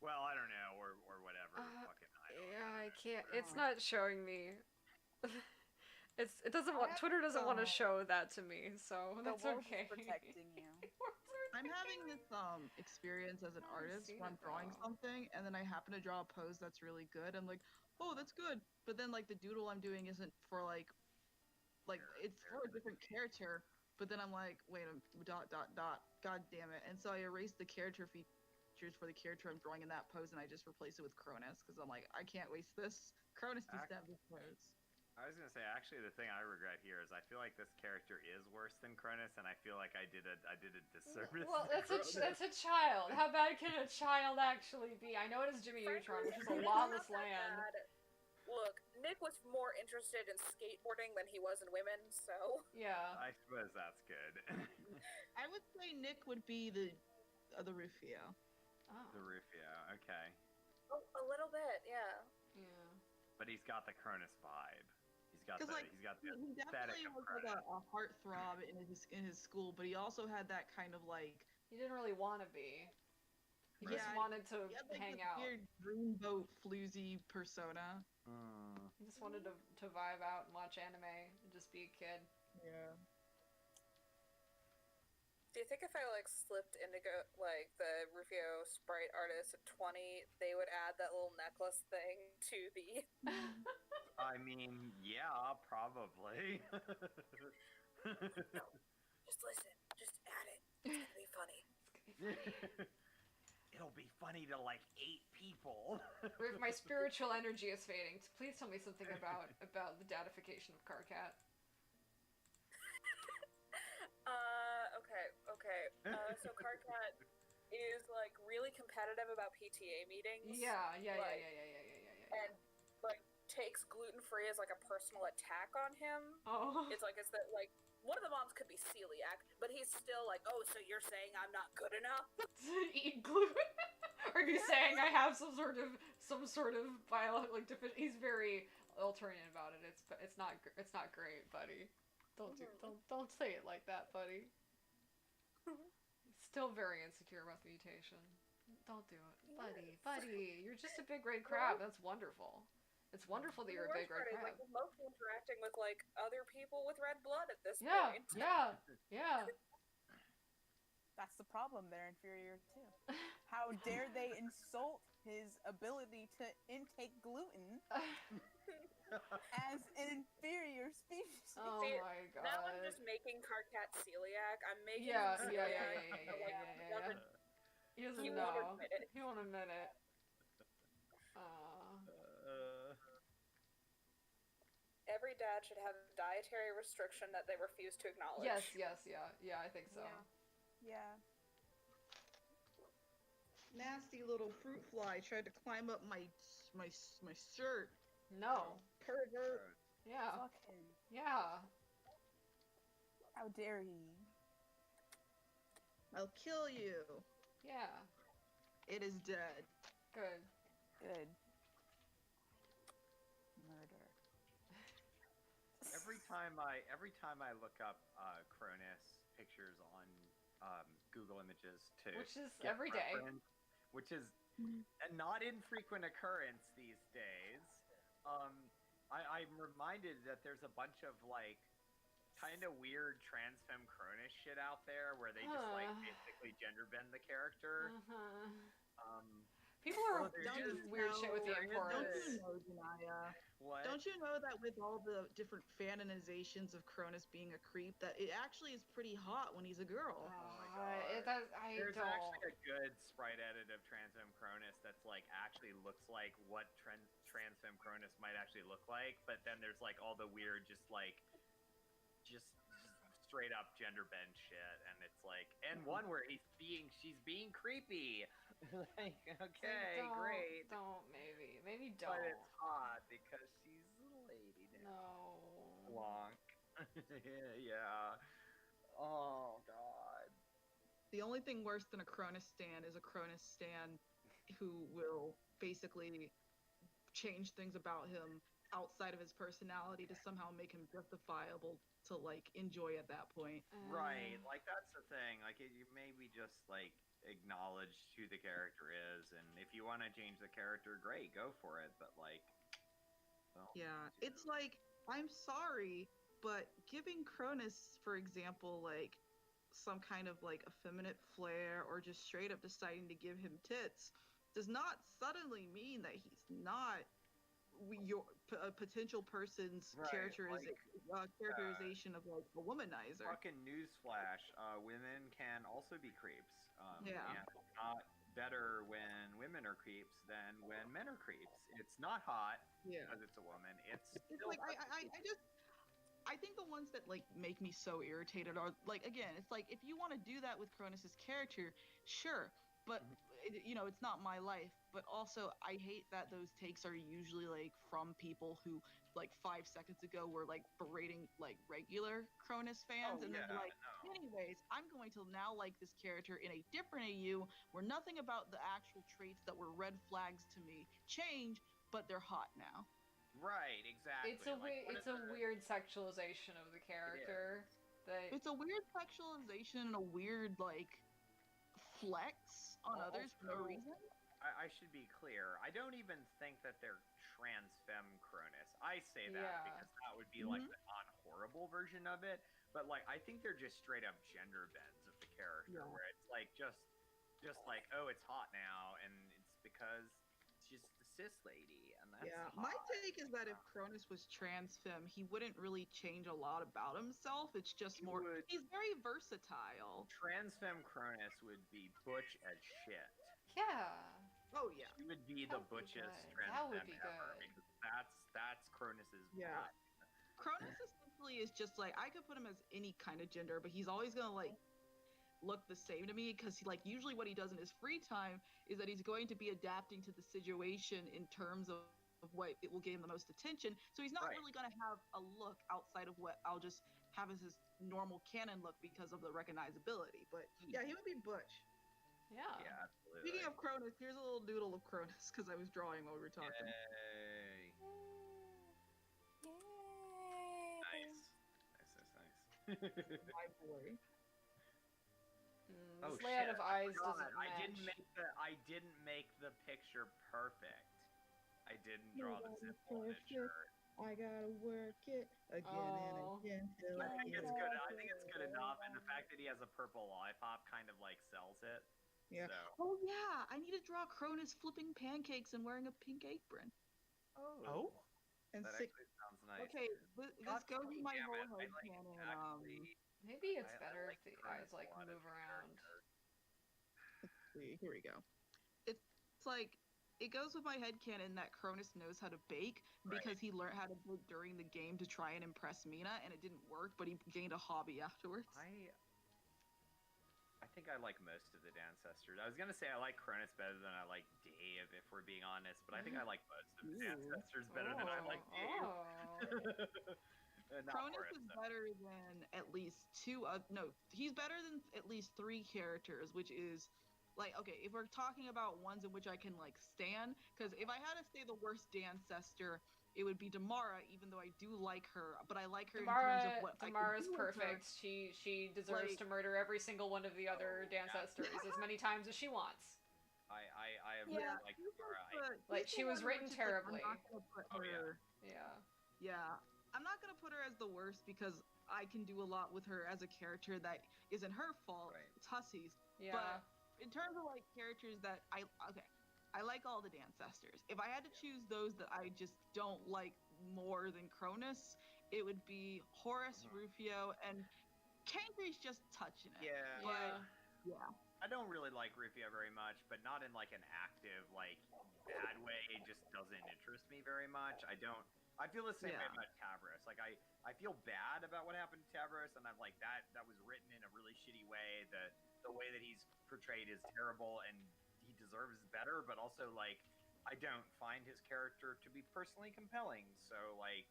Well, I don't know, or whatever. Fucking, I don't Yeah, know. I can't. It's not showing me. It doesn't want. Twitter doesn't want to show that to me, so The that's wolf okay. is protecting you. I'm having this experience as an I haven't artist seen where I'm it, drawing though. something and then I happen to draw a pose that's really good. I'm like, oh, that's good. But then like the doodle I'm doing isn't for like it's for a different character. But then I'm like, wait, dot. God damn it! And so I erased the character features for the character I'm drawing in that pose and I just replace it with Cronus because I'm like, I can't waste this. Cronus needs to have this pose. I was gonna say, actually, the thing I regret here is I feel like this character is worse than Cronus, and I feel like I did a disservice. Well, to that's Cronus. a child. How bad can a child actually be? I know it is Jimmy Neutron, which is a Frankly, lawless it's not that land. bad. Look, Nick was more interested in skateboarding than he was in women, so. Yeah. I suppose that's good. I would say Nick would be the Rufio. Oh. The Rufio, okay, A little bit, yeah. Yeah. but he's got the Cronus vibe. Because like He's got the he aesthetic definitely of was like Cronus. a heartthrob in his school, but he also had that kind of like He didn't really want to be. He just Yeah, wanted to he had like hang this out. weird dreamboat floozy persona. He just wanted to vibe out and watch anime and just be a kid. Yeah. Do you think if I like slipped Indigo like the Rufio sprite artist at 20, they would add that little necklace thing to the I mean, yeah, probably. No. Just listen. Just add it. It's gonna be funny. It'll be funny to like 8 people. If my spiritual energy is fading, please tell me something about the datification of Karkat. Okay. So Karkat is like really competitive about PTA meetings. Yeah. Like, And like takes gluten-free as like a personal attack on him. Oh. It's that like one of the moms could be celiac, but he's still like, oh, so you're saying I'm not good enough? Eat gluten? Are you saying I have some sort of biological deficiency? He's very alternative about it. It's not great, buddy. Don't say it like that, buddy. Still very insecure about the mutation. Don't do it, buddy. You're just a big red crab. That's wonderful. It's wonderful that you're a The big worst red part is, crab. like, he's mostly interacting with like other people with red blood at this Yeah, point. yeah. That's the problem. They're inferior too. How dare they insult his ability to intake gluten as an inferior species? Oh See, my god. Now I'm just making Karkat celiac. I'm making Yeah, him yeah, say yeah, it, yeah, yeah, but, yeah, like, yeah, he yeah, yeah. doesn't- He doesn't he won't know. admit it. He won't admit it. Every dad should have a dietary restriction that they refuse to acknowledge. Yes, yeah, I think so. Yeah. Nasty little fruit fly tried to climb up my shirt. No. Pervert. Yeah. Fuck him. Yeah. How dare he? I'll kill you. Yeah. It is dead. Good. Good. Murder. Every time I look up Cronus pictures on Google Images to Which is get every day. reference, which is a not infrequent occurrence these days. I'm reminded that there's a bunch of like kind of weird trans femme Cronus shit out there where they just like basically gender bend the character. People are Well, doing just weird shit with the no- Emperor. Don't you know, Janaya? What? Don't you know that with all the different faninizations of Cronus being a creep, that it actually is pretty hot when he's a girl? It does. I There's don't. actually a good sprite edit of Trans Femme Cronus that's like actually looks like what Trans Femme Cronus might actually look like, but then there's like all the weird, just straight up gender bend shit, and it's like, and one where she's being creepy. Like, okay, Don't, great. Don't maybe don't. But it's hot because she's a lady now. No. Long. Yeah. Oh god. The only thing worse than a Cronus stan is a Cronus stan who will basically change things about him outside of his personality to somehow make him justifiable to like enjoy at that point. Right, like that's the thing. Like you maybe just like acknowledge who the character is, and if you want to change the character, great, go for it. But like, well, Yeah, it's like, I'm sorry, but giving Cronus, for example, like some kind of like effeminate flair or just straight up deciding to give him tits does not suddenly mean that he's not a potential person's Right, characterization of like a womanizer. fucking newsflash: women can also be creeps. Yeah. And it's not better when women are creeps than when men are creeps. It's not hot Yeah. because it's a woman. It's It's still like I think the ones that like make me so irritated are like, again, it's like if you want to do that with Cronus's character, sure, but it's not my life. But also, I hate that those takes are usually like from people who like 5 seconds ago were like berating like regular Cronus fans, and then they're like, anyways, I'm going to now like this character in a different AU where nothing about the actual traits that were red flags to me change, but they're hot now. right, exactly. It's a like, what it's is a weird sexualization of the character. It's a weird sexualization and a weird like flex on others for no Also, reason. I should be clear. I don't even think that they're trans femme Cronus. I say that Yeah. because that would be like the non-horrible version of it. But like, I think they're just straight up gender bends of the character, where it's like just like, oh, it's hot now, and it's because she's the cis lady, and that's Yeah, hot. my take is that if Cronus was trans femme, he wouldn't really change a lot about himself. It's just more, he's very versatile. Trans femme Cronus would be butch as shit. Yeah. Oh yeah. She would be the That would be butchest good. trans That would femme be ever, good. because that's Cronus's Yeah. blood. Cronus essentially is just like, I could put him as any kind of gender, but he's always gonna like look the same to me because he like usually what he does in his free time is that he's going to be adapting to the situation in terms of what it will gain the most attention. So he's not really gonna have a look outside of what I'll just have as his normal canon look because of the recognizability. But yeah, he would be butch. Yeah. Yeah, absolutely. Speaking of Cronus, here's a little doodle of Cronus because I was drawing while we were talking. Yay. Nice. My boy. Oh, This layout shit, of I eyes forgot. doesn't I match. didn't make the picture perfect. I didn't draw the symbol on his shirt. I gotta work it again and again till I think it's good. I think it's good enough, and the fact that he has a purple lollipop kind of like sells it. Yeah. So. Oh yeah, I need to draw Cronus flipping pancakes and wearing a pink apron. Oh. And That sick. actually sounds nice. Okay, this God goes with my damn whole it, I, head like, canon. actually Maybe it's I better like if the Cronus eyes a like lot as move a around. character. See, here we go. It's like it goes with my headcanon that Cronus knows how to bake because he learned how to bake during the game to try and impress Mina, and it didn't work, but he gained a hobby afterwards. I think I like most of the Dancestors. I was gonna say I like Cronus better than I like Dave, if we're being honest, but I think I like most of the Ooh. Dancestors better than I like Dave. Not Cronus Horace, is though. better than at least he's better than at least 3 characters, which is like, okay, if we're talking about ones in which I can like stand, because if I had to say the worst Dancester, it would be Damara, even though I do like her, but I like her in terms of what Damara's I can do with her. perfect. She deserves Like- to murder every single one of the other Oh, yeah. Dancestors as many times as she wants. I have Yeah. like He's Damara. Like, he's she the was one in written which it's like, terribly. I'm not gonna put Oh, yeah. her. Yeah. Yeah, I'm not gonna put her as the worst because I can do a lot with her as a character that isn't her fault. Right. It's Hussey's. Yeah. But in terms of like characters that I like all the Dancestors. If I had to choose those that I just don't like more than Cronus, it would be Horace, Rufio, and Kankry's just touching it. Yeah. But yeah. I don't really like Rufio very much, but not in like an active, like bad way. It just doesn't interest me very much. I feel the same way Yeah. about Tavros. Like I feel bad about what happened to Tavros, and I'm like that was written in a really shitty way. The way that he's portrayed is terrible, and he deserves better. But also, like, I don't find his character to be personally compelling. So like,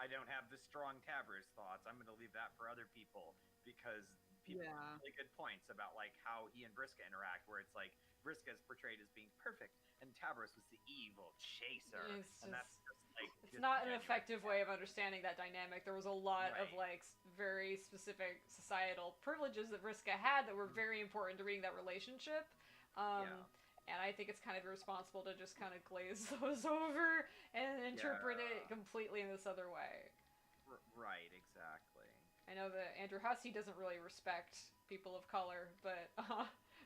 I don't have the strong Tavros thoughts. I'm gonna leave that for other people because people have really good points about like how he and Vriska interact, where it's like Vriska is portrayed as being perfect, and Tavros was the evil chaser, It's and that's just like It's not an effective way of understanding that dynamic. There was a lot of Right. like very specific societal privileges that Vriska had that were very important to reading that relationship. And I think it's kind of irresponsible to just kind of glaze those over and interpret it completely in this other way. Right, exactly. I know that Andrew Hussey doesn't really respect people of color, but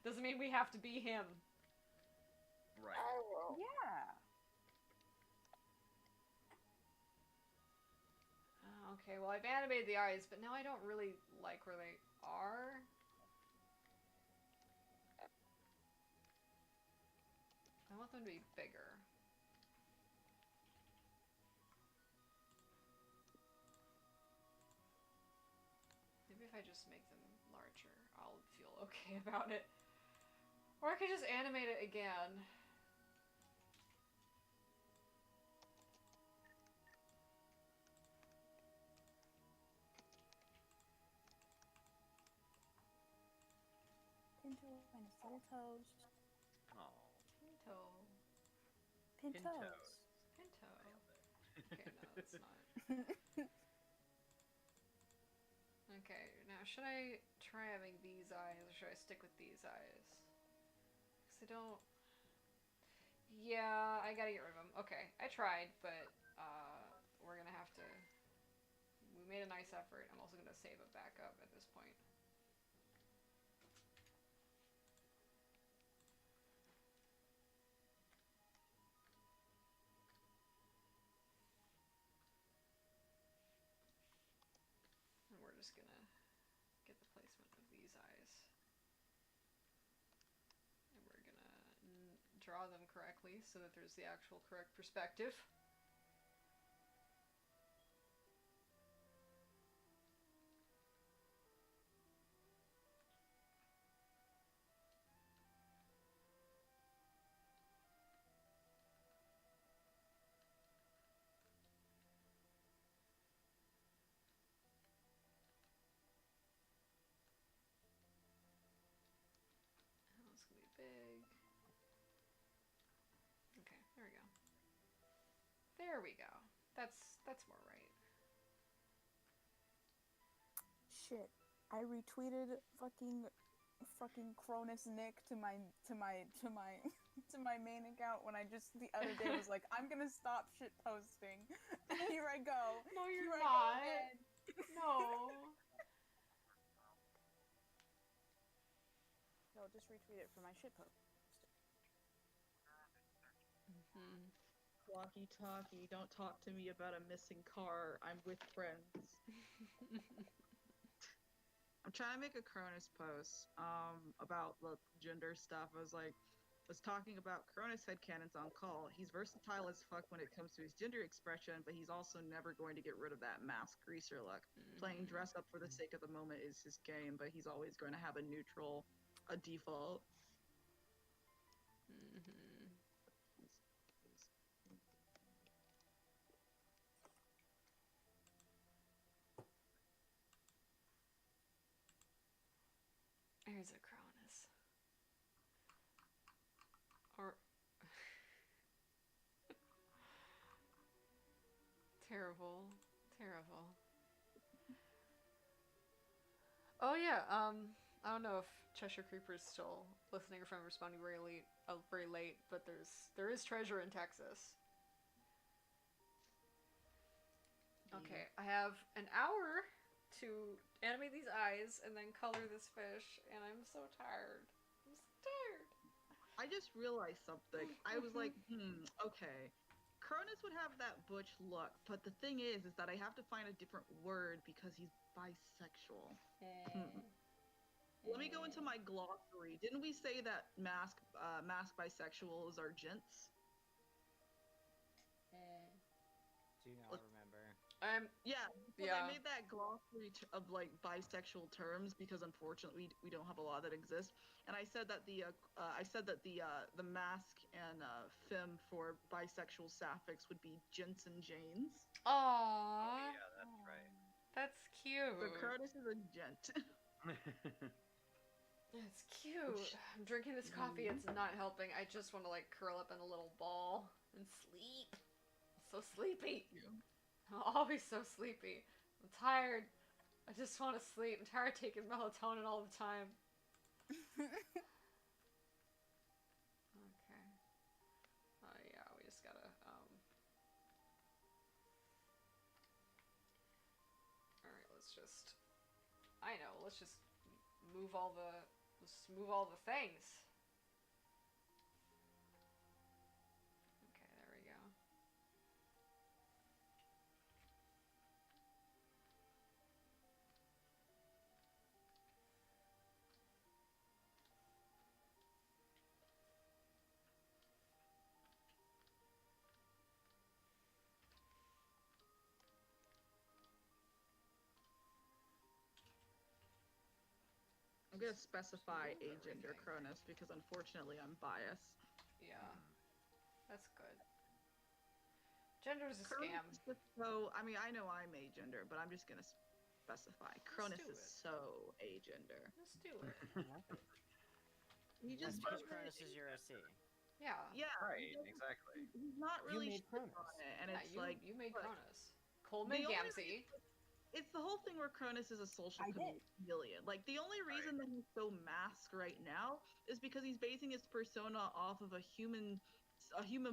doesn't mean we have to be him. Right. Yeah. Okay, well, I've animated the eyes, but now I don't really like where they are. I want them to be bigger. Maybe if I just make them larger, I'll feel okay about it. Or I could just animate it again. Pinto and his little toes. Oh. Pinto. Pintos. Pinto. Okay, no, that's not. Okay, now should I try having these eyes or should I stick with these eyes? Because I don't... Yeah, I gotta get rid of them. Okay, I tried, but we're gonna have to... We made a nice effort. I'm also gonna save it back up at this point. And we're just gonna get the placement of these eyes. And we're gonna draw them correctly so that there's the actual correct perspective. It's gonna be big. Okay, there we go. There we go. That's more right. Shit. I retweeted fucking Cronus Nick to my to my main account when I just the other day was like, I'm gonna stop shit posting. And here I go. No, you're Here I go not. again. No. No, just retweet it for my shit post. Walkie-talkie, don't talk to me about a missing car. I'm with friends. trying to make a Cronus post about the gender stuff. I was talking about Cronus headcanons on call. He's versatile as fuck when it comes to his gender expression, but he's also never going to get rid of that mask greaser look. Playing dress up for the sake of the moment is his game, but he's always going to have a neutral, a default. There's a Cronus. Or terrible, terrible. Oh yeah, I don't know if Cheshire Creeper's still listening or if I'm responding very late, but there is treasure in Texas. Okay, I have an hour to animate these eyes and then color this fish, and I'm so tired. I'm so tired. I just realized something. I was like, okay. Cronus would have that butch look, but the thing is that I have to find a different word because he's bisexual. Let me go into my glossary. Didn't we say that mask bisexuals are gents? Do not remember. Yeah. I made that glossary of like bisexual terms because unfortunately we don't have a lot that exist. And I said that the mask and fem for bisexual sapphics would be gents and janes. Aww. Yeah, that's right. That's cute. So Cronus is a gent. It's cute. I'm drinking this coffee. It's not helping. I just want to like curl up in a little ball and sleep. I'm so sleepy. I'm always so sleepy. I'm tired. I just want to sleep. I'm tired of taking melatonin all the time. Okay. Oh yeah, we just gotta Alright, let's just move all the things. Okay, there we go. I'm gonna specify agender Cronus because unfortunately I'm biased. Yeah, that's good. Gender is a scam. So, I mean, I know I'm agender, but I'm just gonna specify. Cronus is so agender. Let's do it. He just That's because Cronus is your OC. Yeah. Yeah. Right, exactly. He's not really made shit Cronus. on it, and Yeah, it's like you made look, Cronus. Coleman the only Gamzee. It's the whole thing where Cronus is a social I did. chameleon. Like, the only reason that he's so masked right now is because he's basing his persona off of a human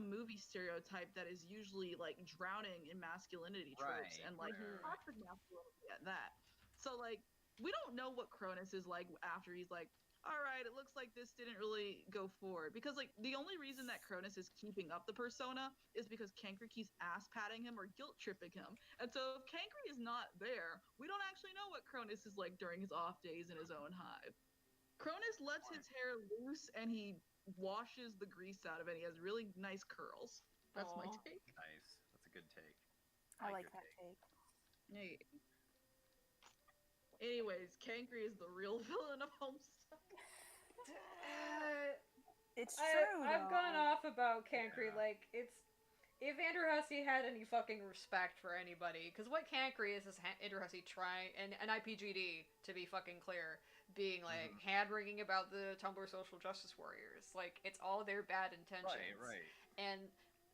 movie stereotype that is usually like drowning in masculinity tropes and like toxic masculinity at that. So like we don't know what Cronus is like after he's like, all right, it looks like this didn't really go forward, because like the only reason that Cronus is keeping up the persona is because Cankry keeps ass patting him or guilt tripping him. And so if Cankry is not there, we don't actually know what Cronus is like during his off days in his own hive. Cronus lets his hair loose and he washes the grease out of it. He has really nice curls. That's my take. Nice. That's a good take. I like your that take. Hey. Anyways, Cankry is the real villain of Homestuck. It's true. I've though. gone off about Cankry. Yeah. Like, it's if Andrew Hussey had any fucking respect for anybody, because what Cankry is Andrew Hussey trying, and IPGD, to be fucking clear, being like hand-wringing about the Tumblr social justice warriors. Like, it's all their bad intentions. Right. And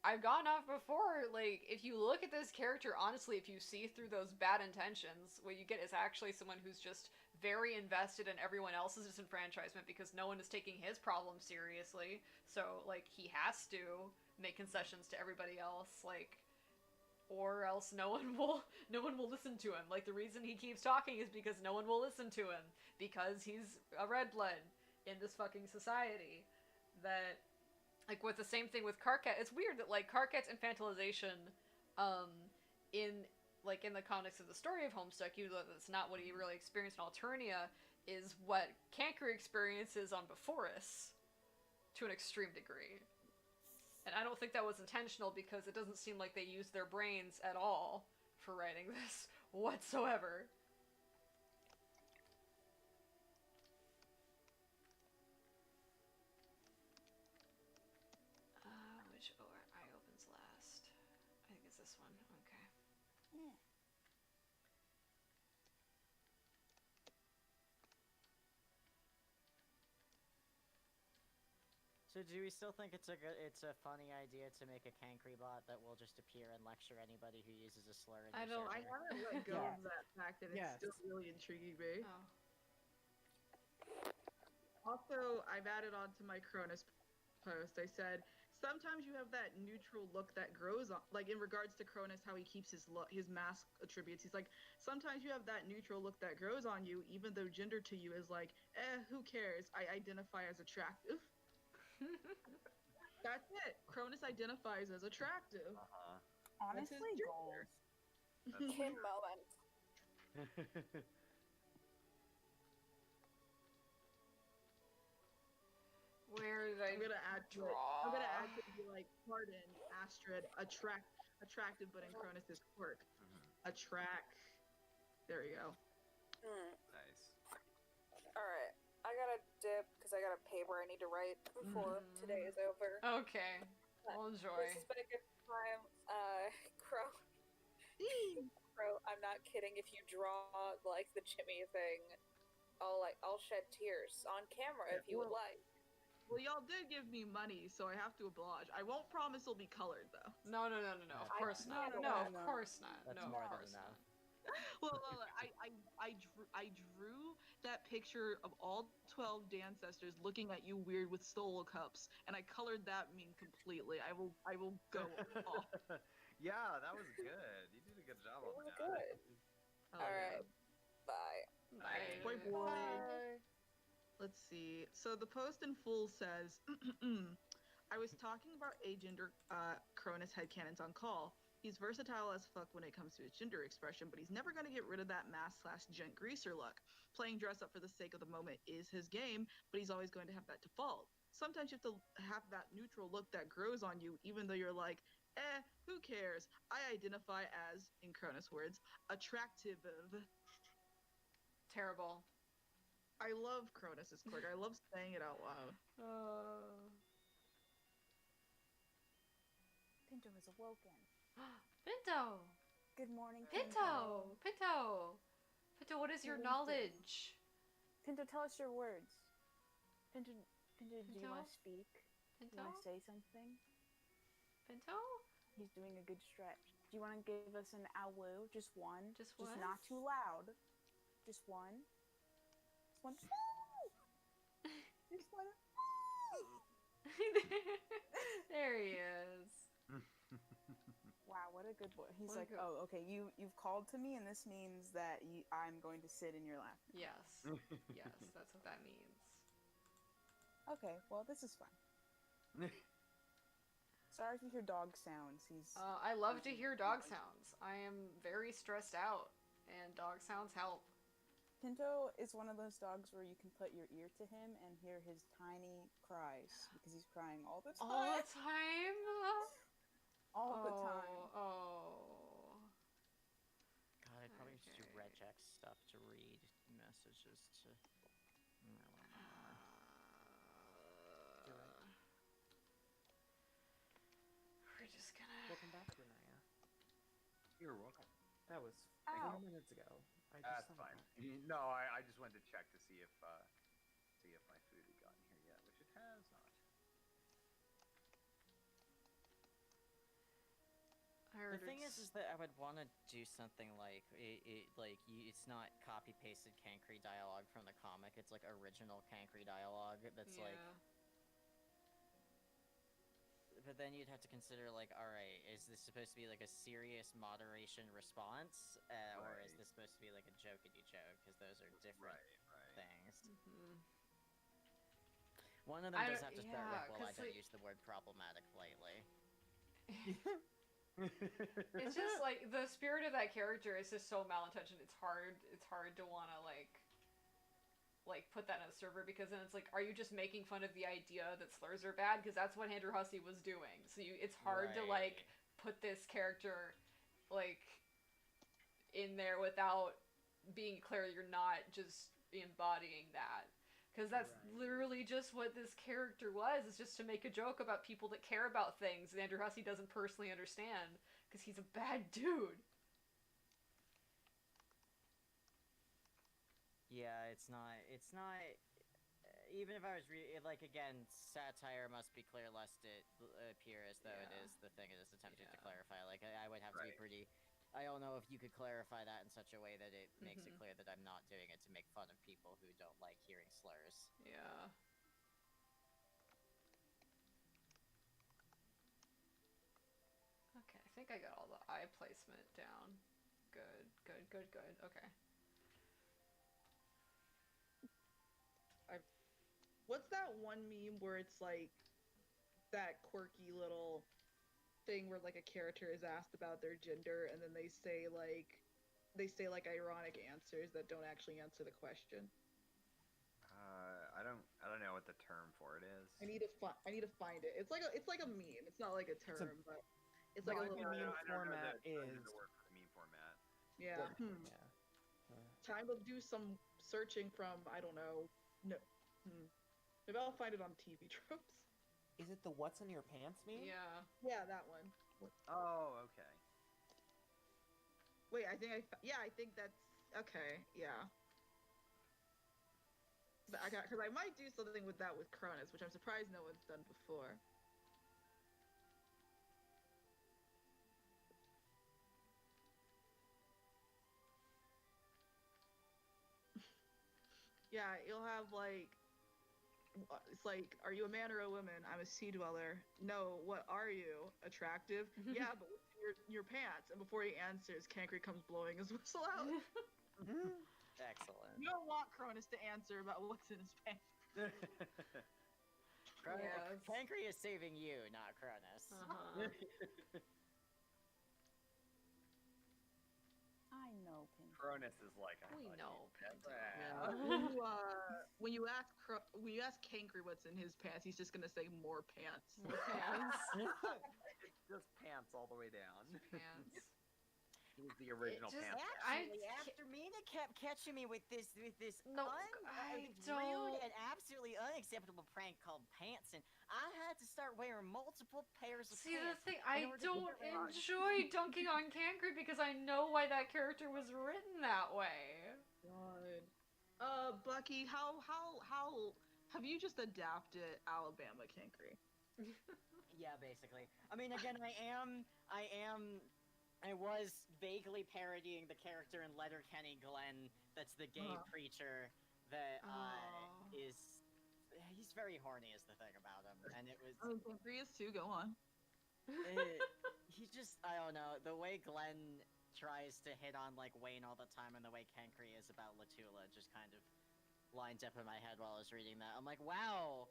I've gone off before, like, if you look at this character, honestly, if you see through those bad intentions, what you get is actually someone who's just very invested in everyone else's disenfranchisement because no one is taking his problem seriously. So, like, he has to make concessions to everybody else, like, or else no one will listen to him. Like, the reason he keeps talking is because no one will listen to him, because he's a red blood in this fucking society. That, like, with the same thing with Karkat, it's weird that, like, Karkat's infantilization in, like in the context of the story of Homestuck, even though that's not what he really experienced in Alternia, is what Cancri experiences on Beforus to an extreme degree. And I don't think that was intentional because it doesn't seem like they used their brains at all for writing this whatsoever. Which eye opens last? I think it's this one. Okay. Yeah. So do we still think it's a funny idea to make a Cancri bot that will just appear and lecture anybody who uses a slur in I their don't- I server? haven't let go Yes. of that fact, and it's Yes. still really intriguing me. Oh. Also, I've added on to my Cronus post. I said sometimes you have that neutral look that grows on, like in regards to Cronus, how he keeps his mask attributes. He's like, sometimes you have that neutral look that grows on you, even though gender to you is like, who cares? I identify as attractive. That's it. Cronus identifies as attractive. Honestly, gender. goals. Kim moment. Where did I I'm gonna add to it. draw? I'm gonna add to it, be like, pardon, Astrid, attractive, but in Cronus's quirk. Attract. There you go. Nice. Alright, I gotta dip because I got a paper I need to write before today is over. Okay. Well, enjoy. This has been a good time. Crow. Crow, I'm not kidding. If you draw like the Jimmy thing, I'll shed tears on camera if you would like. Well, y'all did give me money, so I have to oblige. I won't promise it'll be colored, though. No. Of course not. no, No, no, of no. course not. That's No, more of than course enough. not. Well, I drew that picture of all 12 Dancestors looking at you weird with solo cups, and I colored that meme completely. I will go off. Yeah, that was good. You did a good job on Really that. good. Oh, Alright, bye. Bye. Boy, boy. Bye. Let's see. So the post in full says, I was talking about agender Cronus headcanons on call. He's versatile as fuck when it comes to his gender expression, but he's never going to get rid of that mask/gent greaser look. Playing dress up for the sake of the moment is his game, but he's always going to have that default. Sometimes you have to have that neutral look that grows on you, even though you're like, who cares? I identify as, in Cronus words, attractive. Terrible. I love Cronus's quirk. I love saying it out loud. Pinto has awoken. Pinto! Good morning, Pinto! Pinto! Pinto, what is your Pinto. knowledge? Pinto, tell us your words. Pinto, do you want Pinto? to speak? Do you Pinto? want to say something? Pinto? He's doing a good stretch. Do you want to give us an ow? Just one? Just Just one? not too loud. Just one. Just one. Just one. There he is. Wow, what a good boy. He's What a like, good- oh, okay, you've called to me, and this means that I'm going to sit in your lap. Yes. Yes, that's what that means. Okay, well, this is fun. Sorry if you hear dog sounds. I love to hear dog sounds. I am very stressed out, and dog sounds help. Pinto is one of those dogs where you can put your ear to him and hear his tiny cries because he's crying all the time. All the time? All the time. Oh. God, I'd probably just do Okay. regex stuff to read messages to. We're just gonna. Welcome back, Renaya. You're welcome. That was Ow. 4 minutes ago. I just That's saw fine. that. No, I just went to check to see if my food had gotten here yet, which it has not. The thing is that I would want to do something like it's not copy pasted Cancri dialogue from the comic. It's like original Cancri dialogue. That's like. But then you'd have to consider like, all right, is this supposed to be like a serious moderation response, or is Right. this supposed to be like a jokey joke? Because those are different Right. things. Mhm. One of them I does don't- have to start yeah, with, well, I 'cause, don't like- use the word problematic lightly. It's just like the spirit of that character is just so malintentioned. It's hard to want to like put that on a server, because then it's like, are you just making fun of the idea that slurs are bad? Because that's what Andrew Hussey was doing. So it's hard to like put this character like in there without being clear you're not just embodying that. Because that's literally just what this character was. It's just to make a joke about people that care about things that Andrew Hussey doesn't personally understand, because he's a bad dude. Yeah, it's not. Even if I was like, again, satire must be clear lest it appear as though it is the thing it is attempting to clarify. Like, I would have to be pretty. I don't know if you could clarify that in such a way that it makes it clear that I'm not doing it to make fun of people who don't like hearing slurs. Yeah. Okay, I think I got all the eye placement down. Good. Okay. What's that one meme where it's like that quirky little thing where like a character is asked about their gender and then they say like ironic answers that don't actually answer the question? I don't know what the term for it is. I need to find it. It's like a meme. It's not like a term, but it's like a little meme I format don't know is the word for the meme format. yeah. Yeah. Time to do some searching from I don't know. No. Maybe I'll find it on TV tropes. Is it the "What's in your pants" meme? Yeah. Yeah, that one. Oh, okay. Wait, I think that's okay. Yeah. Because I might do something with that with Cronus, which I'm surprised no one's done before. Yeah, you'll have like, it's like, are you a man or a woman? I'm a sea dweller. No, what are you? Attractive? Yeah, but what's in your pants? And before he answers, Cankry comes blowing his whistle out. Excellent. You don't want Cronus to answer about what's in his pants. Cankry is saving you, not Cronus. I know Pinto. Cronus is like, We know Pinto. When you ask Cankry what's in his pants, he's just gonna say more pants. More pants. Just pants all the way down. Pants. He was the original pants. Actually, after Mina kept catching me with this No, I rude don't. and absolutely unacceptable prank called pants, and I had to start wearing multiple pairs of See, pants. the thing, I don't enjoy dunking on Cankry because I know why that character was written that way. God. Bucky, how have you just adapted Alabama Cankry? Yeah, basically. I mean, again, I was vaguely parodying the character in Letterkenny Glenn that's the gay preacher that he's very horny is the thing about him, and it was Cankry is too, go on. He just, I don't know, the way Glenn tries to hit on like Wayne all the time and the way Cankry is about Latula just kind of lines up in my head while I was reading that. I'm like, wow.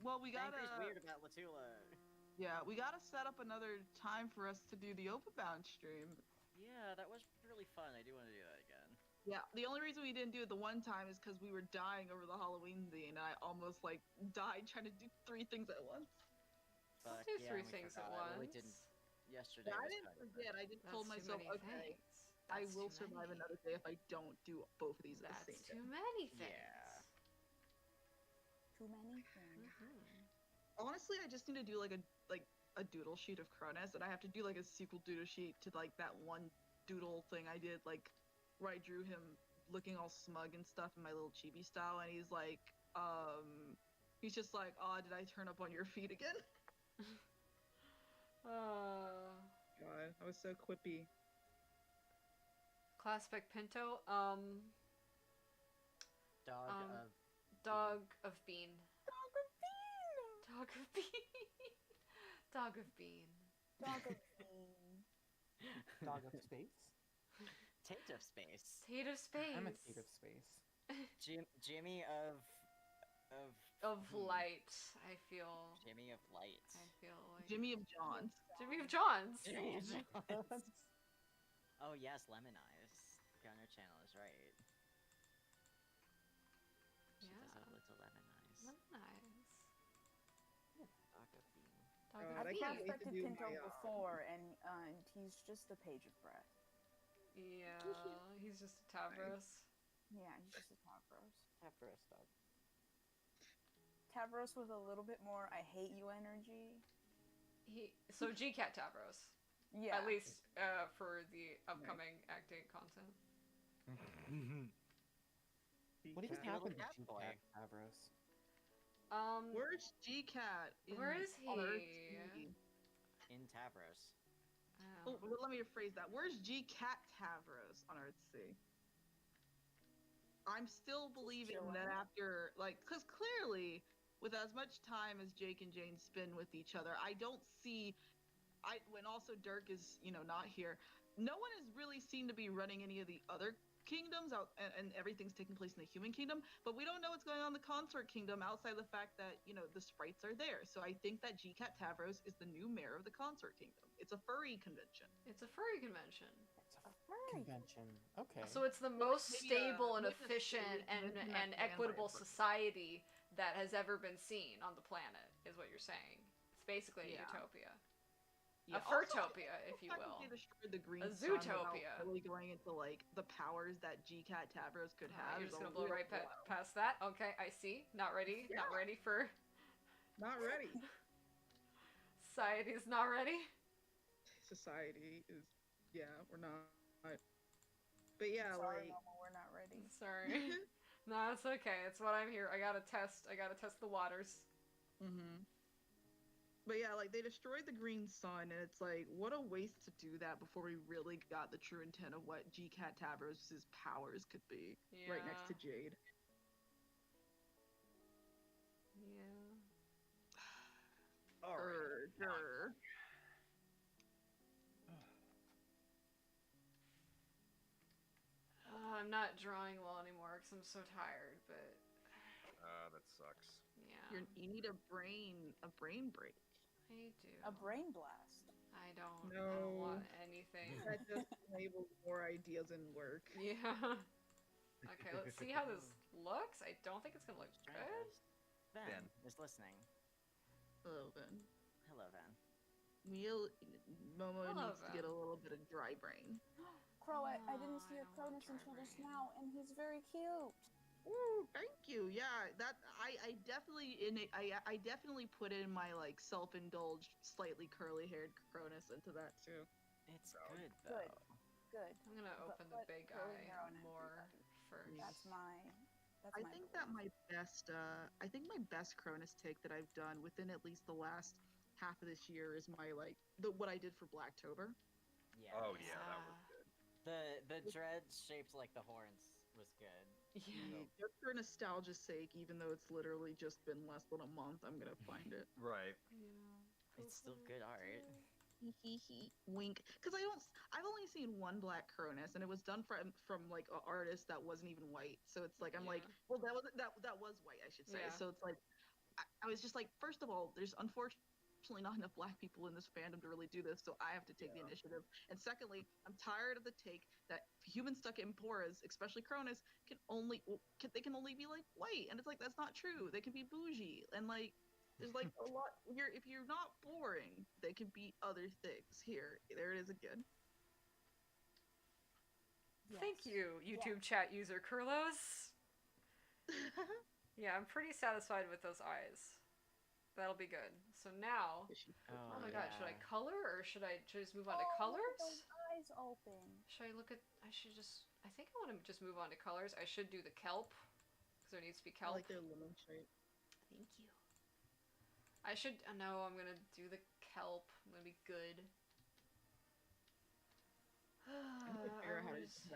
Well, we gotta. Cankry's weird about Latula. Yeah, we gotta set up another time for us to do the Openbound stream. Yeah, that was really fun. I do want to do that again. Yeah, the only reason we didn't do it the one time is because we were dying over the Halloween thing, and I almost like died trying to do 3 things at once. But, Do yeah, 3 we things at forgot. once. We didn't. Yesterday. Yeah, I was didn't kind of forget. I just told That's myself, too okay, many things. I That's will too survive many. another day if I don't do both of these at the That's same too time. many things. Yeah. Too many things. Honestly, I just need to do like a doodle sheet of Cronus, and I have to do like a sequel doodle sheet to like that one doodle thing I did, like where I drew him looking all smug and stuff in my little chibi style, and he's just like, oh, did I turn up on your feet again? God, I was so quippy. Class Spec Pinto. Dog of Bean. Dog of Bean. Dog of Bean. Dog of Bean. Dog of space. Tate of space. Tate of Space. I'm a Tate of space. Jimmy of Of light. I feel. Jimmy of Light. I feel like Jimmy of Johns. Jimmy of Johns. Jimmy of Johns. Oh yes, Lemon Eyes. Gunner Channel is right. She does have Yeah. little lemon eyes. Nice. Taco Bean. Taco God, I I've Bean. can't wait to prospected do Pinto my, before, and he's just a page of breath. Yeah, he's just a Tavros. Yeah, he's just a Tavros. Tavros dog. Tavros with a little bit more I hate you energy. So GCat Tavros. Yeah. At least for the upcoming Act 8 content. What even Cat. happened to Cat boy. Cat Tavros? Where's G-Cat? Where is he? on Earthsea? In Tavros. Oh, well, let me rephrase that. Where's G-Cat Tavros on Earthsea? I'm still believing that chilling. after, like, because clearly, with as much time as Jake and Jane spend with each other, I don't see. When also Dirk is, not here, no one has really seemed to be running any of the other kingdoms out, and everything's taking place in the human kingdom. But we don't know what's going on in the consort kingdom outside of the fact that the sprites are there. So I think that GCat Tavros is the new mayor of the consort kingdom. It's a furry convention. It's a furry convention. It's a convention. Okay. So it's the most Maybe stable and maybe a efficient furry and convention that ran by a equitable furry. society that has ever been seen on the planet, is what you're saying. It's basically a Yeah. utopia. Yeah, A furtopia, if you the fact that will. They destroyed the green A sun without zootopia. really going into like the powers that GCat Tavros could have. You're is just a gonna blow real right blowout. past that? Okay, I see. Not ready. Not Yeah. ready for... Not ready. Society's not ready? Society is, we're not. But yeah, Sorry, like. Mama, we're not ready. Sorry. No, it's okay. It's what I'm here. I gotta test the waters. But yeah, like they destroyed the green sun, and it's like, what a waste to do that before we really got the true intent of what GCat Tavros' powers could be. Right next to Yeah. Jade. Yeah. All right. Grr. I'm not drawing well anymore because I'm so tired, but That sucks. yeah. You need a brain break. I do. A brain blast. I don't No. want anything. That just enables more ideas and work. Yeah. Okay, let's see how this looks. I don't think it's gonna look Try your good. best. Ben Ben. is listening. Hello, Ben. Hello, Ben. Momo Hello, needs to get Ben. a little bit of dry brain. Crow, I didn't Oh, see I a don't want Cronus until dry just brain. now, and he's very cute. Ooh, thank you. Yeah, that I definitely I definitely put in my like self-indulged, slightly curly-haired Cronus into that too. It's Proud. good though. Good. Good. I'm gonna But open the put big curly eye hair on more everybody. first. That's my. I think that my best Cronus take that I've done within at least the last half of this year is my what I did for Blacktober. Yeah. Oh yeah, that was good. The dreads shaped like the horns was good. Yeah. Just for nostalgia's sake, even though it's literally just been less than a month, I'm gonna find it. Right. Yeah. It's still good art. Wink. Because I've only seen one black Cronus, and it was done from like an artist that wasn't even white. So it's like I'm like, Yeah. well, that was white, I should say. Yeah. So it's like I was just like, first of all, there's unfortunately not enough black people in this fandom to really do this, so I have to take the initiative. And secondly, I'm tired of the take that human stuck Emporas, especially Cronus, can only be like white, and it's like that's not true. They can be bougie, and like there's like a lot. If you're not boring, they can be other things. There it is again. Thank you, YouTube chat user Kurlos. Yeah, I'm pretty satisfied with those eyes. That'll be good. So now, oh my god, should I color or should I just move on to colors? Those eyes open. Should I look at? I think I want to just move on to colors. I should do the kelp because there needs to be I kelp. like their lemon shape. Thank you. I should. No, I'm gonna do the kelp. I'm gonna be good. I'm gonna figure out how I'm to just-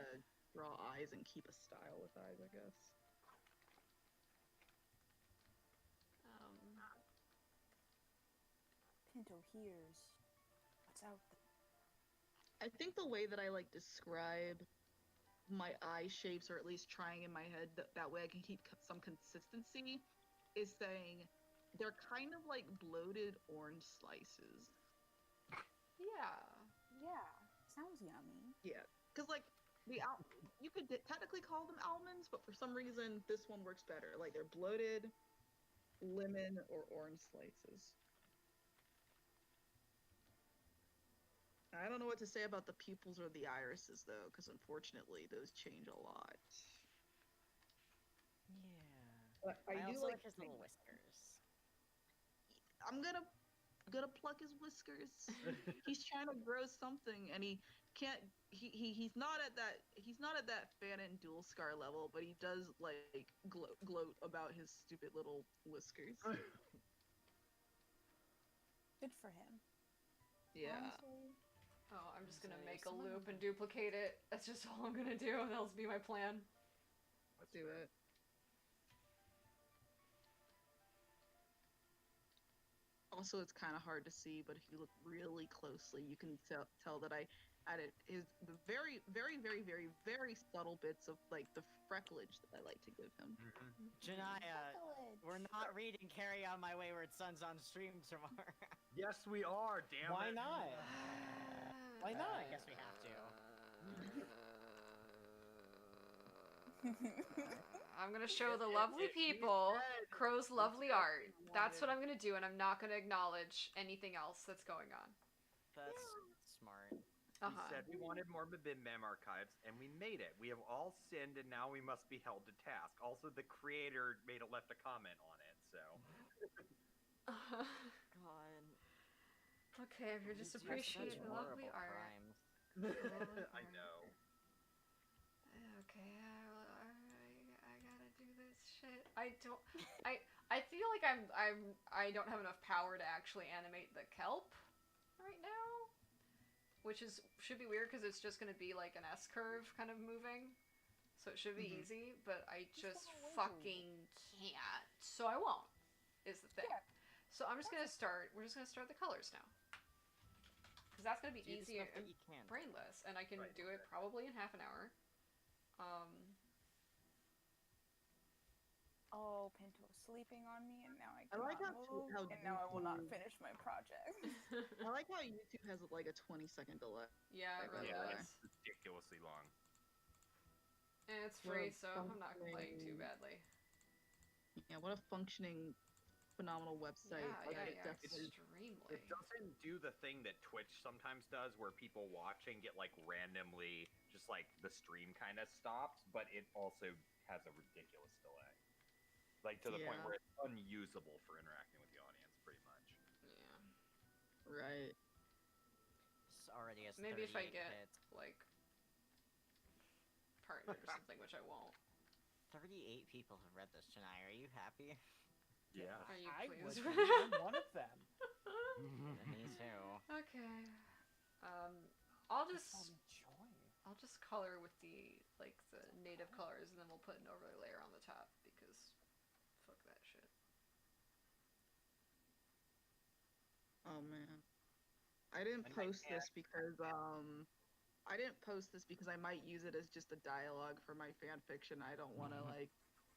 draw eyes and keep a style with eyes, I guess. Pinto hears what's out there. I think the way that I like describe my eye shapes, or at least trying in my head, that way I can keep some consistency, is saying they're kind of like bloated orange slices. Yeah. Yeah, sounds yummy. Yeah, because like you could technically call them almonds, but for some reason this one works better. Like they're bloated lemon or orange slices. I don't know what to say about the pupils or the irises though, because unfortunately those change a lot. Yeah. But I do also like his little whiskers. I'm gonna pluck his whiskers. He's trying to grow something, and he can't. He's not at that. He's not at that Fanon dual scar level, but he does like gloat about his stupid little whiskers. Good for him. Yeah. Honestly. Oh, I'm just gonna So, make a someone- loop and duplicate it. That's just all I'm gonna do. That'll be my plan. Let's Do it. Also, it's kind of hard to see, but if you look really closely, you can tell that I added the very, very, very, very, very subtle bits of like the frecklage that I like to give him. Janaya, Chocolate. we're not reading Carry On My Wayward Sons on stream tomorrow. Yes, we are. Damn Why it. not? Why not? I guess we have to. I'm gonna show the lovely people Crow's lovely art. That's what I'm gonna do, and I'm not gonna acknowledge anything else that's going on. That's smart. We said we wanted more Mem archives, and we made it. We have all sinned, and now we must be held to task. Also, the creator left a comment on it, so. God. Okay, if you're just These are appreciating such the lovely horrible art. crimes. I know. Okay, I gotta do this shit. I feel like I don't have enough power to actually animate the kelp right now, which should be weird because it's just gonna be like an S curve kind of moving, so it should be easy. But I just fucking can't, so I won't. Is the thing. Yeah. So I'm just gonna start. We're just gonna start the colors now, because that's gonna be Do the easier stuff that and you can. brainless, and I can Right, do it probably in half an hour. Oh, Pinto's sleeping on me, and now I I like cannot move, how and now I will not YouTube- finish my project. I like how YouTube has like a 20-second delay. Yeah, it really Yeah, is. it's ridiculously long. And it's What free, a so I'm not complaining too fucking- badly. Yeah, what a functioning, phenomenal website. Like, Yeah, it yeah, definitely- extremely. It doesn't do the thing that Twitch sometimes does, where people watching get like randomly, just like the stream kind of stops, but it also has a ridiculous delay, like to the point Yeah. where it's unusable for interacting with the audience, pretty much. Yeah. Right. This already has Maybe if I 38 get hits. like partnered or something, which I won't. 38 people have read this tonight. Are you happy? Yeah. Are you I would pleased? be. I'm one of them. Me too. Okay. I'll Just just joy. I'll just color with the native colors, and then we'll put an overlay layer on the top because fuck that shit. Oh man. I didn't And I post can't- this because I might use it as just a dialogue for my fan fiction. I don't want to like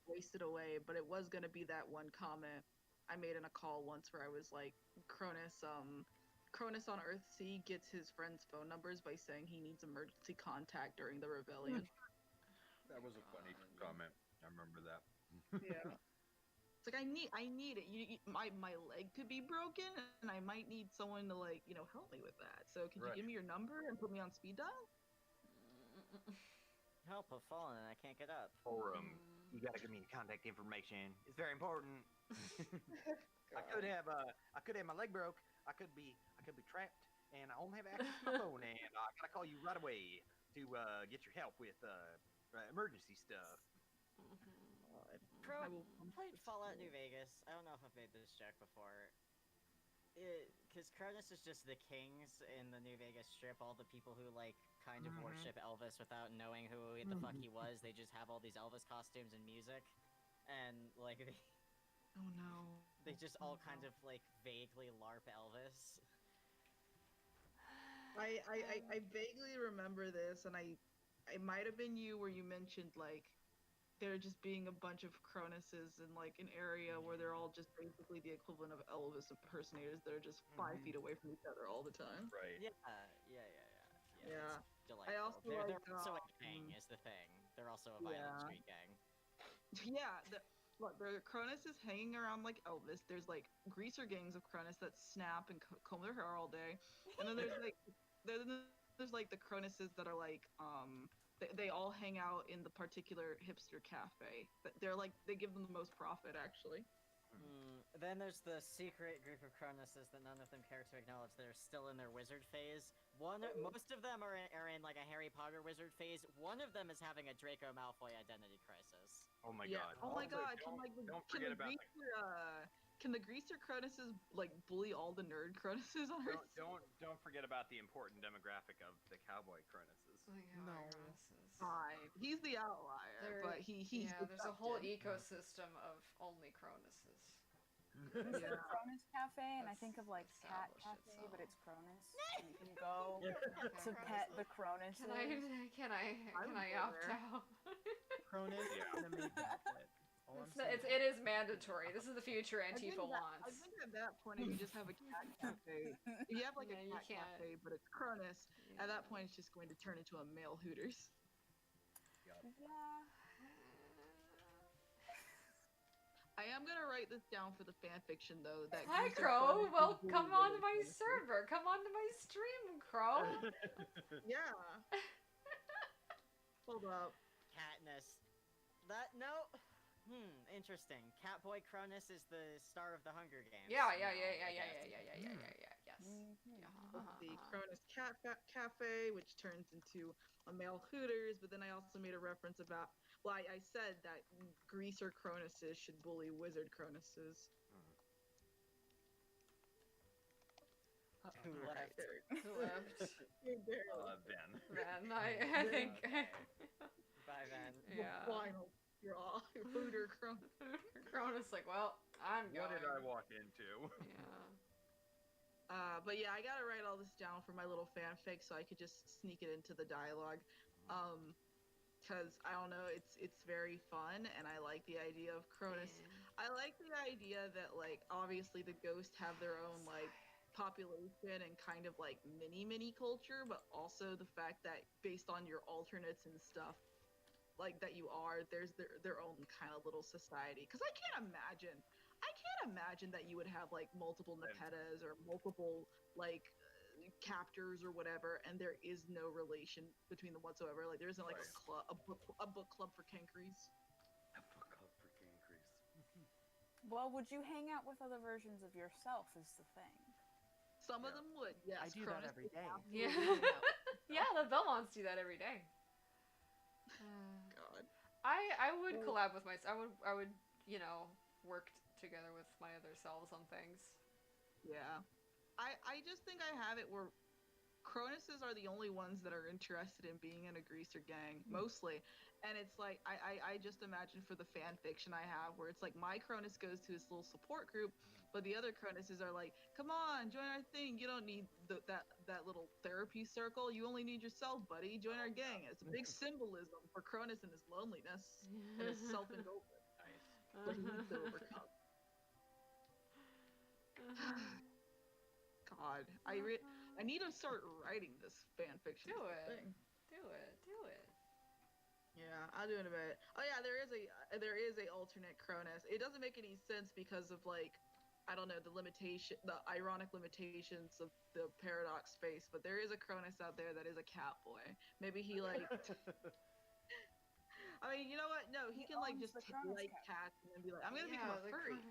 waste it away, but it was going to be that one comment I made in a call once where I was like Cronus on Earthsea gets his friends' phone numbers by saying he needs emergency contact during the rebellion. That was a funny comment. I remember that. Yeah. It's like I need it. My leg could be broken, and I might need someone to like help me with that. So could Right. you give me your number and put me on speed dial? Help, I've fallen and I can't get up. Or you gotta give me your contact information. It's very important. I could have my leg broke. I could be trapped, and I only have access to my phone, and I gotta call you right away to get your help with emergency stuff. Pro, I will- played Fallout New Vegas. I don't know if I've made this joke before. Because Cronus is just the kings in the New Vegas Strip. All the people who like kind of worship Elvis without knowing who the fuck he was. They just have all these Elvis costumes and music, and like Oh no. they just all kind of like vaguely LARP Elvis. I vaguely remember this, and it might have been you where you mentioned like there just being a bunch of Cronuses in like an area where they're all just basically the equivalent of Elvis impersonators that are just 5 feet away from each other all the time. Right. Yeah. Yeah. It's delightful. I also they're like, also a gang, is the thing. They're also a violent Yeah. street gang. Yeah, look, there are Cronuses hanging around like Elvis. There's like greaser gangs of Cronus that snap and comb their hair all day, and then there's like there's like the Cronuses that are like they all hang out in the particular hipster cafe. They're like they give them the most profit actually. Then there's the secret group of Cronuses that none of them care to acknowledge that are still in their wizard phase. Most of them are in like a Harry Potter wizard phase. One of them is having a Draco Malfoy identity crisis. Oh my Yeah. god. Oh my Also, god. Don't forget about Can the greaser Cronuses like bully all the nerd Cronuses on Earth? don't forget about the important demographic of the cowboy Cronuses. No. Fine. He's the outlier, but he's there's a whole accepted. ecosystem of only Cronuses. There's the Cronus Cafe, and I That's think of like Cat established Cafe, but it's Cronus. And you can go Okay. to pet the Cronuses. Can I opt out? Cronus Yeah. and a maid outfit. All I'm saying. It is mandatory. This is the future I Antifa think wants. at that point, if you just have a cat cafe, if you have like Yeah, a you cat can't. cafe, but it's Cronus, at that point, it's just going to turn into a male Hooters. Yeah. I am gonna write this down for the fan fiction though. That Hi, Greaser Crow. Cronus Well, is come bullying on to the my Cronuses. server. Come on to my stream, Crow. Yeah. Hold up. Katniss. Interesting. Catboy Cronus is the star of the Hunger Games. Yeah. Yes. Yes. Let's see, Cronus Cafe, which turns into a male Hooters, but then I also made a reference about, well, I said that greaser Cronuses should bully wizard Cronuses. Who Okay, left? there Who left? Ben. Ben, I think. Bye, Van. the Yeah. final straw. Hooter Cronus. Cronus like, well, I'm going. What did I walk into? Yeah. But yeah, I gotta write all this down for my little fanfic so I could just sneak it into the dialogue. Cause I don't know, it's very fun and I like the idea of Cronus. I like the idea that like obviously the ghosts have their own like population and kind of like mini culture, but also the fact that based on your alternates and stuff like that you are, there's their own kind of little society. Cause I can't imagine that you would have like multiple Nepetas or multiple like captors or whatever, and there is no relation between them whatsoever. Like there isn't like a book club for Kankaries. A book club for Kankaries. Well, would you hang out with other versions of yourself? Is the thing. Some of them would, yes. I do that Cronus every would day. absolutely Yeah. hang out. Yeah, the Belmonts do that every day. God. I would Well- collab with I would work together with my other selves on things. Yeah. I just think I have it where Cronuses are the only ones that are interested in being in a greaser gang, mostly. And it's like, I just imagine for the fan fiction I have where it's like my Cronus goes to his little support group, but the other Cronuses are like, come on, join our thing. You don't need that little therapy circle. You only need yourself, buddy. Join our gang. It's a big symbolism for Cronus and his loneliness and his self-indulgence that he needs to overcome. God, I need to start writing this fan fiction. Do is the it. thing. Do it. Yeah, I'll do it in a bit. Oh yeah, there is a alternate Cronus. It doesn't make any sense because of like, I don't know, the ironic limitations of the paradox space. But there is a Cronus out there that is a cat boy. Maybe he like. I mean, you know what? No, he can like owns just the Cronus like cat. cats and then be like, I'm gonna become a the furry.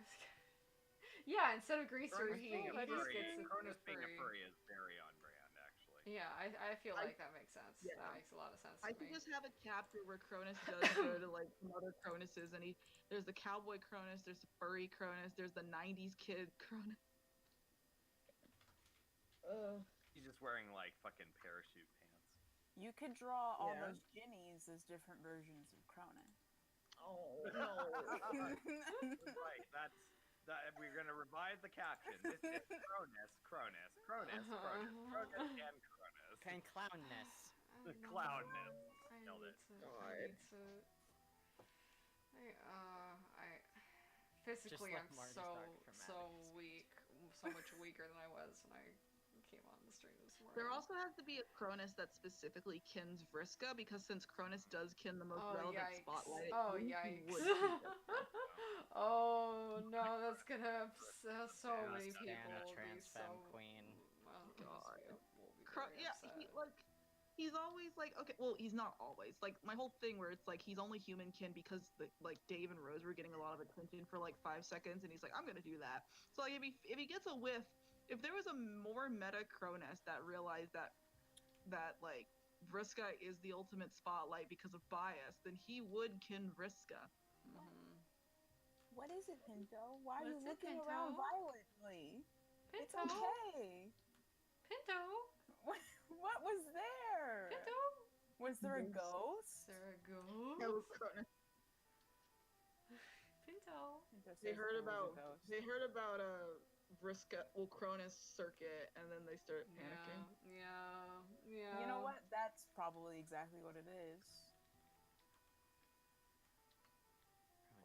Yeah, instead of greaser, Cronus he being a just furry- gets Cronus the being a furry. furry is very on brand, actually. Yeah, I feel like that makes sense. Yeah. That makes a lot of sense I to could me. just have a chapter where Cronus does go to like some other Cronuses, and there's the cowboy Cronus, there's the furry Cronus, there's the '90s kid Cronus. He's just wearing like fucking parachute pants. You could draw all Yeah. those Ginnies as different versions of Cronus. Oh no! Right, we're gonna revise the caption. This is Cronus, and Cronus. And clownness. The clownness. Nailed it. God. physically like I'm Marty's so dog from Mad Max. weak, so much weaker than I was when I came on the stream this morning. There also has to be a Cronus that specifically kins Vriska, because since Cronus does kin the most Oh, relevant yikes. spotlight, Oh, he yikes. would kin Vriska. Oh no, that's gonna so Yeah. many Stan people a will be trans so. femme queen. God. Will be very Yeah, upset. he's always like, okay, well, he's not always like my whole thing where it's like he's only human kin because Dave and Rose were getting a lot of attention for like 5 seconds, and he's like, I'm gonna do that. So like if he gets a whiff, if there was a more meta Cronus that realized that like Vriska is the ultimate spotlight because of bias, then he would kin Vriska. Mhm. What is it, Pinto? Why are What you is it, looking Pinto? around violently? It's Pinto? okay. Pinto? What was there? Pinto? Was there a Yes. ghost? Is there a ghost? That was Cronus. Pinto? Pinto They says heard there was about a ghost. Vriska, Cronus circuit, and then they start panicking. Yeah. You know what? That's probably exactly what it is.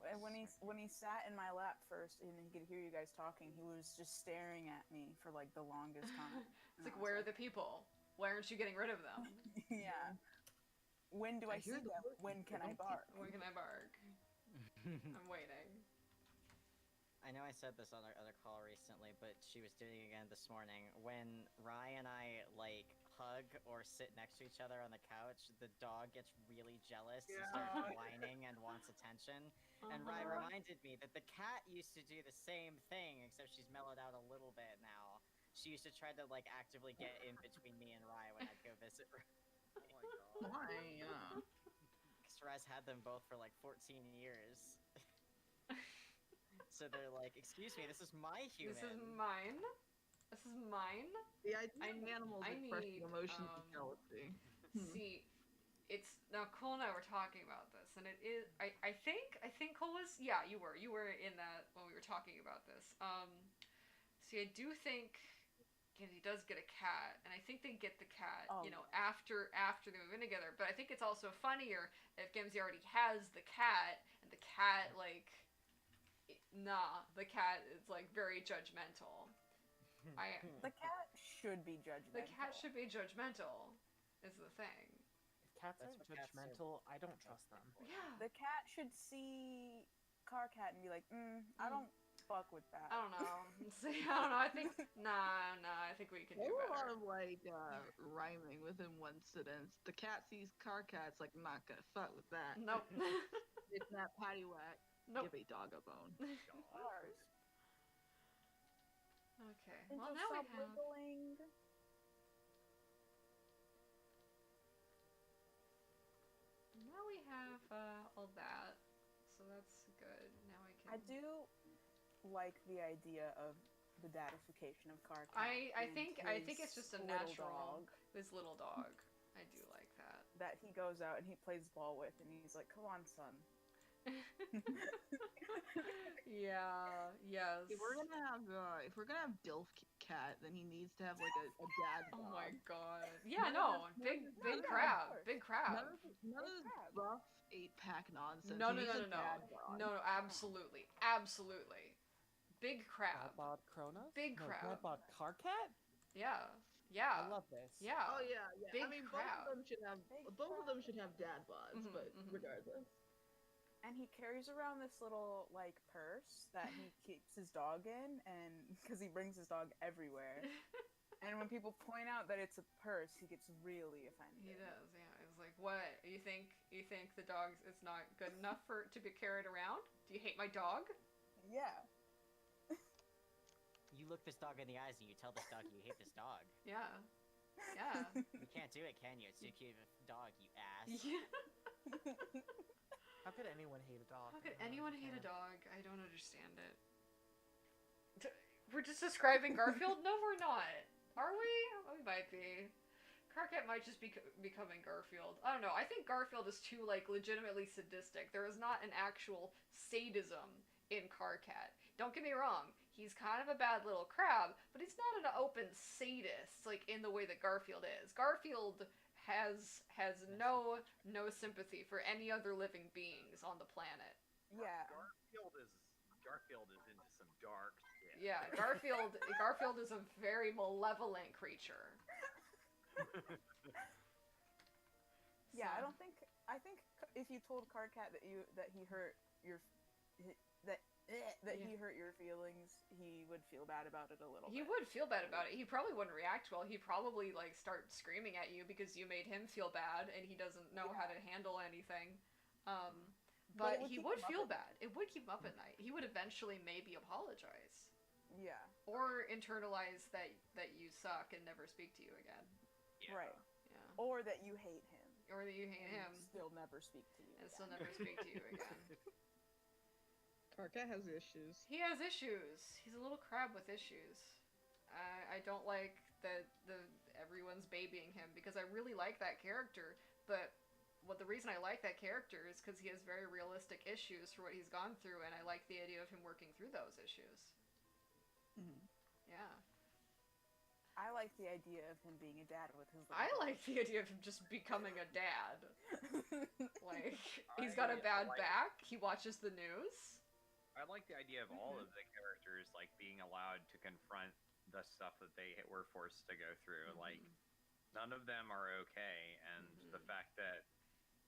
And when he sat in my lap first and he could hear you guys talking, he was just staring at me for like the longest time. It's like, where are the people? Why aren't you getting rid of them? Yeah. When do I see hear the them? voices, When can I I don't see bark? When can I bark? I'm waiting. I know I said this on our other call recently, but she was doing it again this morning. When Rye and I like hug or sit next to each other on the couch, the dog gets really jealous and starts whining and wants attention. And Rye reminded me that the cat used to do the same thing, except she's mellowed out a little bit now. She used to try to like actively get in between me and Rye when I'd go visit Rye. Oh my god. Why? Yeah. Because Rye's had them both for like 14 years. So they're like, excuse me, this is my human. This is mine. This is mine. The idea I- of animals I expressing need, emotions is jealousy. See, it's now Cole and I were talking about this, and it is. I think Cole was. Yeah, you were in that when we were talking about this. See, I do think Genji does get a cat, and I think they get the cat, Oh, after they move in together. But I think it's also funnier if Genji already has the cat, and the cat the cat is like very judgmental. The cat should be judgmental. The cat should be judgmental, is the thing. If cats That's aren't what cats are judgmental, I don't trust them. Yeah. The cat should see Carcat and be like, I don't fuck with that. I don't know. See, I don't know. I think I think we can do There's a lot better. of like rhyming within one sentence. The cat sees Carcat's like, I'm not gonna fuck with that. Nope. It's that patty whack. Nope. Give a dog a bone. Ours. Okay. Pinto, Well, now we stop have. wiggling. Now we have all that, so that's good. Now I can. I do like the idea of the dadification of Carcat. I and think it's his just a little natural. dog This little dog. I do like that. that he goes out and he plays ball with, and he's like, "Come on, son." Yeah. Yes. If we're gonna have Dilf Cat, then he needs to have like a dad dog. Oh my god. Yeah. None No. of Big yeah, crab. of course. Big crab. None of this crab. rough 8-pack nonsense. No. He needs a dad dog. No. Absolutely. Absolutely. Big crab. Godbot Kronos? Big no, crab. Godbot Carcat? Yeah. Yeah. I love this. Yeah. Oh yeah, yeah. Big I mean, crab. both of them should have dad bods, Mhm, but mhm. regardless. And he carries around this little like purse that he keeps his dog in, and because he brings his dog everywhere. And when people point out that it's a purse, he gets really offended. He does, yeah. It's like, what? You think the dog is not good enough to be carried around? Do you hate my dog? Yeah. You look this dog in the eyes and you tell this dog you hate this dog. Yeah. Yeah. You can't do it, can you? It's too cute of a dog, you ass. How could anyone hate a dog? How could I don't anyone hate a understand. dog? I don't understand it. We're just describing Garfield? No, we're not. Are we? We might be. Carcat might just be becoming Garfield. I don't know. I think Garfield is too, like, legitimately sadistic. There is not an actual sadism in Carcat. Don't get me wrong. He's kind of a bad little crab, but he's not an open sadist, like, in the way that Garfield is. Garfield has no sympathy for any other living beings on the planet. Yeah. Garfield is into some dark shit. Yeah, Garfield is a very malevolent creature. Yeah, I So- don't think. I think if you told Cardcat that he hurt your that he hurt your feelings, he would feel bad about it a little He bit. would feel bad about it. He probably wouldn't react well. He'd probably like start screaming at you because you made him feel bad and he doesn't know how to handle anything. But it would he keep would him up feel at bad. It would keep him up at night. He would eventually maybe apologize Yeah. or internalize that you suck and never speak to you again. Yeah. Right. Yeah. Or that you hate him. Or that you hate and him Still never speak to you. and again. still never speak to you again. Cardcat has issues. He has issues. He's a little crab with issues. I don't like that everyone's babying him because I really like that character. But the reason I like that character is because he has very realistic issues for what he's gone through, and I like the idea of him working through those issues. Mhm. Yeah, I like the idea of him being a dad with his. I like the idea of him just becoming a dad. Like he's got a bad back. He watches the news. I like the idea of all of the characters like being allowed to confront the stuff that they were forced to go through. Like none of them are okay, and the fact that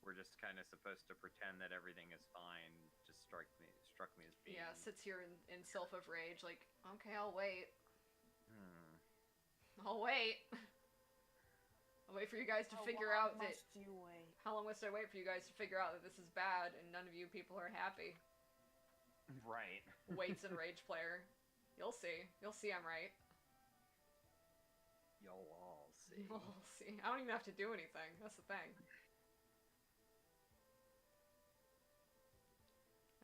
we're just kind of supposed to pretend that everything is fine just struck me as being Sits here in self of rage. Like, okay, I'll wait. Hmm. I'll wait. I'll wait for you guys to How figure long out that. must you wait? How long must I wait for you guys to figure out that this is bad and none of you people are happy? Right. Waits and rage player. You'll see. You'll see I'm right. You'll all see. You'll see. I don't even have to do anything. That's the thing.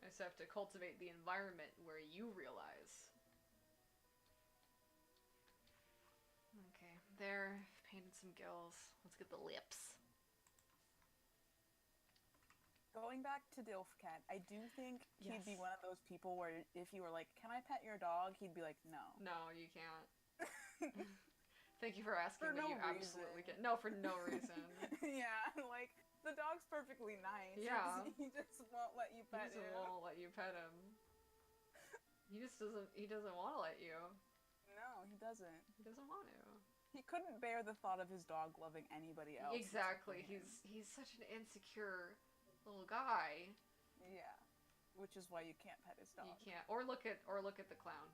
I just have to cultivate the environment where you realize. Okay, there. Painted some gills. Let's get the lips. Going back to Dilfcat, I do think he'd be Yes. one of those people where if you were like, "Can I pet your dog?" he'd be like, "No." No, you can't. Thank you for asking, For but no you absolutely reason. can't. No, for no reason. Yeah, like the dog's perfectly nice. Yeah. He just won't let you He pet doesn't him. want to let you pet him. He just doesn't. He doesn't want to let you. No, he doesn't. He doesn't want to. He couldn't bear the thought of his dog loving anybody else. except for Exactly. him. He's such an insecure little guy. Yeah, which is why you can't pet his dog. You can't. Or look at the clown.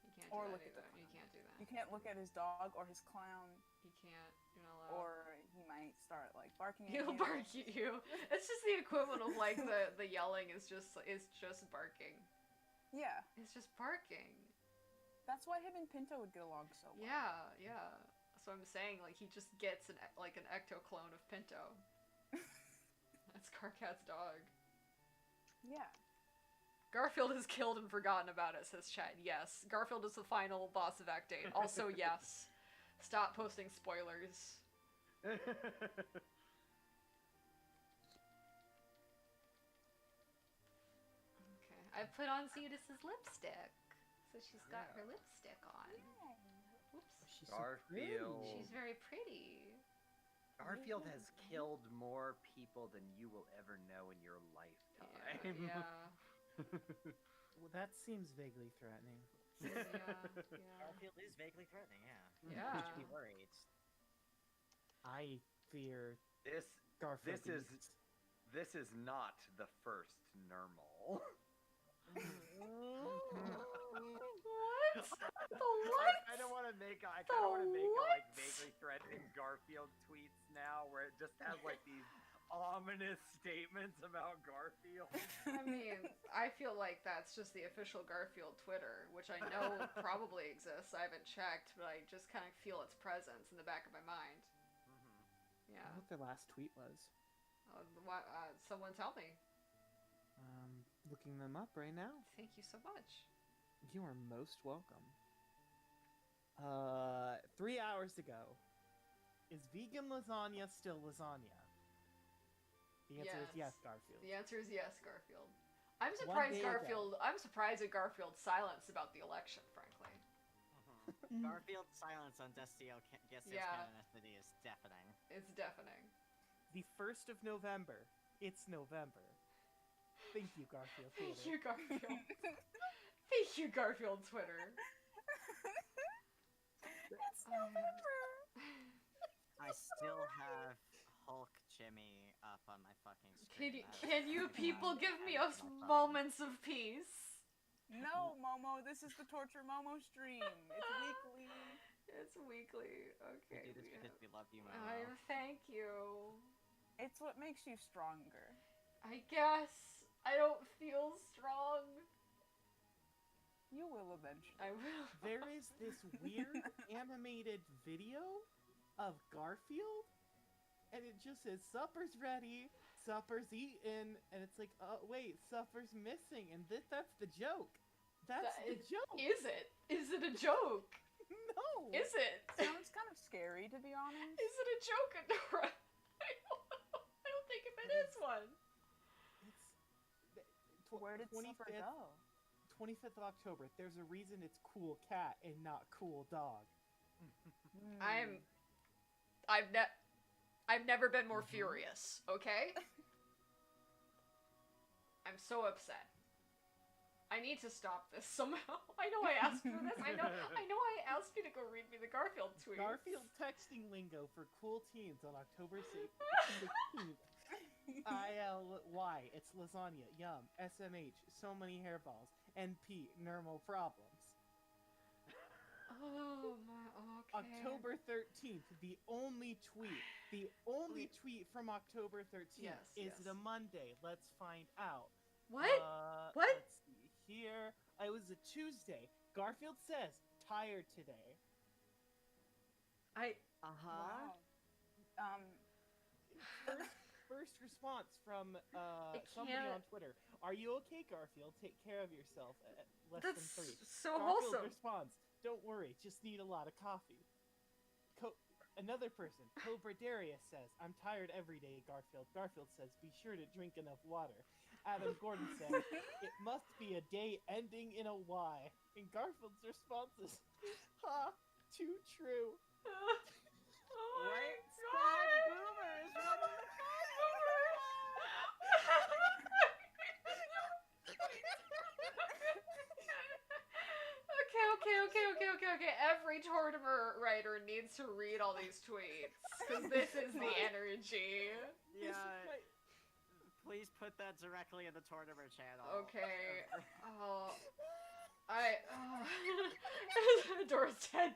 You can't. Or do look that at the either. You clown. can't do that. You can't look at his dog or his clown, You can't. You're not allowed. or he might start like barking. At He'll you. bark at you. It's just the equivalent of like the yelling is just barking. Yeah, It's just barking. that's why him and Pinto would get along so well. Yeah, yeah. So I'm saying, like, he just gets an ecto clone of Pinto. That's Carcat's dog. Yeah. Garfield is killed and forgotten about it, says chat. Yes. Garfield is the final boss of Act 8. Also, yes. Stop posting spoilers. Okay. I put on Zeus's lipstick. So she's got her lipstick on. Oops. She's Garfield. She's very pretty. Garfield has killed more people than you will ever know in your lifetime. Yeah. Well, that seems vaguely threatening. Yeah. Garfield is vaguely threatening, yeah. Yeah. You should be worried. I fear This Garfield. This is- beats. this is not the first normal. What? The I what? kind of want to make The like what? vaguely threatening Garfield tweets now, where it just has like these ominous statements about Garfield. I mean, I feel like that's just the official Garfield Twitter, which I know probably exists. I haven't checked, but I just kind of feel its presence in the back of my mind. I Yeah. don't know what their last tweet was. Someone tell me. Looking them up right now. Thank you so much. You are most welcome. 3 hours ago. Is vegan lasagna still lasagna? The answer is yes, Garfield. The answer is yes, Garfield. I'm One surprised day ago. I'm surprised at Garfield's silence about the election, frankly. Garfield's silence on Destio Guess's Yeah. canonicity is deafening. It's deafening. The 1st of November. It's November. Thank you, Garfield. Thank Twitter. you, Garfield. Thank you, Garfield Twitter. It's Um, November. I still have Hulk Jimmy up on my fucking screen. Can you people give me a phone? moments of peace? No, Momo, this is the Torture Momo stream. It's weekly. It's weekly. We Okay. do this because we love you, Momo. Thank you. It's what makes you stronger. I guess I don't feel strong. You will eventually. I will. There is this weird animated video of Garfield, and it just says supper's ready, supper's eaten, and it's like, oh wait, supper's missing, and that's the joke. That's the joke. Is it? Is it a joke? No. Is it? Sounds kind of scary, to be honest. Is it a joke, Adora? I don't think if it is one. Where did supper go? 25th of October. There's a reason it's cool cat and not cool dog. I've never been more furious, okay? I'm so upset. I need to stop this somehow. I know I asked for this. I know I asked you to go read me the Garfield tweet. Garfield texting lingo for cool teens on October 16th. ILY, it's lasagna, yum. SMH, so many hairballs. NP, normal problems. Oh my, okay. October 13th, the only tweet from October 13th. Yes, Is yes. it a Monday? Let's find out. What? What? Let's see here. It was a Tuesday. Garfield says, tired today. Uh-huh. Wow. First response from somebody can't- on Twitter. Are you okay, Garfield? Take care of yourself. Less That's than 3. so Garfield wholesome. responds, don't worry, just need a lot of coffee. Another person, Cobra Darius says, I'm tired every day, Garfield. Garfield says, be sure to drink enough water. Adam Gordon says, it must be a day ending in a Y. And Garfield's response is, ha, too true. Oh my Right? God. Boomers! Welcome to Okay. Every Tortimer writer needs to read all these tweets because this is the energy. Yeah. Please put that directly in the Tortimer channel. Okay. Dora's dead.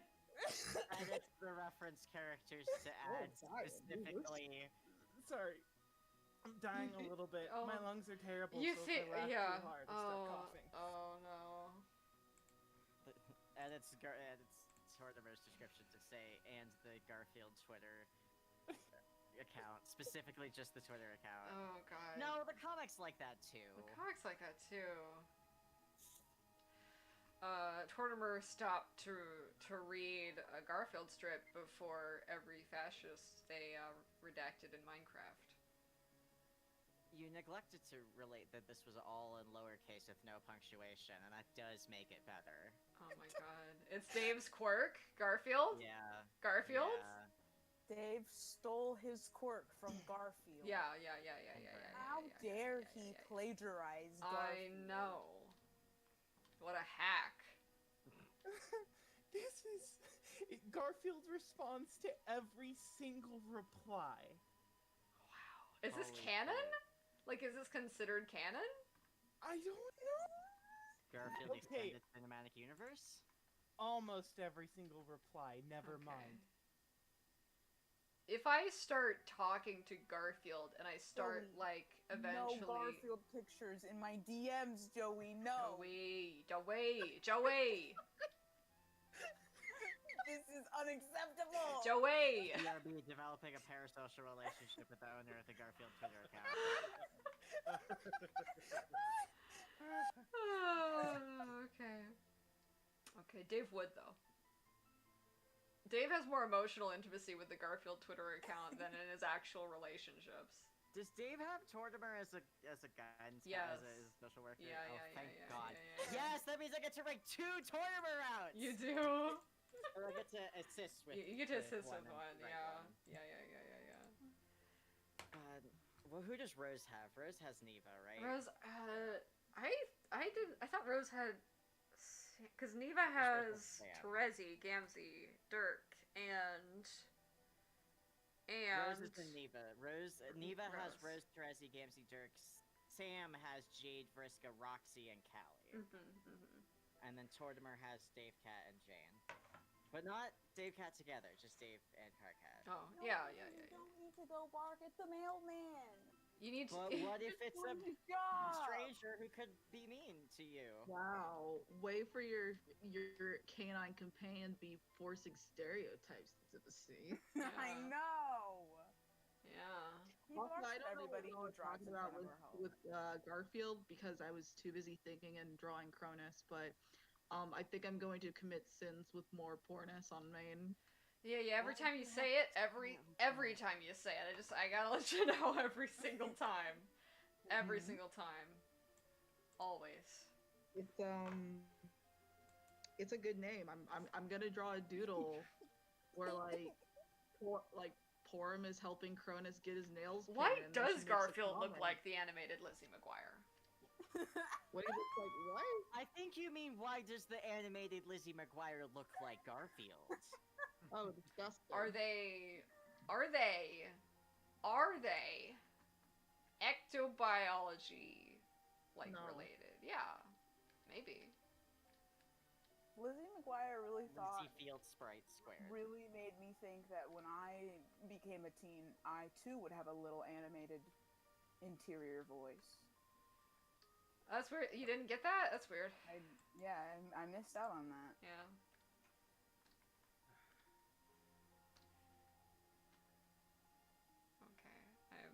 Edit the reference characters to add specifically. Sorry. I'm dying a little bit. Oh. My lungs are terrible, You so think? if I laugh Yeah. too hard, I start coughing. Oh no. Edits Tortimer's description to say, and the Garfield Twitter account, specifically just the Twitter account. Oh god. No, the comics like that too. The comics like that too. Tortimer stopped to read a Garfield strip before every fascist they redacted in Minecraft. You neglected to relate that this was all in lowercase with no punctuation, and that does make it better. Oh my god. It's Dave's quirk? Garfield? Yeah. Garfield? Yeah. Dave stole his quirk from Garfield. Yeah. How dare yeah, he yeah. plagiarize I Garfield? know. What a hack. This is... Garfield responds to every single reply. Wow. Is this Holy canon? shit. Like, is this considered canon? I don't know. Garfield Okay. Extended Cinematic Universe? Almost every single reply, never Okay. mind. If I start talking to Garfield and I start, Joey, eventually... No Garfield pictures in my DMs, Joey. No. Joey! This is unacceptable. Joey! BRB developing a parasocial relationship with the owner of the Garfield Twitter account. Okay, Dave would, though. Dave has more emotional intimacy with the Garfield Twitter account than in his actual relationships. Does Dave have Tortimer as a guidance Yes. as a social worker? Yeah, oh, yeah, thank yeah, God. yeah. Yes, that means I get to rank 2 Tortimer routes. You do? Or I get to assist with. You get to assist with and one, rank yeah. one. Yeah. God, Well, who does Rose have? Rose has Neva, right? Rose, I thought Rose had, because Neva has Sam. Terezi, Gamzee, Dirk, and Rose is in Neva. Neva has Rose. Rose, Terezi, Gamzee, Dirk. Sam has Jade, Vriska, Roxy, and Callie. And then Tortimer has Dave, Cat, and Jane. But not Dave, Cat together, just Dave and Carcat. Oh, No, yeah. you don't need to go bark at the mailman. You need to. But what if it's a Job. stranger who could be mean to you? Wow. Way for your canine companion to be forcing stereotypes into the scene. I Yeah. know. Yeah. He Also, barks I at don't know everybody what who I was drops talking in about front of her home. with Garfield because I was too busy thinking and drawing Cronus, but I think I'm going to commit sins with more poorness on Maine. Yeah. Every Why time would you you say it, every time you say it, I gotta let you know every single time. Every Mhm. single time. Always. It's a good name. I'm gonna draw a doodle where Porum is helping Cronus get his nails painted. Why and then does she makes a Garfield look comment. like the animated Lizzie McGuire? What do you look like? What? I think you mean why does the animated Lizzie McGuire look like Garfield? Oh, disgusting. Are they ectobiology No. related? Yeah. Maybe. Lizzie McGuire really thought, Lizzie Field Sprite squared. really made me think that when I became a teen, I too would have a little animated interior voice. That's weird. You didn't get that? That's weird. I missed out on that. Yeah. Okay.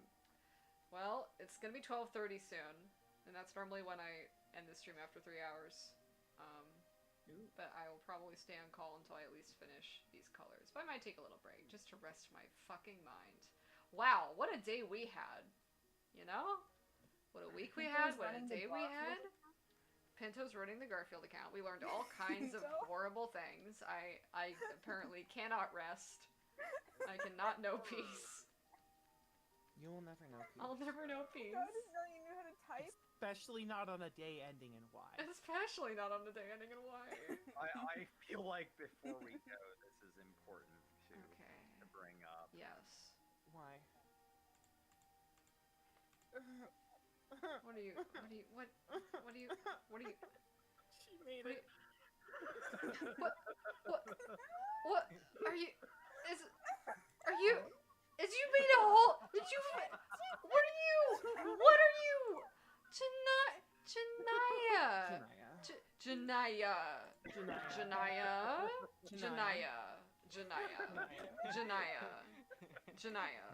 Well, it's gonna be 12:30 soon, and that's normally when I end the stream after 3 hours. Ooh. But I will probably stay on call until I at least finish these colors. But I might take a little break just to rest my fucking mind. Wow, what a day we had. You know? What a week we had, what a running the day we had. Garfield Pinto's running the Garfield account. We learned all kinds of Pinto? horrible things. I apparently cannot rest. I cannot know peace. You will never know. Peace. I'll never know peace. I didn't know you knew how to type. Especially not on a day ending in Y. Especially not on the day ending in Y. I feel like before we go, this is important to Okay. bring up. Yes. Why? What are you? She made What it. What are you? Is you made a whole? Did you? What are you? What are you? Janaya. Janaya.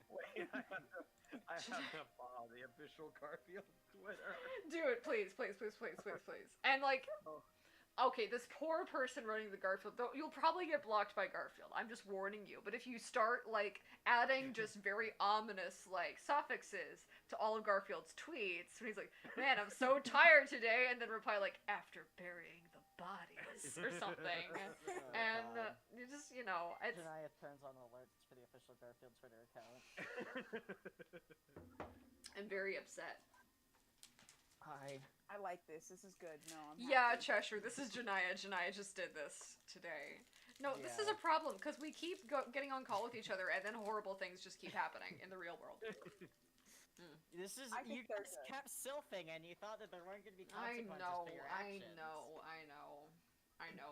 Wait, I have to follow the official Garfield Twitter. Do it, please. And like, okay, this poor person running the Garfield, though, you'll probably get blocked by Garfield. I'm just warning you. But if you start like adding just very ominous like suffixes to all of Garfield's tweets, when he's like, "Man, I'm so tired today," and then reply like, "After burying the bodies" or something, and you just it's Janaya turns on alerts for the official Garfield Twitter account. I'm very upset. I like this. This is good. No, I'm Yeah, happy. Cheshire, this is Janaya. Janaya just did this today. No, this is Yeah. a problem because we keep getting on call with each other, and then horrible things just keep happening in the real world. This is I think you they're just good. kept sylphing and you thought that there weren't going to be I consequences know, for your I actions. know.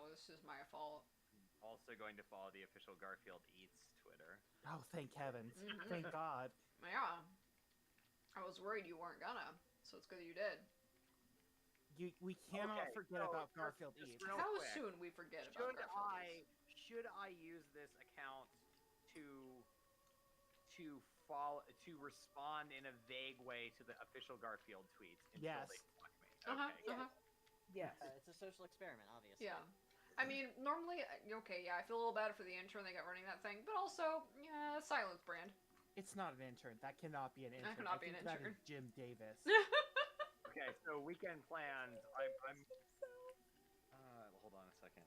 This is my fault. Also going to follow the official Garfield Eats Twitter. Oh, thank heavens. Mhm. Thank God. Yeah, I was worried you weren't gonna, so it's good that you did. We cannot Okay, forget so about just- Garfield just Eats. real How quick. soon we forget about Should Garfield? should I use this account to respond in a vague way to the official Garfield tweets until Yes. they block me? Uh-huh, Okay. uh-huh. Yes. It's a social experiment, obviously. Yeah. I mean, normally, okay, yeah, I feel a little bad for the intern they got running that thing, but also, yeah, silence brand. It's not an intern. That cannot be an intern. cannot I be an think that intern. is Jim Davis. Okay, so weekend plans. I'm hold on a second.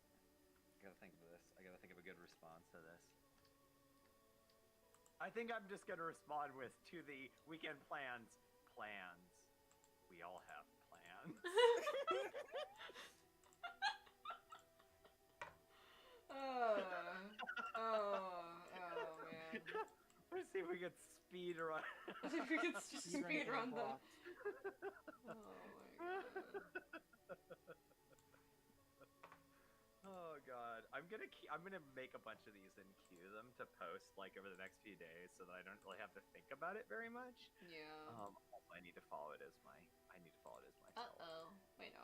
I gotta think of this. I gotta think of a good response to this. I think I'm just gonna respond with to the weekend plans. Plans. We all have plans. Man. Let's see if we can speed run. If we could just Speed speed run them. blocked. Oh my god. Oh god, I'm gonna make a bunch of these and queue them to post like over the next few days, so that I don't really have to think about it very much. Yeah. Also, I need to follow it as myself. Wait, no,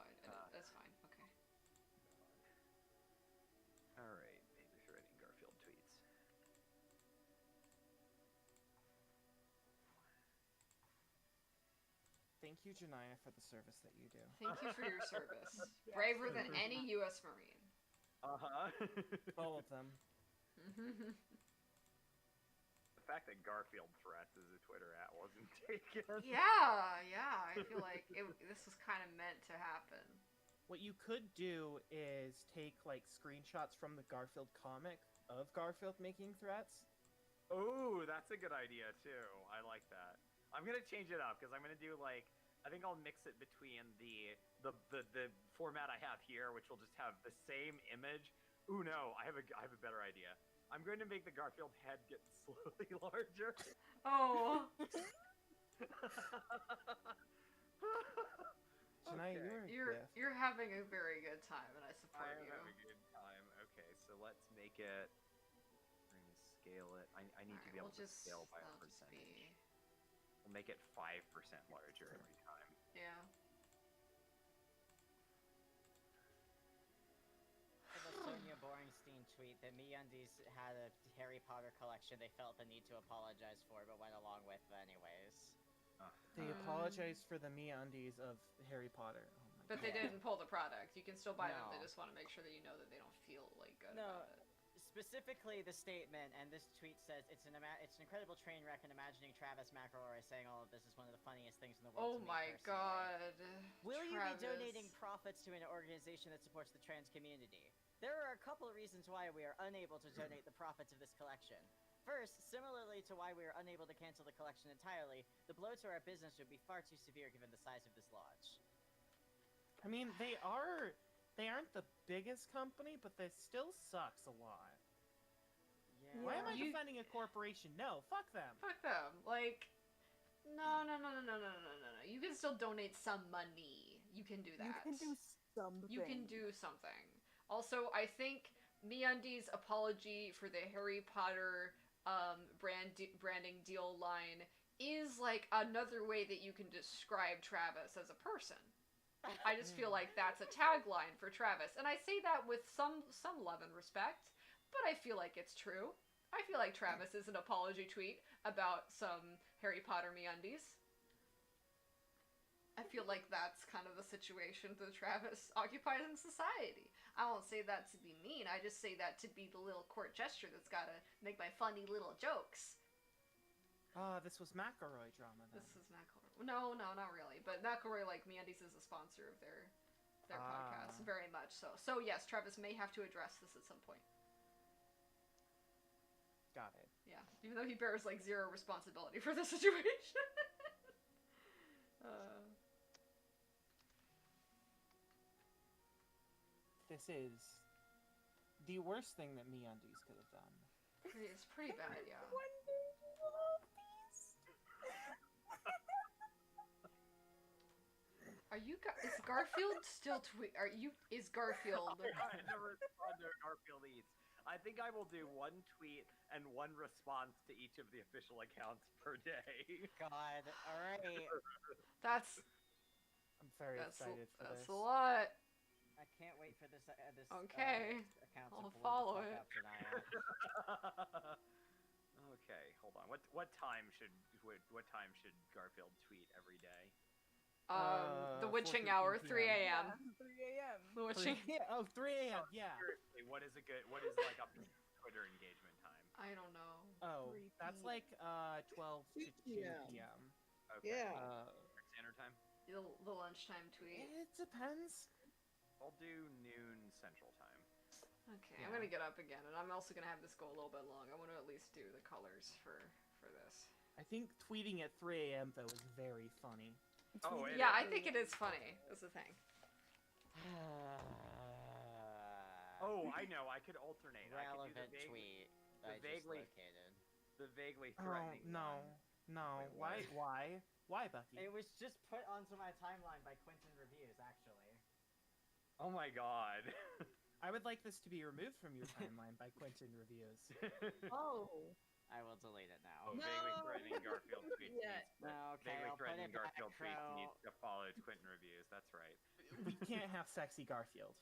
that's fine. Okay. All right, baby's writing Garfield tweets. Thank you, Janaya, for the service that you do. Thank you for your service. Yes. Braver than any U.S. Marine. All of them. The fact that Garfield threats as a Twitter at wasn't taken. yeah. I feel like this was kind of meant to happen. What you could do is take like screenshots from the Garfield comic of Garfield making threats. Oh, that's a good idea too. I like that. I'm gonna change it up because I'm gonna do like I think I'll mix it between the format I have here, which will just have the same image. Ooh no, I have a better idea. I'm going to make the Garfield head get slowly larger. Oh. Janaya, Okay. You're having a very good time, and I support I am you. having a good time. Okay, so let's make it. We're gonna scale it. I need to be able to scale by a that'll just percentage. We'll make it 5% larger every time. Yeah. For the Sonia Boringstein tweet that MeUndies had a Harry Potter collection they felt the need to apologize for, but went along with anyways. They apologized for the MeUndies of Harry Potter. Oh my But they God. didn't pull the product. You can still buy them. They No. just want to make sure that you know that they don't feel like good No. about it. Specifically, the statement, and this tweet says, it's an incredible train wreck, and imagining Travis McElroy saying all of this is one of the funniest things in the Oh world to me my personally. god. Will you be Travis. donating profits to an organization that supports the trans community? There are a couple of reasons why we are unable to donate the profits of this collection. First, similarly to why we are unable to cancel the collection entirely, the blow to our business would be far too severe given the size of this launch. I mean, they aren't the biggest company, but they still sucks a lot. Yeah. Why am I You- defending a corporation? No, fuck them. Fuck them. Like, no. You can still donate some money. You can do that. You can do something. You can do something. Also, I think MeUndies' apology for the Harry Potter branding deal line is like another way that you can describe Travis as a person. I just feel like that's a tagline for Travis, and I say that with some love and respect, but I feel like it's true. I feel like Travis is an apology tweet about some Harry Potter MeUndies. I feel like that's kind of the situation that Travis occupies in society. I won't say that to be mean, I just say that to be the little court gesture that's gotta make my funny little jokes. This was McElroy drama then. This is McElroy. No, not really. But McElroy, like, MeUndies is a sponsor of their podcast, very much so. So yes, Travis may have to address this at some point. Got it. Yeah, even though he bears, like, zero responsibility for the situation. This is the worst thing that MeUndies could have done. It's pretty bad, yeah. Is Garfield still is Garfield... I never respond to Garfield Eats. I think I will do one tweet and one response to each of the official accounts per day. God, alright. I'm very excited for That's this. a lot. I can't wait for this Okay. account I'll to blow follow the it. fuck up tonight. Okay, hold on. What time should Garfield tweet every day? The witching 4:15 hour, PM. 3 a.m. 3 a.m. The witching... 3 a.m. Yeah. Seriously, what is like a Twitter engagement time? I don't know. Oh, 3 that's p.m. like 12 to 2 p.m. Okay. Yeah. Standard time. The lunchtime tweet. It depends. I'll do noon Central time. Okay, Yeah. I'm gonna get up again, and I'm also gonna have this go a little bit long. I want to at least do the colors for this. I think tweeting at 3 a.m. though is very funny. Oh, Tweeting it Yeah, is. I think it is funny. That's the thing. Oh, I know. I could alternate. I could do Relevant tweet. the I just vaguely- located. the vaguely Oh threatening no, one. no. Wait, what? Why, Bucky? It was just put onto my timeline by Quentin Reviews, actually. Oh my god. I would like this to be removed from your timeline by Quentin Reviews. Oh. I will delete it now. Oh, No. vaguely threatening Garfield tweets. Yeah. needs to- No, okay, vaguely I'll put threatening it back, Garfield tweets Crow. needs to follow Quentin Reviews. That's right. We can't have sexy Garfield.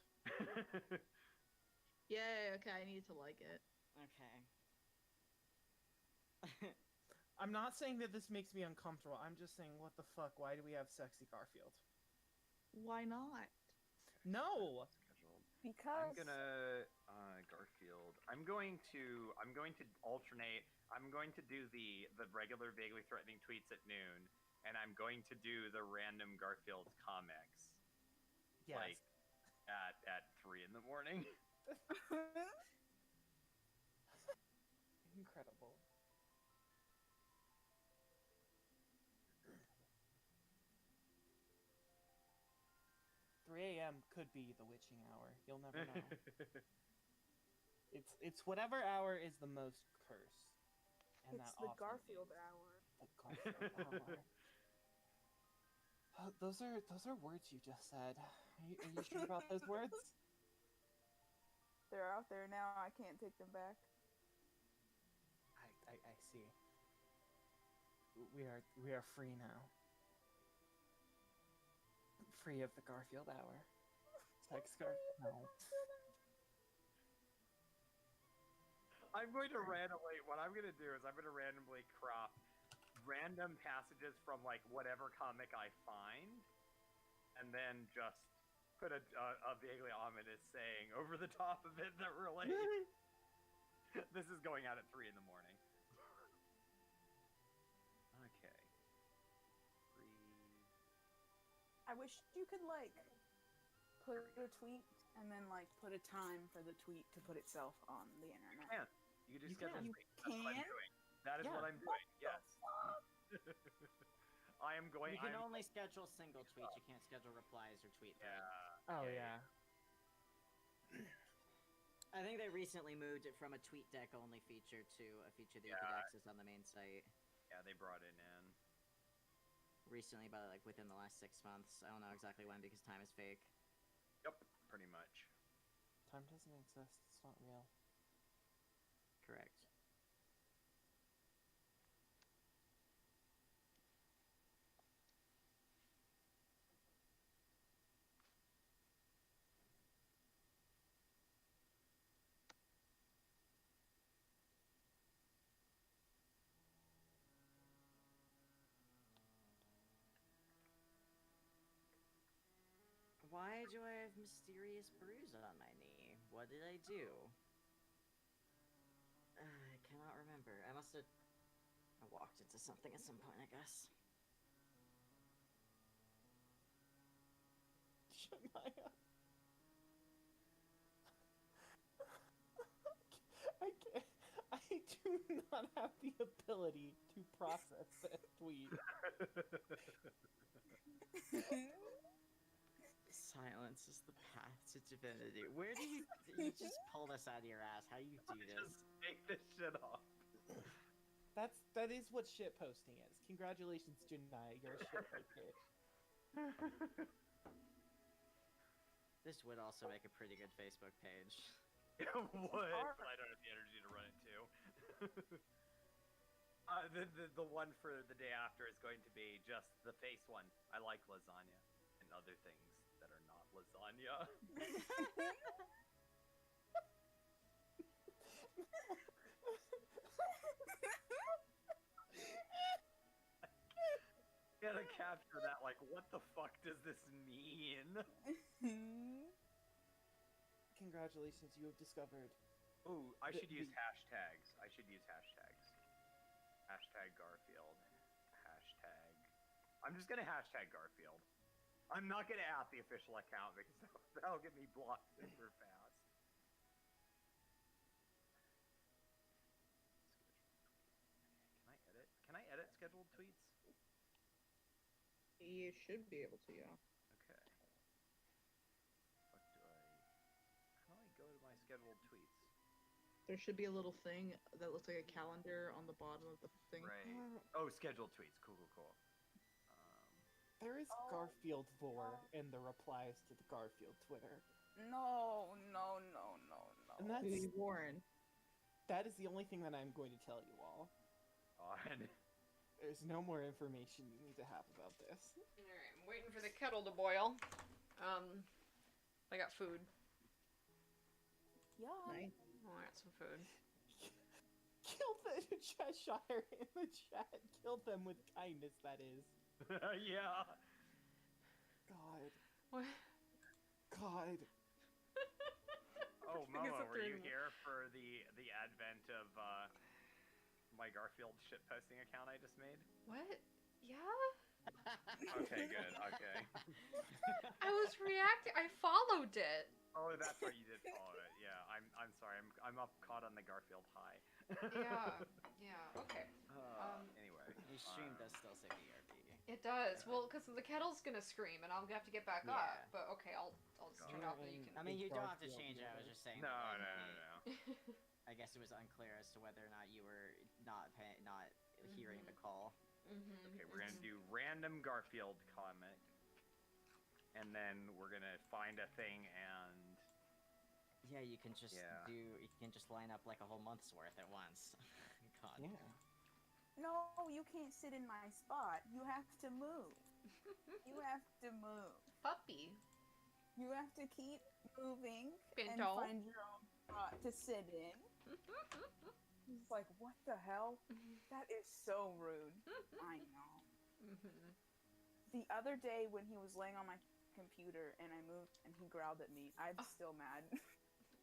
Yay, okay, I need to like it. Okay. I'm not saying that this makes me uncomfortable. I'm just saying, what the fuck? Why do we have sexy Garfield? Why not? No. Scheduled. Because I'm gonna Garfield. I'm going to alternate. I'm going to do the regular vaguely threatening tweets at noon, and I'm going to do the random Garfield comics Yes. like at 3 in the morning. Incredible. "3 a.m. could be the witching hour. You'll never know. It's whatever hour is the most cursed. And it's that the often Garfield is hour. the Garfield hour. Those are words you just said. Are you sure about those words? They're out there now. I can't take them back. I see. We are free now. Free of the Garfield hour. Sex Garfield. No. I'm going to randomly. What I'm going to do is I'm going to randomly crop random passages from like whatever comic I find, and then just put a vaguely ominous saying over the top of it that relates. This is going out at 3 in the morning. Okay. Breathe. I wish you could like put a tweet and then like put a time for the tweet to put itself on the internet. Can. You can just You schedule can. tweets. That's what I'm can? doing. That is Yeah. what I'm doing. Yes. I am going. You can I'm, only schedule single tweets. You can't schedule replies or tweet threads. Yeah. Oh yeah. I think they recently moved it from a tweet deck only feature to a feature that you Yeah. could access on the main site. Yeah, they brought it in. Recently, but like within the last 6 months. I don't know exactly when because time is fake. Yep, pretty much. Time doesn't exist. It's not real. Correct. Why do I have mysterious bruise on my knee? What did I do? I cannot remember. I must have... I walked into something at some point, I guess. Shania. I can't. I do not have the ability to process that tweet. Silence is the path to divinity. Where do you... You just pull this out of your ass. How you do this? Just make this shit up. That is what shitposting is. Congratulations, Janai. You're a shitposter. This would also make a pretty good Facebook page. It would, but I don't have the energy to run it too. The one for the day after is going to be just the face one. I like lasagna and other things that are not lasagna. Gotta capture that. Like, what the fuck does this mean? Congratulations, you have discovered. Ooh, I The- should use the- hashtags. I should use hashtags. Hashtag Garfield. Hashtag. I'm just gonna hashtag Garfield. I'm not gonna at the official account because that'll get me blocked super fast. You should be able to, yeah. Okay. What do I? How do I go to my scheduled tweets? There should be a little thing that looks like a calendar on the bottom of the thing. Right. Oh, scheduled tweets. Cool, cool, cool. There is Garfield Vor in the replies to the Garfield Twitter. No. And that's Warren. that is the only thing that I'm going to tell you all. On. There's no more information you need to have about this. Alright, I'm waiting for the kettle to boil. I got food. Yeah. Nice. Oh, I got some food. Kill the Cheshire in the chat. Kill them with kindness, that is. Yeah. God. What? God. Oh, I guess Momo, if were they're you in- here for the advent of my Garfield shitposting account I just made? What? Yeah? Okay, good. Okay. I was reacting. I followed it. Oh, that's right. You did follow it. Yeah. I'm sorry. I'm up caught on the Garfield high. Yeah. Okay. Anyway. Your stream does still say BRB. It does. Well, because the kettle's gonna scream, and I'll have to get back Yeah. up. But okay, I'll just turn it off. And you can. I mean, you don't have to Garfield change it. I was Vor. just saying. No, that, no, like, no, no. I guess it was unclear as to whether or not you were not hearing the call. Okay, we're gonna do random Garfield comic, and then we're gonna find a thing and. Yeah, you can just Yeah. You can just line up like a whole month's worth at once. God. Yeah. No, you can't sit in my spot. You have to move. You have to move. Puppy. You have to keep moving and Pinto. find your own spot to sit in. He's like, what the hell? That is so rude. I know. The other day when he was laying on my computer and I moved and he growled at me, I'm still mad.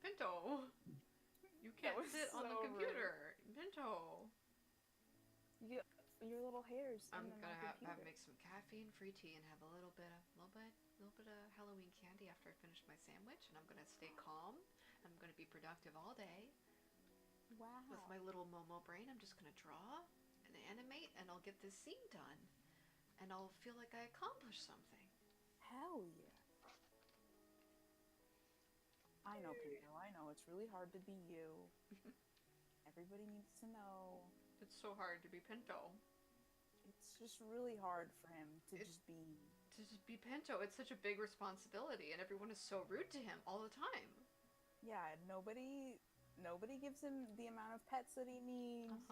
Pinto. You can't was sit on the so rude. computer. Pinto. Your little hairs. I'm in my gonna computer. make some caffeine-free tea and have a little bit of Halloween candy after I finish my sandwich, and I'm gonna stay calm. I'm gonna be productive all day. Wow. With my little Momo brain, I'm just gonna draw and animate, and I'll get this scene done, and I'll feel like I accomplished something. Hell yeah. I know, Pinto. I know. It's really hard to be you. Everybody needs to know. It's so hard to be Pinto. It's just really hard for him to It- just be. To just be Pinto, it's such a big responsibility, and everyone is so rude to him all the time. Yeah, nobody gives him the amount of pets that he needs.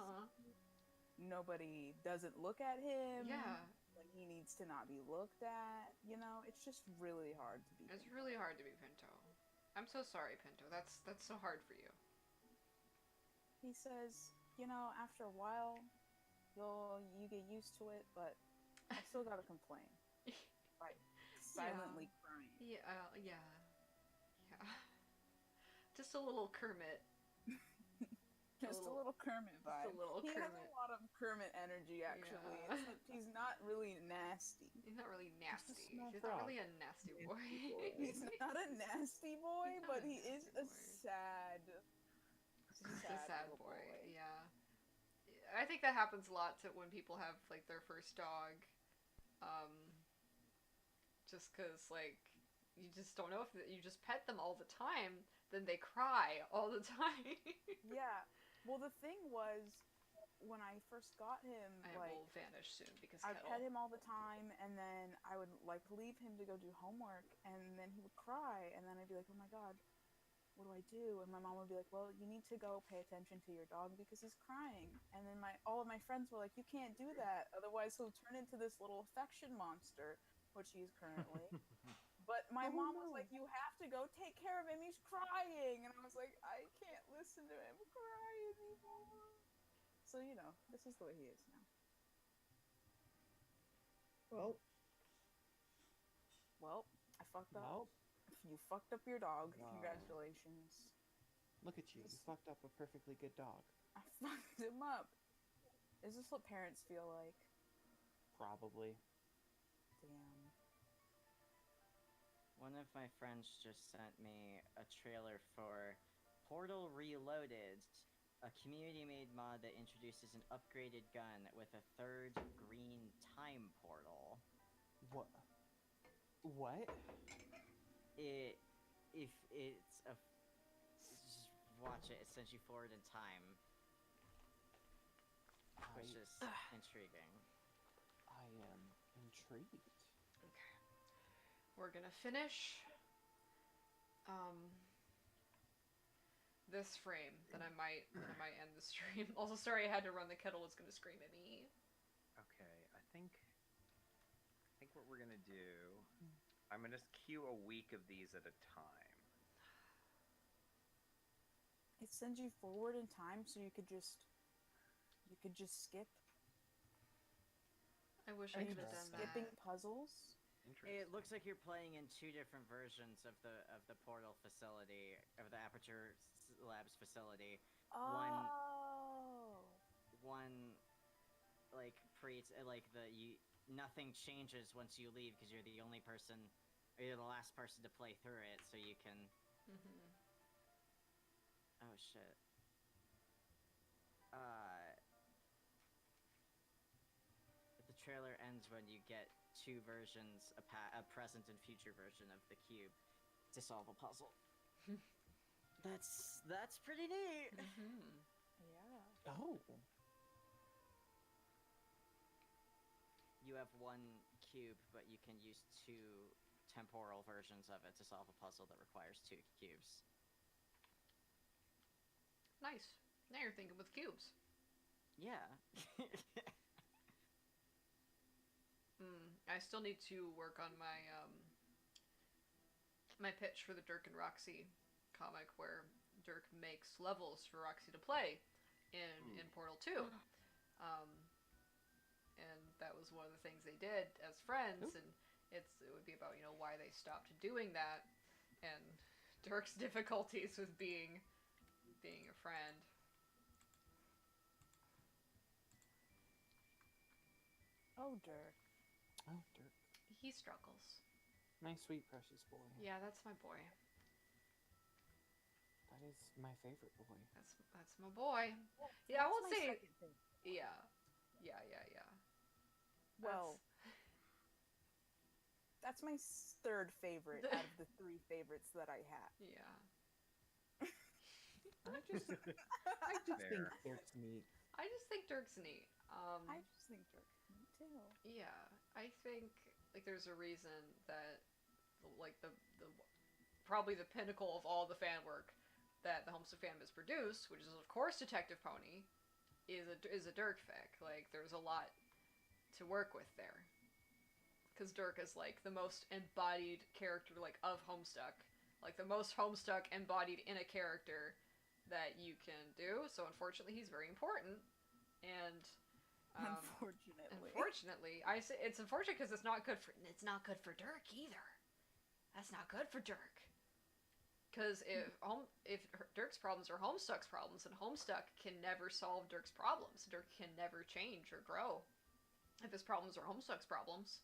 Nobody doesn't look at him. Yeah, When he needs to not be looked at. You know, it's just really hard to be. it's really hard to be Pinto. I'm so sorry, Pinto. That's so hard for you. He says, you know, after a while, you get used to it, but I still gotta complain. Like silently crying. Yeah. Just a little Kermit. Just a little Kermit vibe. Just a little He has Kermit. a lot of Kermit energy, actually. Yeah. He's not really nasty. He's not really nasty. small He's frog. not really a nasty boy. He's not a nasty boy, He's not but a he is nasty a boy. sad. He's a sad little boy. Yeah. I think that happens a lot to when people have like their first dog. Just cause like you just don't know if you just pet them all the time, then they cry all the time. Yeah. Well, the thing was, when I first got him, I like will vanish soon because I'd Kettle. pet him all the time, and then I would like leave him to go do homework, and then he would cry, and then I'd be like, oh my god, what do I do? And my mom would be like, well, you need to go pay attention to your dog because he's crying. And then all of my friends were like, you can't do that, otherwise he'll turn into this little affection monster, which he is currently. But my mom was like, you have to go take care of him, he's crying. And I was like, I can't listen to him cry anymore. So, you know, this is the way he is now. Well, I fucked up. Well, You fucked up your dog. Wow. Congratulations. look at you. You fucked up a perfectly good dog. I fucked him up. Is this what parents feel like? Probably. Damn. One of my friends just sent me a trailer for Portal Reloaded, a community-made mod that introduces an upgraded gun with a third green time portal. What? What? If it's a, just watch it. It sends you forward in time, which is intriguing. I am intrigued. Okay. We're gonna finish this frame, then I might end the stream. Also, sorry I had to run, the kettle was gonna scream at me. Okay, I think what we're gonna do, I'm gonna queue a week of these at a time. It sends you forward in time, so you could just skip. I wish Are I you could have just done skipping that. puzzles? Interesting. It looks like you're playing in two different versions of the portal facility, of the Aperture Labs facility. Oh. One like nothing changes once you leave because you're the only person, or you're the last person to play through it, so you can. Oh shit. The trailer ends when you get two versions, a present and future version of the cube, to solve a puzzle. That's pretty neat. Yeah. Oh. You have one cube, but you can use two temporal versions of it to solve a puzzle that requires two cubes. Nice. Now you're thinking with cubes. Yeah. I still need to work on my my pitch for the Dirk and Roxy comic, where Dirk makes levels for Roxy to play in Portal 2. And that was one of the things they did as friends, and it would be about, why they stopped doing that, and Dirk's difficulties with being a friend. Oh, Dirk. Oh, Dirk. He struggles. My sweet precious boy. Yeah, that's my boy. That is my favorite boy. That's my boy. Yeah, I won't That's my say. second favorite. Yeah. Well, that's my third favorite out of the three favorites that I had. Yeah. I just think Fair. Dirk's neat. I just think Dirk's neat. I just think Dirk's neat too. Yeah, I think there's a reason that probably the pinnacle of all the fan work that the Homestuck fandom has produced, which is of course Detective Pony, is a Dirk fic. There's a lot to work with there, because Dirk is the most embodied character of Homestuck, the most Homestuck embodied in a character that you can do. So unfortunately, he's very important, and unfortunately, I say it's unfortunate because it's not good for Dirk either. That's not good for Dirk. Because if Dirk's problems are Homestuck's problems, and Homestuck can never solve Dirk's problems, Dirk can never change or grow if his problems are Homestuck's problems.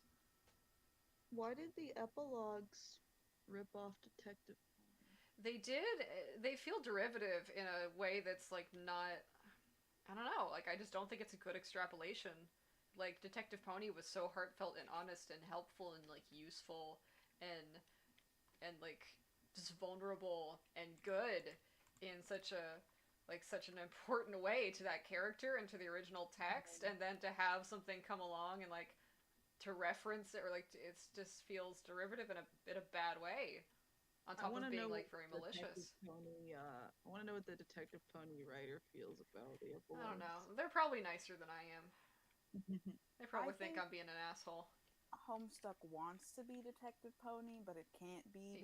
Why did the epilogues rip off Detective? They did. They feel derivative in a way that's not. I don't know. I just don't think it's a good extrapolation. Detective Pony was so heartfelt and honest and helpful and useful and just vulnerable and good in such an important way to that character and to the original text, and then to have something come along and to reference it, or it just feels derivative in a bad way, on top of being very malicious. I want to know what the Detective Pony writer feels about the epilogue. I don't know. They're probably nicer than I am. They probably think think I'm being an asshole. Homestuck wants to be Detective Pony, but it can't be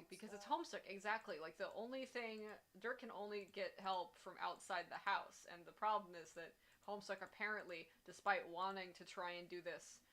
because it's Homestuck. Exactly. The only thing, Dirk can only get help from outside the house, and the problem is that Homestuck apparently, despite wanting to try and do this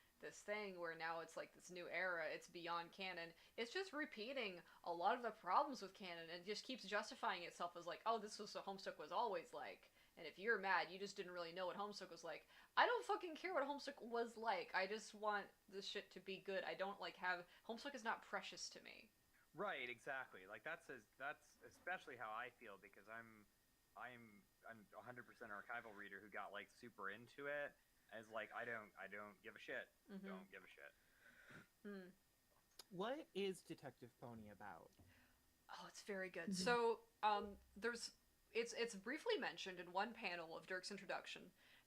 thing where now it's this new era, it's beyond canon, it's just repeating a lot of the problems with canon, and just keeps justifying itself as oh, this was what Homestuck was always like. And if you're mad, you just didn't really know what Homestuck was like. I don't fucking care what Homestuck was like. I just want this shit to be good. I don't Homestuck is not precious to me. Right, exactly. That's especially how I feel, because I'm a 100% archival reader who got super into it, as I don't give a shit. Mm-hmm. Don't give a shit. Hmm. What is Detective Pony about? Oh, it's very good. So, there's it's briefly mentioned in one panel of Dirk's introduction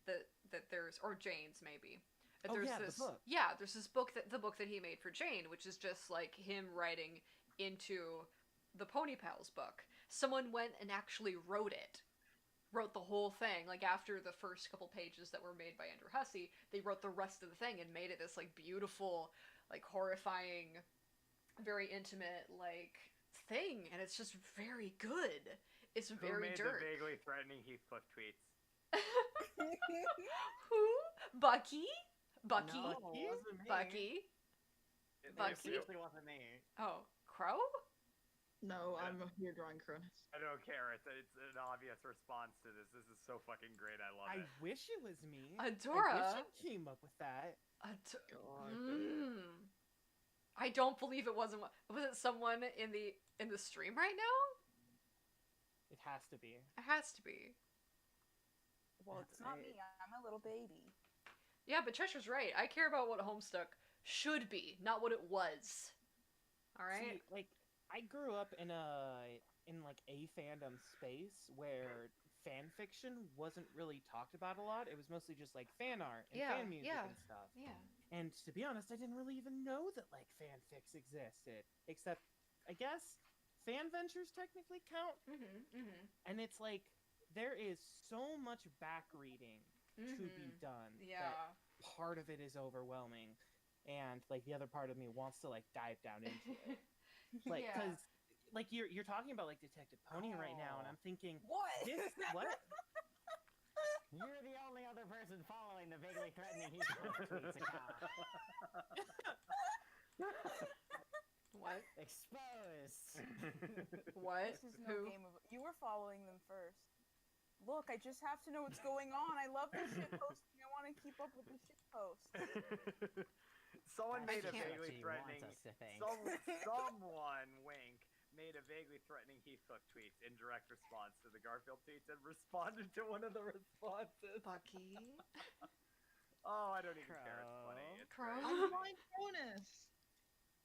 that there's, or Jane's maybe. That Oh, there's yeah, the this book. yeah, there's this book the book that he made for Jane, which is just like him writing into the Pony Pals book. Someone went and actually wrote the whole thing. Like after the first couple pages that were made by Andrew Hussey, they wrote the rest of the thing and made it this like beautiful, like horrifying, very intimate like thing, and it's just very good. It's Who very made Dirk. the vaguely threatening Heathcliff tweets? Who? Bucky? Bucky? No, Bucky? it wasn't me. Bucky? It Bucky? seriously wasn't me. Oh, Crow? No, I'm here drawing Cronus. I don't care. It's an obvious response to this. This is so fucking great. I love I it. wish it was me. Adora? I wish I came up with that. God. I don't believe it wasn't. Was it someone in the stream right now? It has to be. It has to be. Well, it's not me. I'm a little baby. Yeah, but Cheshire's right. I care about what Homestuck should be, not what it was. All right. See, like, I grew up in like a fandom space where fan fiction wasn't really talked about a lot. It was mostly just like fan art and fan music and stuff. Yeah. And to be honest, I didn't really even know that like fanfics existed. Except, I guess, fan ventures technically count. And it's like there is so much back reading to be done. Yeah. That part of it is overwhelming, and like the other part of me wants to like dive down into it. Like, Yeah. because like you're talking about like Detective Pony right now, and I'm thinking, What? this what? You're the only other person following the vaguely threatening Heathcliff tweets account. What? Exposed. What? This is no Who? game of. You were following them first. Look, I just have to know what's going on. I love the shit posting. I want to keep up with the shit posts. Someone I made a can't- vaguely She wants threatening. us to think. Someone wink made a vaguely threatening Heathcliff tweets in direct response to the Garfield tweets and responded to one of the responses. Bucky? Oh, I don't even care. It's funny. It's Crow? great. I'm drawing Cronus.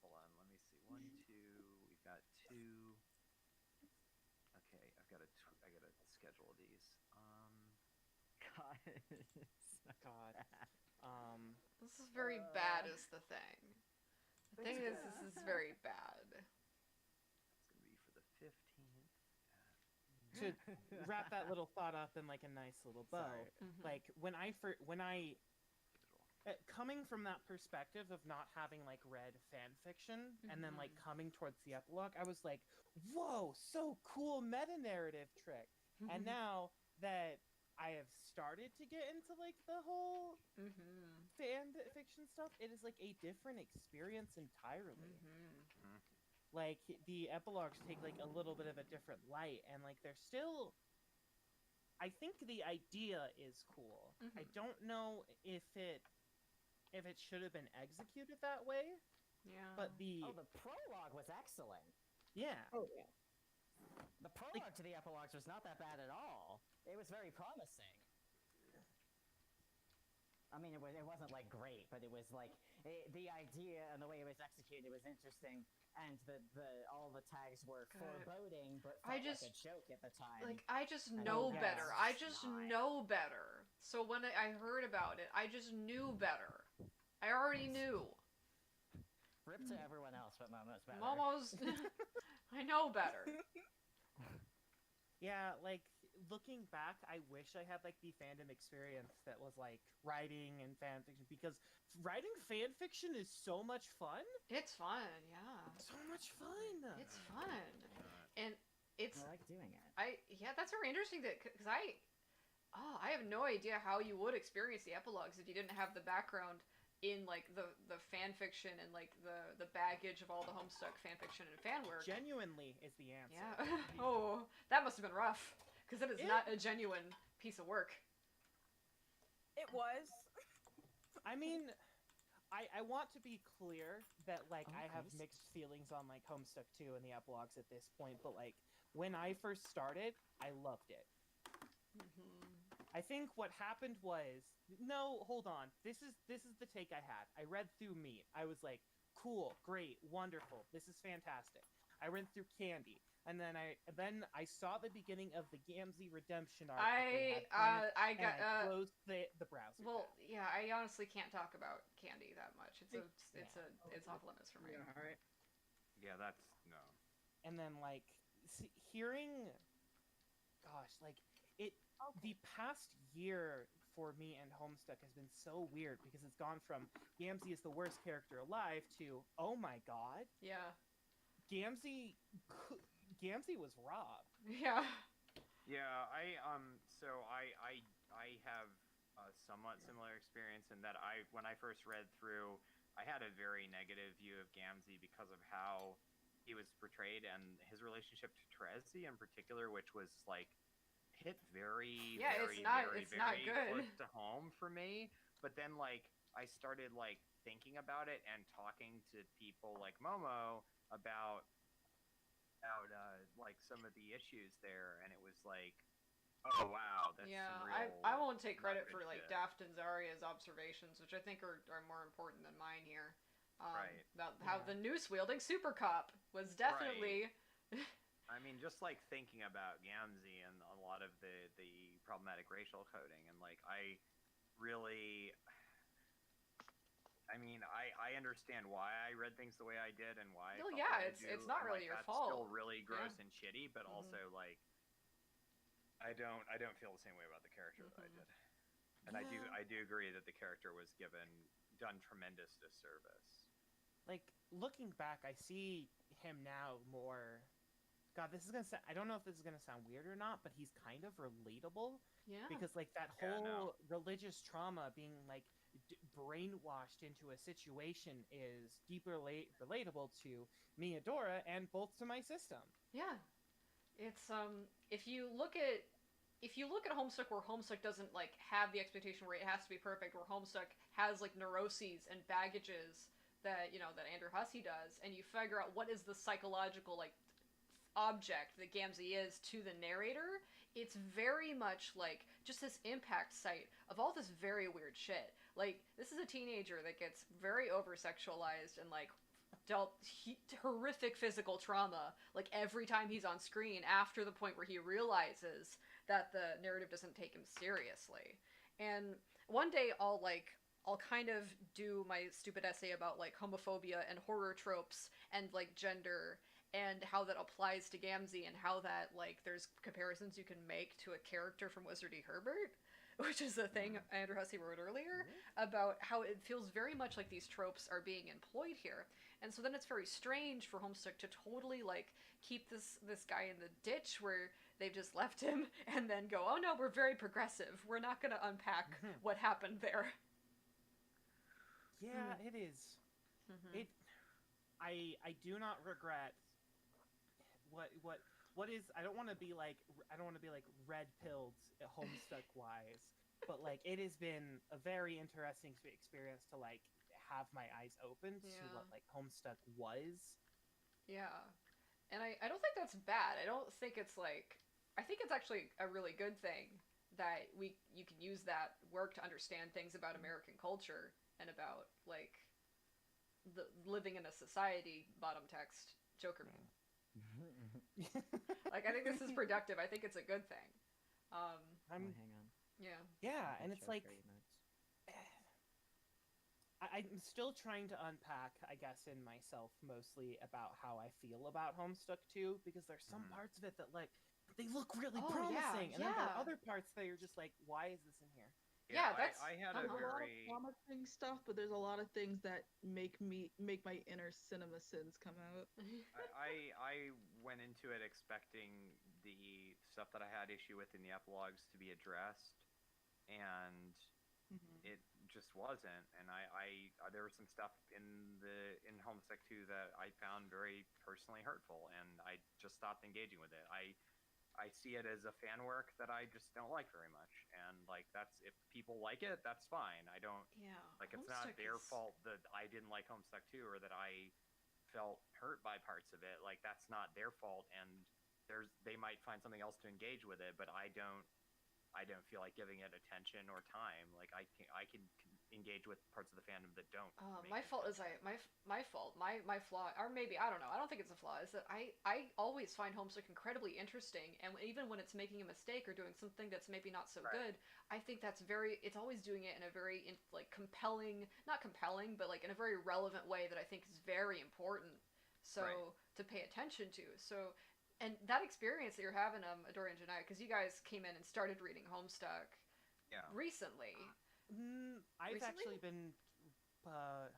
Hold on, let me see. 1, 2. We've got 2. Okay, I gotta schedule these. God. God. This is very bad is the thing. The thing is, this is very bad. It's gonna be for the 15th. To wrap that little thought up in like a nice little bow, Sorry. like when I coming from that perspective of not having like read fan fiction and then like coming towards the epilogue, I was like, whoa, so cool meta narrative trick. And now that I have started to get into like the whole fan fiction stuff, it is like a different experience entirely. Like the epilogues take like a little bit of a different light, and like they're still, I think the idea is cool. I don't know if it should have been executed that way, Yeah. but the Oh, the prologue was excellent. yeah. Oh yeah. The prologue to the epilogues was not that bad at all. It was very promising. I mean, it wasn't like great, but it was like the idea and the way it was executed was interesting, and all the tags were God. foreboding, but I felt just- like a joke at the time. Like, I just I know don't better. guess. I just Not. know better. So when I heard about it, I just knew better. I already knew. Rip to everyone else, but Momo's better. Momo's. I know better. Yeah, like looking back, I wish I had like the fandom experience that was like writing and fan fiction, because writing fan fiction is so much fun. It's fun, yeah. So much fun. It's fun. And it's. I like doing it. Yeah, that's very interesting because I have no idea how you would experience the epilogues if you didn't have the background in like the fan fiction and like the baggage of all the Homestuck fan fiction and fan work. Genuinely is the answer. Yeah. Oh, that must have been rough because it is not a genuine piece of work. It was. I mean, I want to be clear that like Oh, I have Chris. mixed feelings on like Homestuck 2 and the epilogues at this point, but like when I first started, I loved it. I think what happened was, no, hold on. This is the take I had. I read through Meat. I was like, cool, great, wonderful. This is fantastic. I went through Candy, and then I saw the beginning of the Gamzee redemption arc. I got closed the browser. Well, yeah, I honestly can't talk about Candy that much. It's off limits for me. Yeah, all right. Yeah, that's no. And then like hearing, gosh, like it. The past year for me and Homestuck has been so weird because it's gone from Gamzee is the worst character alive to, oh my god, Yeah. Gamzee was robbed. Yeah. Yeah, I have a somewhat similar experience in that when I first read through, I had a very negative view of Gamzee because of how he was portrayed and his relationship to Terezi in particular, which was like hit very very good. close to home for me. But then like I started like thinking about it and talking to people like Momo about like some of the issues there, and it was like, oh wow, that's Yeah, some real I won't take credit not for good like shit. Daft and Zarya's observations, which I think are more important than mine here. Right. About how the noose wielding super cop was definitely I mean, just like thinking about Gamzee and a lot of the problematic racial coding, and like I understand why I read things the way I did and why. Well, I felt yeah, the way I do, it's not and, really like, your that's fault. Still really gross Yeah. and shitty, but Mhm. also like I don't feel the same way about the character that I did, and I do agree that the character was done tremendous disservice. Like looking back, I see him now more. God, this is gonna sound. I don't know if this is gonna sound weird or not, but he's kind of relatable Yeah. because like that Yeah, whole no. religious trauma being like brainwashed into a situation is deeply relatable to Miyadora and both to my system. Yeah. It's if you look at Homestuck, where Homestuck doesn't like have the expectation where it has to be perfect, where Homestuck has like neuroses and baggages that that Andrew Hussey does, and you figure out what is the psychological like object that Gamzee is to the narrator, it's very much like just this impact site of all this very weird shit. Like, this is a teenager that gets very over sexualized and like dealt horrific physical trauma like every time he's on screen, after the point where he realizes that the narrative doesn't take him seriously. And one day I'll kind of do my stupid essay about like homophobia and horror tropes and like gender and how that applies to Gamzee, and how that like there's comparisons you can make to a character from Wizard E. Herbert, which is a thing Andrew Hussey wrote earlier, about how it feels very much like these tropes are being employed here. And so then it's very strange for Homestuck to totally like keep this guy in the ditch where they've just left him, and then go, oh no, we're very progressive, we're not going to unpack what happened there. Yeah, it is. It. I do not regret what is. I don't want to be like red pilled Homestuck wise, but like it has been a very interesting experience to like have my eyes opened to what like Homestuck was. Yeah, and I don't think that's bad. I don't think it's like, I think it's actually a really good thing that you can use that work to understand things about American culture and about like the living in a society. Bottom text Joker meme. Like, I think this is productive. I think it's a good thing. Hang on. Yeah, and it's like Cherry notes. I'm still trying to unpack, I guess, in myself mostly about how I feel about Homestuck 2, because there's some parts of it that like they look really promising, and then there are other parts that you're just like, why is this in here? Yeah, that's I had There's a a lot of very promising stuff, but there's a lot of things that make my inner cinema sins come out. I went into it expecting the stuff that I had issue with in the epilogues to be addressed, and it just wasn't. And I there was some stuff in Homestuck 2 that I found very personally hurtful, and I just stopped engaging with it. I see it as a fan work that I just don't like very much, and like that's, if people like it, that's fine. I don't like, it's not their fault that I didn't like Homestuck 2 or that I felt hurt by parts of it. Like, that's not their fault, and they might find something else to engage with it, but I don't feel like giving it attention or time. Like, I can engage with parts of the fandom that don't. make My me fault feel is that way. my fault. My flaw, or maybe I don't know. I don't think it's a flaw. Is that I always find Homestuck incredibly interesting, and even when it's making a mistake or doing something that's maybe not so Right. good, I think that's it's always doing it in a very like compelling, not compelling, but like in a very relevant way that I think is very important. So Right. to pay attention to. So. And that experience that you're having, Adora and Janaya, because you guys came in and started reading Homestuck Yeah. recently. I've Recently? actually been,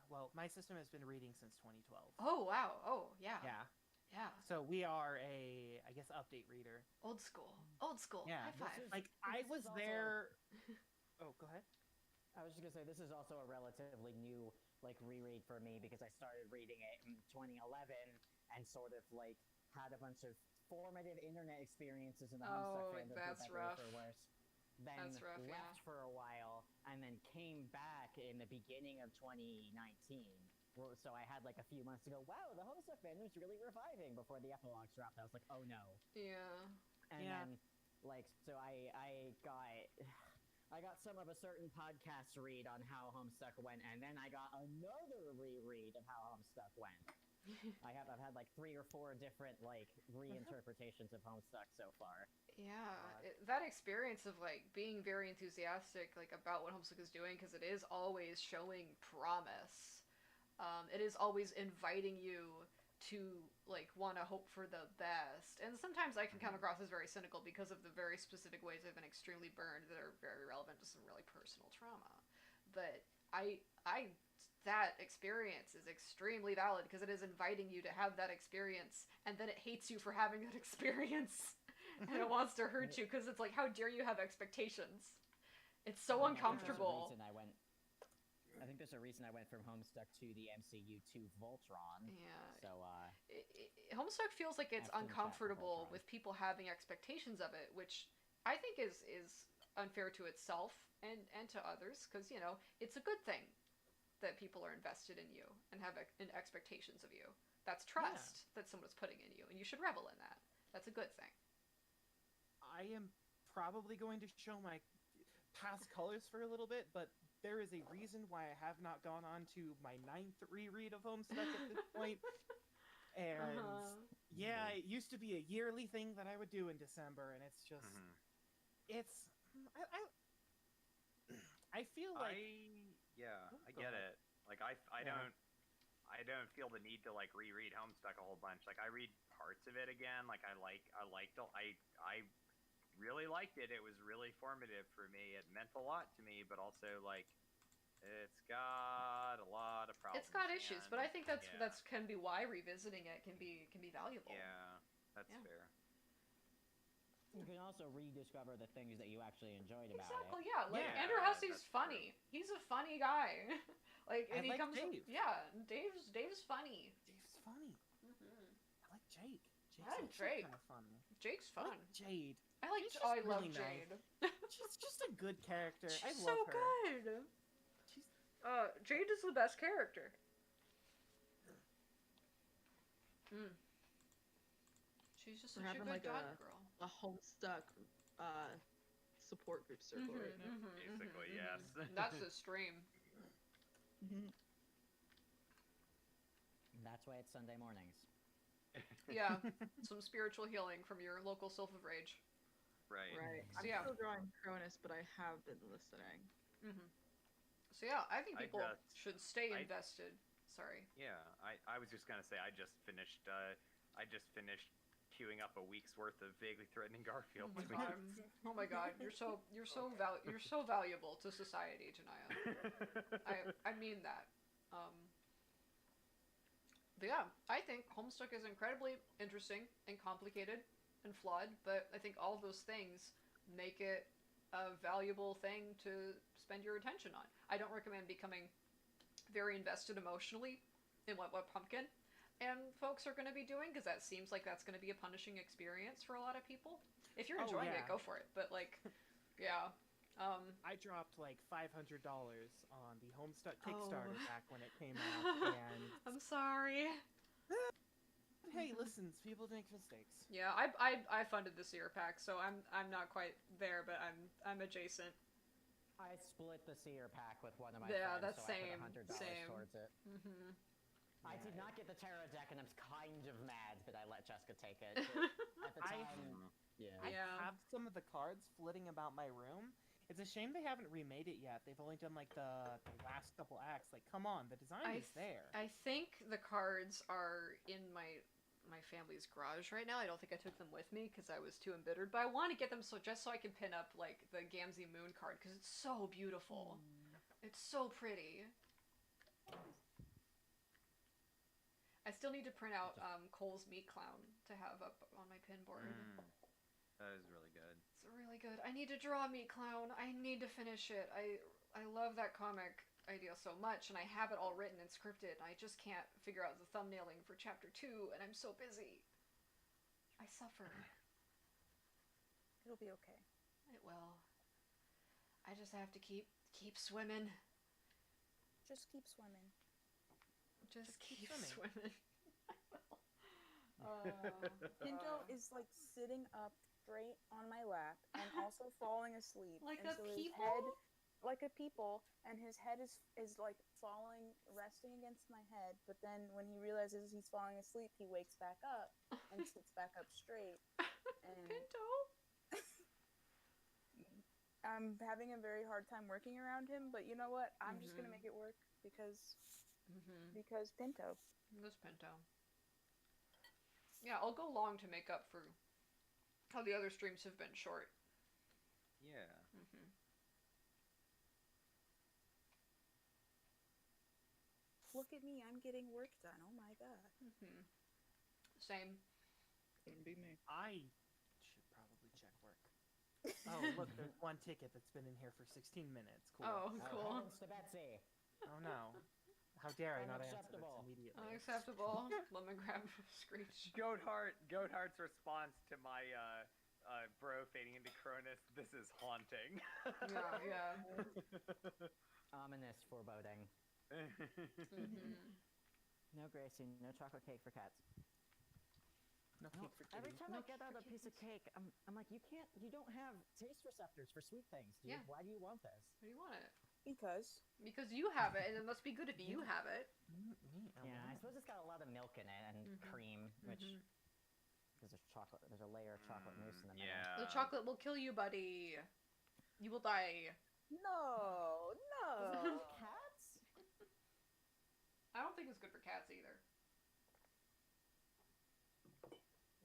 well, my system has been reading since 2012. Oh wow! Oh yeah. Yeah. Yeah. So we are I guess, update reader. Old school. Old school. Yeah, High this five. is- Like, This I is was also- there. Oh, go ahead. I was just gonna say this is also a relatively new like reread for me because I started reading it in 2011 and sort of like had a bunch of formative internet experiences in the Oh, Homestuck fandom, for that's better or rough. for worse. Then That's rough, left yeah. for a while and then came back in the beginning of 2019. So I had like a few months to go, wow, the Homestuck fandom is really reviving before the epilogues dropped. I was like, oh no. Yeah. And Yeah. then, like, so I got some of a certain podcast read on how Homestuck went, and then I got another reread of how Homestuck went. I've had like 3 or 4 different like reinterpretations of Homestuck so far. Yeah. That experience of like being very enthusiastic like about what Homestuck is doing, because it is always showing promise. It is always inviting you to like want to hope for the best. And sometimes I can come across as very cynical because of the very specific ways I've been extremely burned that are very relevant to some really personal trauma. But that experience is extremely valid because it is inviting you to have that experience, and then it hates you for having that experience. And it wants to hurt you because it's like, how dare you have expectations? It's so uncomfortable. I think there's a reason I went from Homestuck to the MCU to Voltron. Yeah. So, Homestuck feels like it's After the chat for uncomfortable Voltron. with people having expectations of it, which I think is unfair to itself and to others, because you know it's a good thing that people are invested in you and have expectations of you. That's trust that someone's putting in you, and you should revel in that. That's a good thing. I am probably going to show my past colors for a little bit, but there is a reason why I have not gone on to my 9th reread of Homestuck at this point. And yeah, it used to be a yearly thing that I would do in December, and it's just, it's, I feel like, I get it. Like I don't feel the need to like reread Homestuck a whole bunch. Like I read parts of it again. Like I really liked it. It was really formative for me. It meant a lot to me, but also like it's got a lot of problems. It's got issues, but I think that's yeah. can be why revisiting it can be valuable. Yeah, that's Yeah. fair. you can also rediscover the things that you actually enjoyed about Exactly. it. Yeah. Like Yeah, Andrew Hussey's that's funny. He's a funny guy. Like, and I he like comes. Dave. Yeah, Dave's funny. Dave's funny. Mm-hmm. I like Jake. Jake's I like also Jake. kind of fun. Jake's I fun. like Jade. I like. She's Oh, I just love really nice. Jade. She's just a good character. I She's love so her. good. She's Jade is the best character. She's just We're such a having, good like, god a- girl. A Homestuck support group circle right now. Basically, yes. That's the stream. That's why it's Sunday mornings. Yeah, some spiritual healing from your local Sylph of Rage. Right. Right. So, I'm yeah. still drawing Cronus, but I have been listening. So yeah, I think I people just- should stay I- invested. Sorry. Yeah, I was just gonna say I just finished queuing up a week's worth of Vaguely Threatening Garfield. Oh my god. Oh my god. You're so valuable to society, Janaya. I mean that. But yeah, I think Homestuck is incredibly interesting and complicated and flawed, but I think all of those things make it a valuable thing to spend your attention on. I don't recommend becoming very invested emotionally in what Pumpkin and folks are going to be doing, because that seems like that's going to be a punishing experience for a lot of people. If you're Oh, enjoying yeah. it, go for it. But like, yeah. I dropped like $500 on the Homestuck Oh. Kickstarter back when it came out, and I'm sorry. hey, listen, people make mistakes. Yeah, I funded the Seer pack, so I'm not quite there, but I'm adjacent. I split the seer pack with one of my Yeah, friends, that's so same, I put $100 same. towards it. Mm-hmm. I did not get the tarot deck, and I'm kind of mad that I let Jessica take it. At the I- time, yeah. I Yeah. have some of the cards flitting about my room. It's a shame they haven't remade it yet. They've only done like the last couple acts. Like, come on, the design is there. I think the cards are in my family's garage right now. I don't think I took them with me because I was too embittered. But I want to get them so I can pin up like the Gamzee Moon card because it's so beautiful. It's so pretty. I still need to print out Cole's Meat Clown to have up on my pin board. That is really good. It's really good. I need to draw Meat Clown. I need to finish it. I love that comic idea so much, and I have it all written and scripted. I just can't figure out the thumbnailing for chapter 2, and I'm so busy. I suffer. It'll be okay. It will. I just have to keep swimming. Just keep swimming. Just keep swimming. swimming. I will. Pinto is like sitting up straight on my lap and also falling asleep. Like and a so his people? head, like a people, and his head is like falling, resting against my head. But then when he realizes he's falling asleep, he wakes back up and sits back up straight. And Pinto. I'm having a very hard time working around him. But you know what? I'm just gonna Mhm. make it work because Mm-hmm. Pinto. This Pinto. Yeah, I'll go long to make up for how the other streams have been short. Yeah. Mm-hmm. Look at me, I'm getting work done. Oh my god. Mm-hmm. Same. Couldn't be me. I should probably check work. Oh, look, there's one ticket that's been in here for 16 minutes. Cool. Oh, cool. Heavens to Betsy. Oh no. How dare I not answer this Unacceptable. immediately? Unacceptable. Let me grab Screech. Goatheart's response to my bro fading into Cronus. This is haunting. Yeah. Ominous foreboding. Mm-hmm. No Gracie, no chocolate cake for cats. No No, cake for every kitties. time No I get cake out for a piece of cake, I'm like, you don't have taste receptors for sweet things, dude. Yeah. Why do you want this? Why do you want it? Because Because you have it, and it must be good if you have it. Me Yeah, I alone. suppose it's got a lot of milk in it and Mhm. cream, which Mhm. because there's chocolate. There's a layer of chocolate mousse in the middle. Yeah. The chocolate will kill you, buddy. You will die. no. Cats? I don't think it's good for cats either.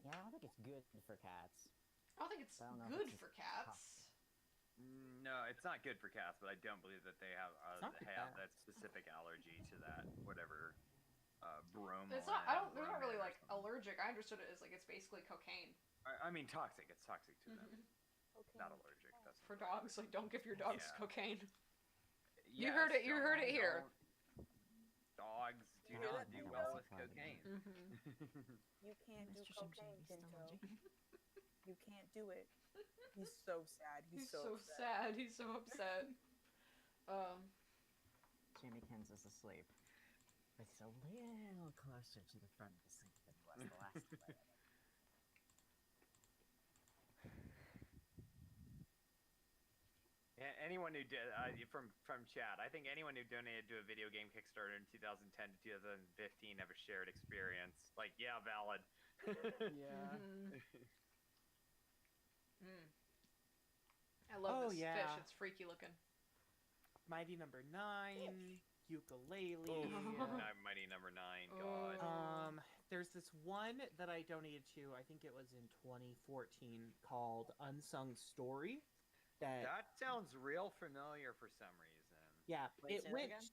Yeah, I don't think it's good for cats. I don't think it's I don't know if good it's for just cats. No, it's not good for cats, but I don't believe that they have It's not good have for that specific allergy to that whatever bromelain. It's not. I don't. They're not bromine really or like something. allergic. I understood it as like it's basically cocaine. I mean toxic. It's toxic to them. Okay. Not allergic. That's For not dogs, like don't give your dogs Yeah. cocaine. Yes, heard it- you heard it here. Dogs do You hear not that, do Pinto? well with Classified. cocaine. Mm-hmm. You can't do Mr. Shim cocaine, Shim, Pinto. stomach. You can't do it. He's so sad. He's so so upset. sad. He's so upset. Jamie Kins is asleep. But he's a little closer to the front of the sink than he was the last time. Yeah, anyone who did from chat, I think anyone who donated to a video game Kickstarter in 2010 to 2015 have a shared experience. Like, yeah, valid. Yeah. I love Oh, this yeah. fish. It's freaky looking. Mighty Number 9, ukulele. Mighty Number 9. God. Oh. There's this one that I donated to. I think it was in 2014 called Unsung Story. That sounds real familiar for some reason. Yeah, Wait, it say that went again?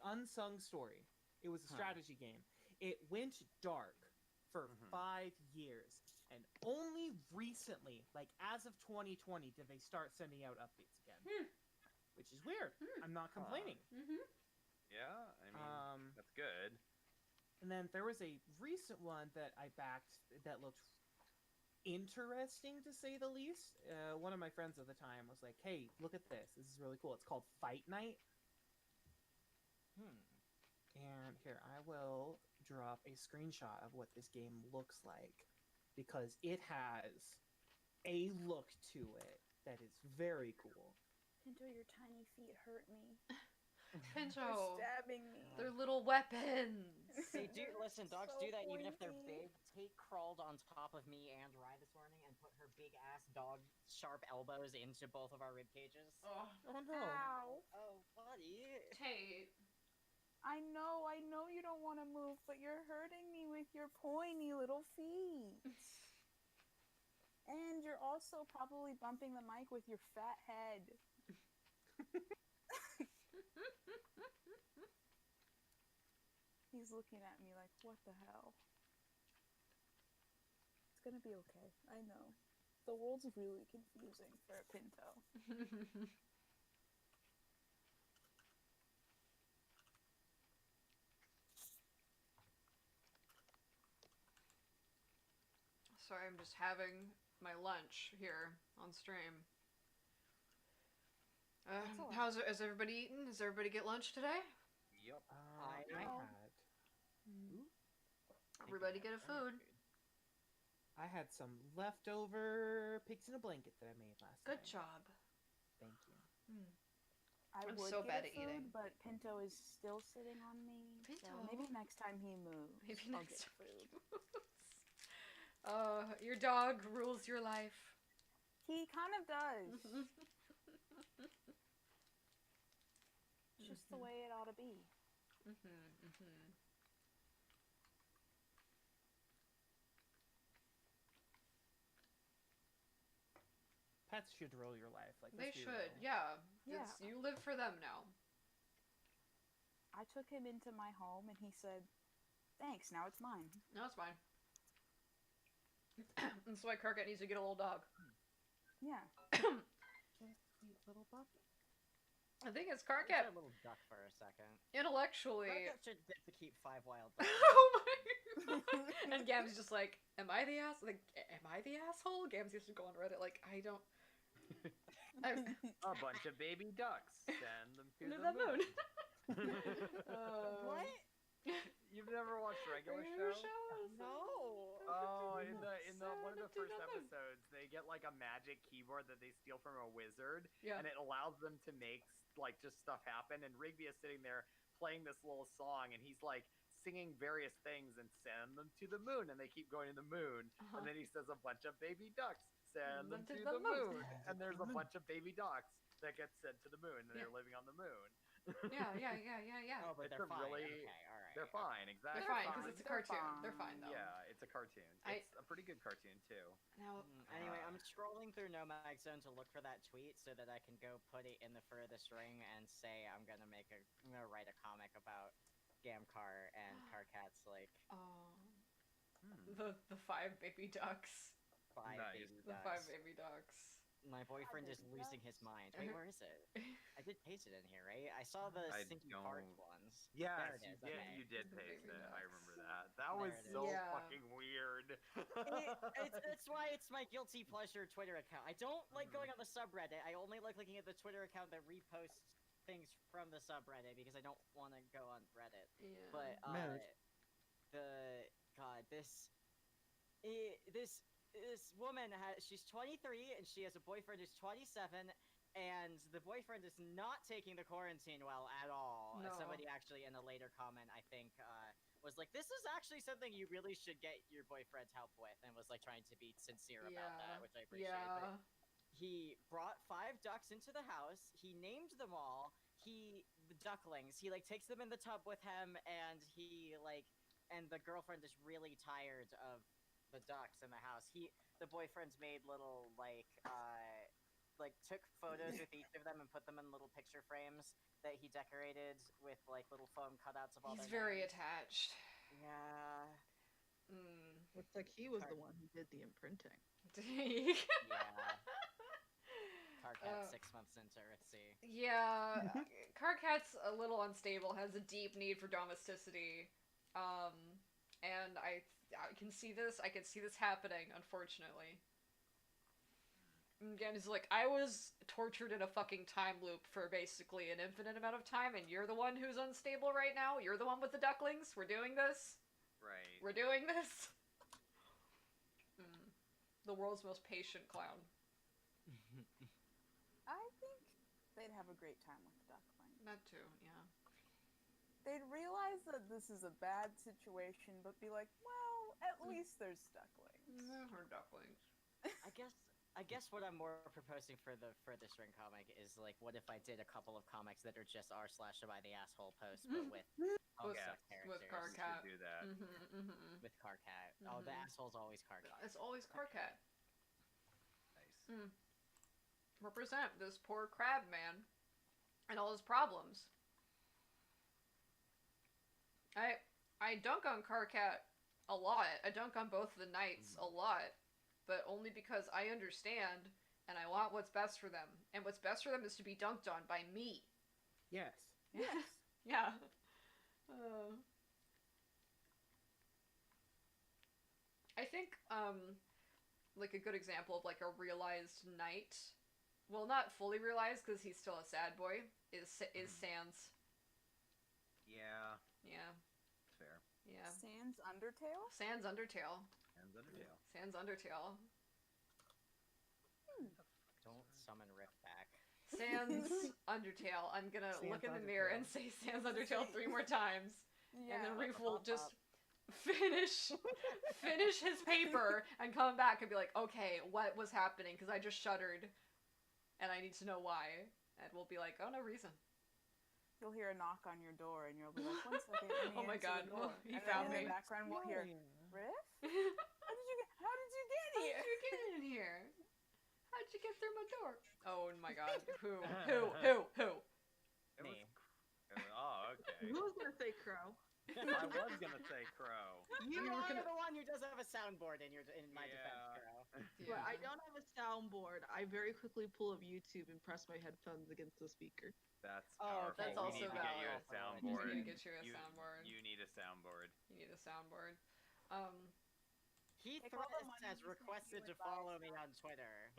Unsung Story. It was a Huh. strategy game. It went dark for Mhm. 5 years, and only recently, like as of 2020, did they start sending out updates again. Which is weird. I'm not complaining. Mm-hmm. Yeah, I mean, that's good. And then there was a recent one that I backed that looked interesting, to say the least. One of my friends at the time was like, "Hey, look at this. This is really cool. It's called Fight Night." And here, I will drop a screenshot of what this game looks like, because it has a look to it that is very cool. Pinto, your tiny feet hurt me. Pinto, They're stabbing me. they're little weapons. See, listen, dogs So do that even if they're pointy. big. Tate crawled on top of me and Rye this morning and put her big ass dog sharp elbows into both of our rib cages. Oh, Oh no. Ow. Oh, buddy. Tate. I know you don't want to move, but you're hurting me with your pointy little feet. And you're also probably bumping the mic with your fat head. He's looking at me like, what the hell? It's gonna be okay. I know. The world's really confusing for a Pinto. Sorry, I'm just having my lunch here on stream. Has everybody eaten? Does everybody get lunch today? Yep. I I know. had. Ooh. Everybody get a food. I had some leftover pigs in a blanket that I made last Good night. job. Thank you. I I'm would so get bad a at food, eating. but Pinto is still sitting on me. So Pinto. maybe next time he moves, Maybe I'll next get food. Your dog rules your life. He kind of does. It's just the way it ought to be. Pets should rule your life. Like They let's be should, real. yeah. Yeah. You live for them now. I took him into my home and he said, "Thanks, now it's mine." No, it's fine. That's why Karkat needs to get a little dog. Yeah. Sweet little puppy. I think it's Let's Karkat a little duck for a second. intellectually. Karkat should get to keep 5 wild dogs. Oh my god! And Gab's just like, am I the asshole? Gab's used to go on Reddit like, I don't. A bunch of baby ducks. Send them to To the moon. What? You've never watched regular shows? No. Oh, in the one of the first episodes, they get like a magic keyboard that they steal from a wizard, Yeah. and it allows them to make like just stuff happen. And Rigby is sitting there playing this little song, and he's like singing various things and send them to the moon, and they keep going to the moon. And then he says a bunch of baby ducks, send them to the moon, and there's a bunch of baby ducks that get sent to the moon, and they're living on the moon. Yeah. Oh, but It's they're a fine. really- Okay, all right. They're fine, exactly. They're fine because fine. it's a They're cartoon. fine. They're fine though. Yeah, it's a cartoon. I- It's a pretty good cartoon too. Now, Anyway, I'm scrolling through Nomad Zone to look for that tweet so that I can go put it in the furthest ring and say I'm gonna write a comic about Gamcar and Karkat's like the 5 baby ducks. 5 Nice. baby The ducks. 5 baby ducks. My boyfriend is baby losing his mind. Wait, where is it? I did paste it in here, right? I saw the I Stinky Park don't- ones. Yes, There it is, you did. okay. You did The paste baby it. I ducks. remember that. That There was it is. so Yeah. fucking weird. That's why it's my guilty pleasure Twitter account. I don't like going on the subreddit. I only like looking at the Twitter account that reposts things from the subreddit because I don't want to go on Reddit. Yeah. But Mood. this woman she's 23 and she has a boyfriend who's 27 and the boyfriend is not taking the quarantine well at all. No. Somebody actually in a later comment I think was like, this is actually something you really should get your boyfriend help with, and was like trying to be sincere about that, which I appreciate. But he brought 5 ducks into the house. He named them all. The ducklings. He like takes them in the tub with him, and and the girlfriend is really tired of the ducks in the house. The boyfriend's made little took photos with each of them and put them in little picture frames that he decorated with like little foam cutouts of all He's their very names. attached. Yeah. Looks like he was the one who did the imprinting. Yeah. Yeah. Karkat 6 months into Earthsea. Yeah, Karkat's a little unstable, has a deep need for domesticity, and I can see this. I can see this happening, unfortunately. And again, he's like, I was tortured in a fucking time loop for basically an infinite amount of time, and you're the one who's unstable right now. You're the one with the ducklings. We're doing this. Right. We're doing this. The world's most patient clown. I think they'd have a great time with the ducklings. That too, yeah. They'd realize that this is a bad situation, but be like, well, at least there's ducklings. Or ducklings. I guess what I'm more proposing for the Furthest Ring comic is like, what if I did a couple of comics that are just r/am I the asshole post, but with With- characters. with We Karkat. should do that. With Karkat. Oh, the Mhm. asshole's always Karkat. It's always Karkat. Nice. Represent this poor crab man and all his problems. I dunk on Karkat a lot. I dunk on both the knights a lot, but only because I understand and I want what's best for them. And what's best for them is to be dunked on by me. Yes. Yes. Yeah. I think like a good example of like a realized knight, well, not fully realized because he's still a sad boy, is Sans. Yeah, Yeah, fair. yeah. Sans Undertale? Sans Undertale. And Undertale. Sans Undertale. Don't summon Rift back. Sans Undertale. I'm gonna Sans look in the mirror and say Sans Undertale 3 more times, Yeah. and then Reef will just finish his paper and come back and be like, okay, what was happening? Because I just shuddered, and I need to know why. And we'll be like, oh, no reason. You'll hear a knock on your door, and you'll be like, 1 second. Let me Oh my answer God, the door. he And then found in me. the background, we'll hear, Riff? How How did you get here? did you get in here? How'd you get through my door? Oh my God, who? It was. Me. Oh, okay. Who was gonna say Crow? I was gonna say Crow. You were are gonna- the one who does have a soundboard in my defense, Yeah. girl. But I don't have a soundboard. I very quickly pull up YouTube and press my headphones against the speaker. That's Oh, powerful. that's we also need to get you a valid. We soundboard. We need to get you a You- soundboard. You need a soundboard. You need a soundboard. Heath Take all the Threats money has you requested to buy follow me on Twitter.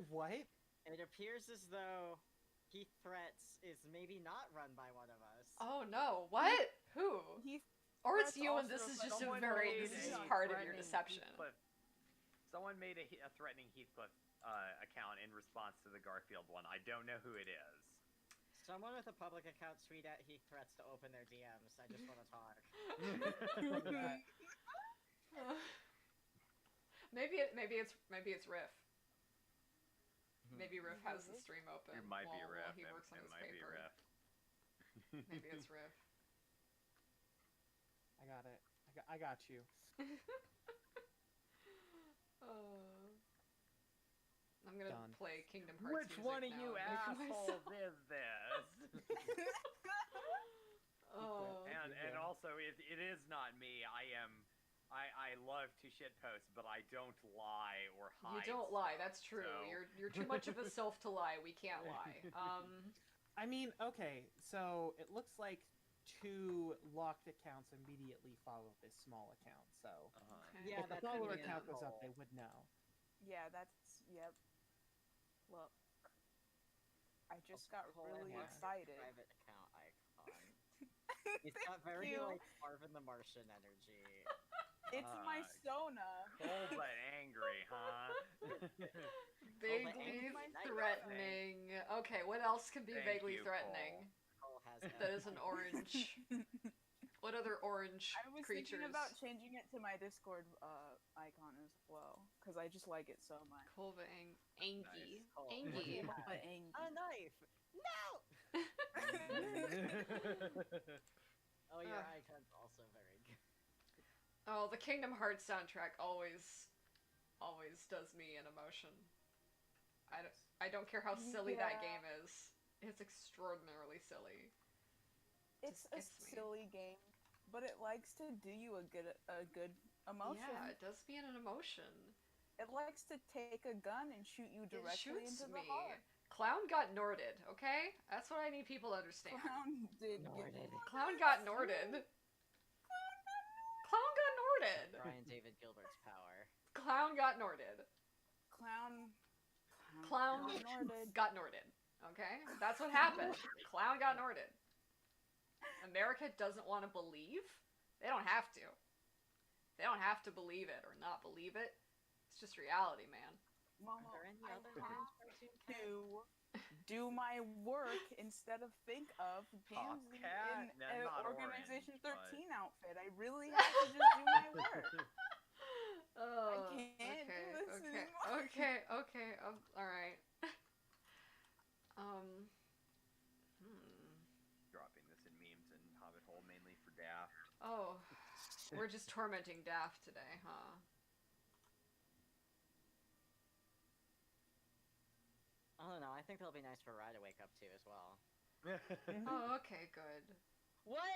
What? It appears as though Heath Threats is maybe not run by one of us. Oh no, what? Who? Heath Or it's Threats you and also this is like just a Someone very, made this is a part of your threatening deception. Heathcliff- Someone made a threatening Heathcliff account in response to the Garfield one. I don't know who it is. Someone with a public account tweet at Heath Threats to open their DMs. I just want to talk. maybe it's Riff. Maybe Riff has the stream open. It might be while Riff. he works on It his might be paper. Riff. Maybe it's Riff. I got it. I got you. I'm gonna Done. play Kingdom Hearts Which music one of now you and mute assholes myself. is this? Oh. And also, it is not me. I love to shitpost, but I don't lie or You hide. don't lie. That's true. so- You're too much of a self to lie. We can't lie. I mean, okay, so it looks like 2 locked accounts immediately follow this small account, so Okay. Yeah, if the that could follower be an account goes up, asshole. they would know. Yeah, yep. Look. I just got Pull really in my excited. Private account icon. It's got very you. like Marvin the Martian energy. It's my Sona. Cold but angry, huh? Vaguely angry night threatening. Okay, what else can be Thank vaguely you, threatening? Cole has That is an orange. What other orange I was creatures? thinking about changing it to my Discord icon as well, because I just like it so much. Kolvang. Angie. Nice. Cole. Angie. But Ang- A knife! No! Oh, your Ugh. icon's also very good. Oh, the Kingdom Hearts soundtrack always does me an emotion. I don't care how silly that Yeah. game is. It's extraordinarily silly. It's a Just gets me. silly game, but it likes to do you a good emotion. Yeah, it does me an emotion. It likes to take a gun and shoot you It directly shoots into the me. heart. Clown got Norded, okay? That's what I need people to understand. Clown did Norded. Clown got Norded. Clown got Norded. Brian David Gilbert's power. Clown got Norded. Clown Norded. Got Norded. Okay? That's what happened. Clown got Norded. America doesn't want to believe? They don't have to. They don't have to believe it or not believe it. It's just reality, man. Mama, Are there any I other have cartoon characters? to do my work instead of think of Top games cat? in No, an not Organization orange, 13 outfit. I really have to just do my work. Oh, can't do this okay, anymore. okay. All right. Dropping this in memes and Hobbit Hole mainly for Daft. Oh, we're just tormenting Daft today, huh? I don't know. I think that'll be nice for Rye to wake up to as well. Oh, okay, good. What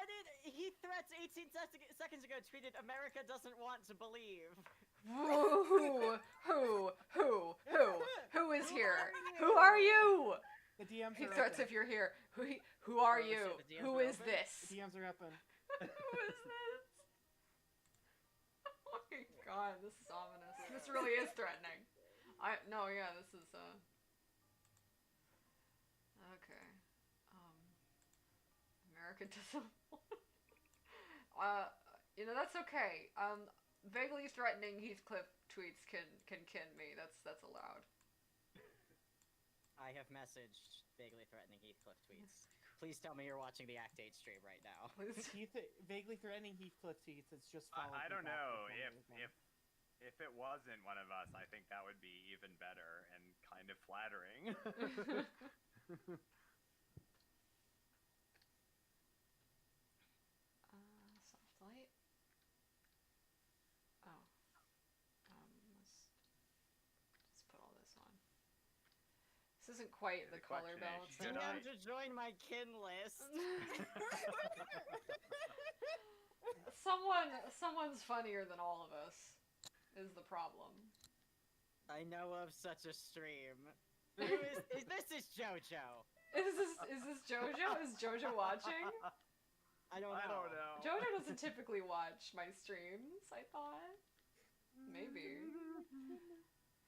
did Heath Threats 18 seconds ago tweeted? America doesn't want to believe. Who is here? Who are you? The DMs He are threats open. if you're here. Who are Oh, you? shit, the DMs Who are is open? this? The DMs are open. Who is this? Oh my god, this is ominous. This really is threatening. This is okay. America doesn't. That's okay. Vaguely threatening Heathcliff tweets can kin me. That's allowed. I have messaged vaguely threatening Heathcliff tweets. Please tell me you're watching the Act 8 stream right now. Please. Vaguely threatening Heathcliff tweets. It's just followed I me don't back know with one of them. if it wasn't one of us, I think that would be even better and kind of flattering. Soft light. Oh. Let's put all this on. This isn't quite the color question is, balance. should DM I- to join my kin list. Someone's funnier than all of us is the problem. I know of such a stream. This is JoJo. Is this JoJo? Is JoJo watching? I don't know. JoJo doesn't typically watch my streams, I thought. Maybe.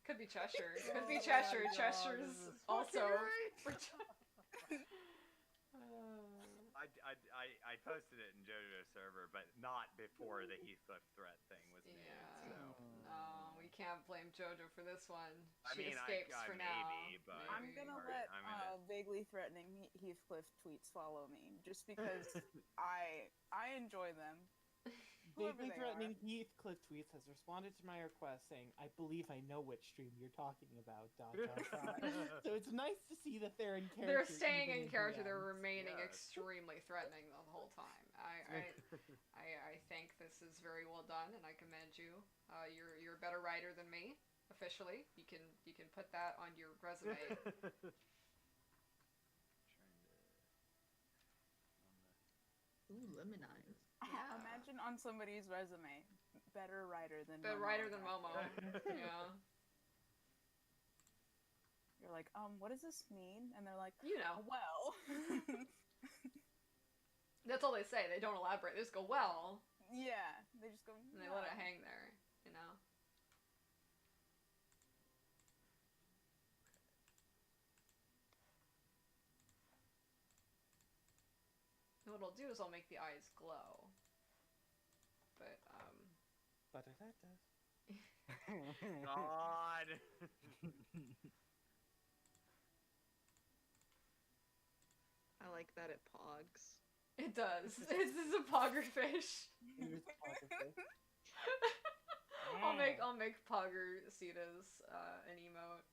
Could be Cheshire. Could be Cheshire. Cheshire's also. I posted it in JoJo's server, but not before the Heathcliff threat thing was made. Yeah. So. No, we can't blame JoJo for this one. I She mean, escapes for now. maybe, but I'm Maybe. gonna Alright, let I'm in it. vaguely threatening Heathcliff tweets follow me, just because I enjoy them. Whoever Vaguely they threatening Heathcliff tweets has responded to my request saying, "I believe I know which stream you're talking about." ... So it's nice to see that they're in character. They're staying even in character. DMs. They're remaining Yes. extremely threatening the whole time. I think this is very well done, and I commend you. You're a better writer than me. Officially, you can put that on your resume. Ooh, lemonize. Yeah. Imagine on somebody's resume, better writer than The Momo writer than Graphic. Momo. Yeah. You're like, what does this mean? And they're like, You know. well. That's all they say. They don't elaborate. They just go, well, Yeah, they just go. and they let it hang there, you know? And what I'll do is I'll make the eyes glow. But, Ba-da-da-da. God. I like that it pogs. it does. This is a pogger fish. Here's Poggers. I'll make Pogger Cetas an emote.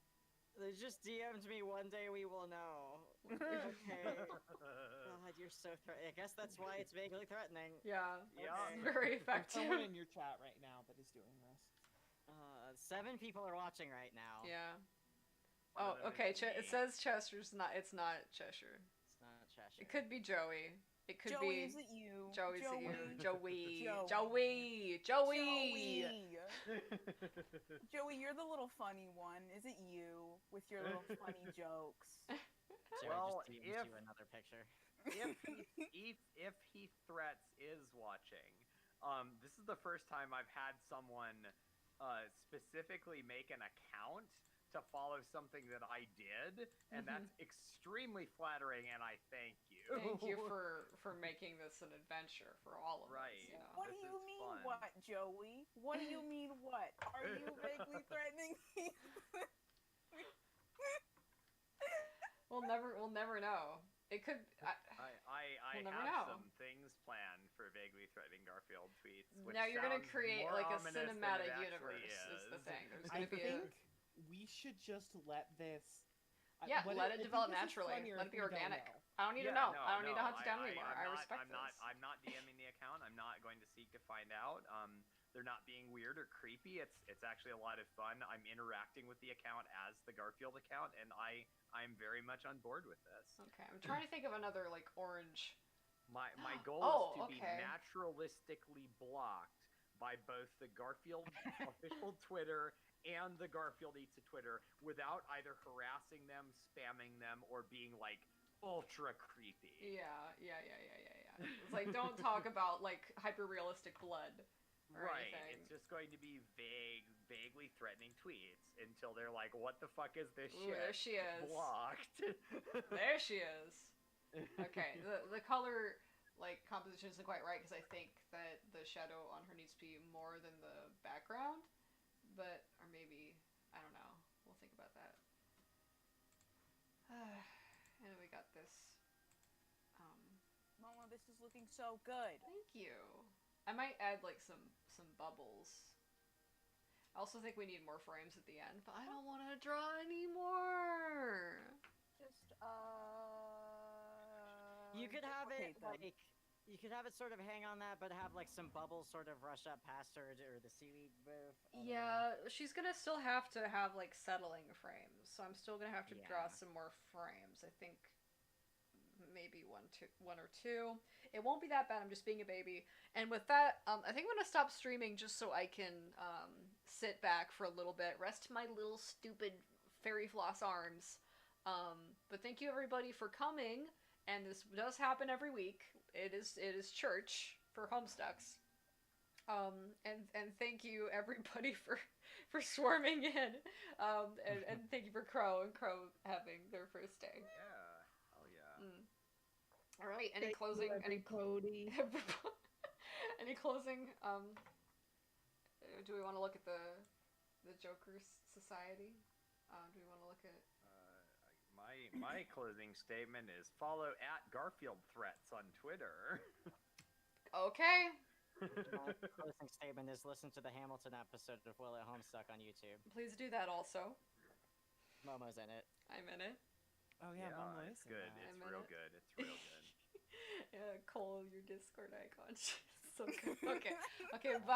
They just DM'd me. One day we will know. Okay. God, you're so I guess that's why it's vaguely threatening. Yeah, Yeah. it's very There's effective. someone in your chat right now that is doing this. 7 people are watching right now. Yeah. One Oh, of them okay. is me. It says Chester's not. It's not Cheshire. It's not Cheshire. It could be Joey. It could Joey, be is it you? Joey's Joey. Joey. Joey. Joey, you're the little funny one. Is it you with your little funny jokes? Joey Well, just DM'd if- you another picture. if he threats is watching, this is the first time I've had someone specifically make an account to follow something that I did, and that's extremely flattering, and I thank you. Thank you for making this an adventure for all of us. Right. You know? What This do you is mean, fun. what, Joey? What do you mean, what? Are you vaguely threatening me? We'll never know. It could. I We'll never have know. some things planned for vaguely threatening Garfield tweets. Which Now you're gonna sounds create more like a ominous than it cinematic actually universe. Is the thing. There's I gonna be think we should just let this. Yeah, let it I think develop this is naturally. funnier Let it if be we don't organic. know. I don't need to Yeah, know. no, I don't need to no, hunt it down anymore. I I'm respect not, this. I'm not DMing the account. I'm not going to seek to find out. They're not being weird or creepy. It's actually a lot of fun. I'm interacting with the account as the Garfield account, and I'm very much on board with this. Okay, I'm trying to think of another like orange. My goal Oh, is to be okay. naturalistically blocked by both the Garfield official Twitter and the Garfield Eats a Twitter without either harassing them, spamming them, or being like ultra creepy. Yeah. It's like don't talk about like hyper realistic blood. Or Right. anything. It's just going to be vaguely threatening tweets until they're like, "What the fuck is this Ooh, shit?" there she is. Blocked. There she is. Okay, the color like composition isn't quite right because I think that the shadow on her needs to be more than the background, but or maybe I don't know. We'll think about that. And we got this. Momo, this is looking so good. Thank you. I might add like some bubbles. I also think we need more frames at the end, but I don't want to draw anymore. Just You could have it duplicate them. like you could have it sort of hang on that, but have like some bubbles sort of rush up past her or the seaweed roof. I don't know. Yeah, she's gonna still have to have like settling frames, so I'm still gonna have to draw Yeah. some more frames. I think maybe one or two. It won't be that bad. I'm just being a baby. And with that, I think I'm gonna stop streaming just so I can sit back for a little bit, rest my little stupid fairy floss arms. But thank you everybody for coming. And this does happen every week. It is church for Homestucks. And thank you everybody for swarming in. And thank you for Crow and Crow having their first day. Yeah. Oh yeah. All right. Any closing? Any Cody? any closing? Do we want to look at the Joker's Society? Do we want to look at? My closing statement is follow @GarfieldThreats on Twitter. Okay. My closing statement is listen to the Hamilton episode of Will at Homestuck on YouTube. Please do that also. Momo's in it. I'm in it. Oh yeah, Momo it's is in good. that. It's I'm in real it. good. It's real good. Yeah, Cole, your Discord icon. So good. Okay. Okay. Bye.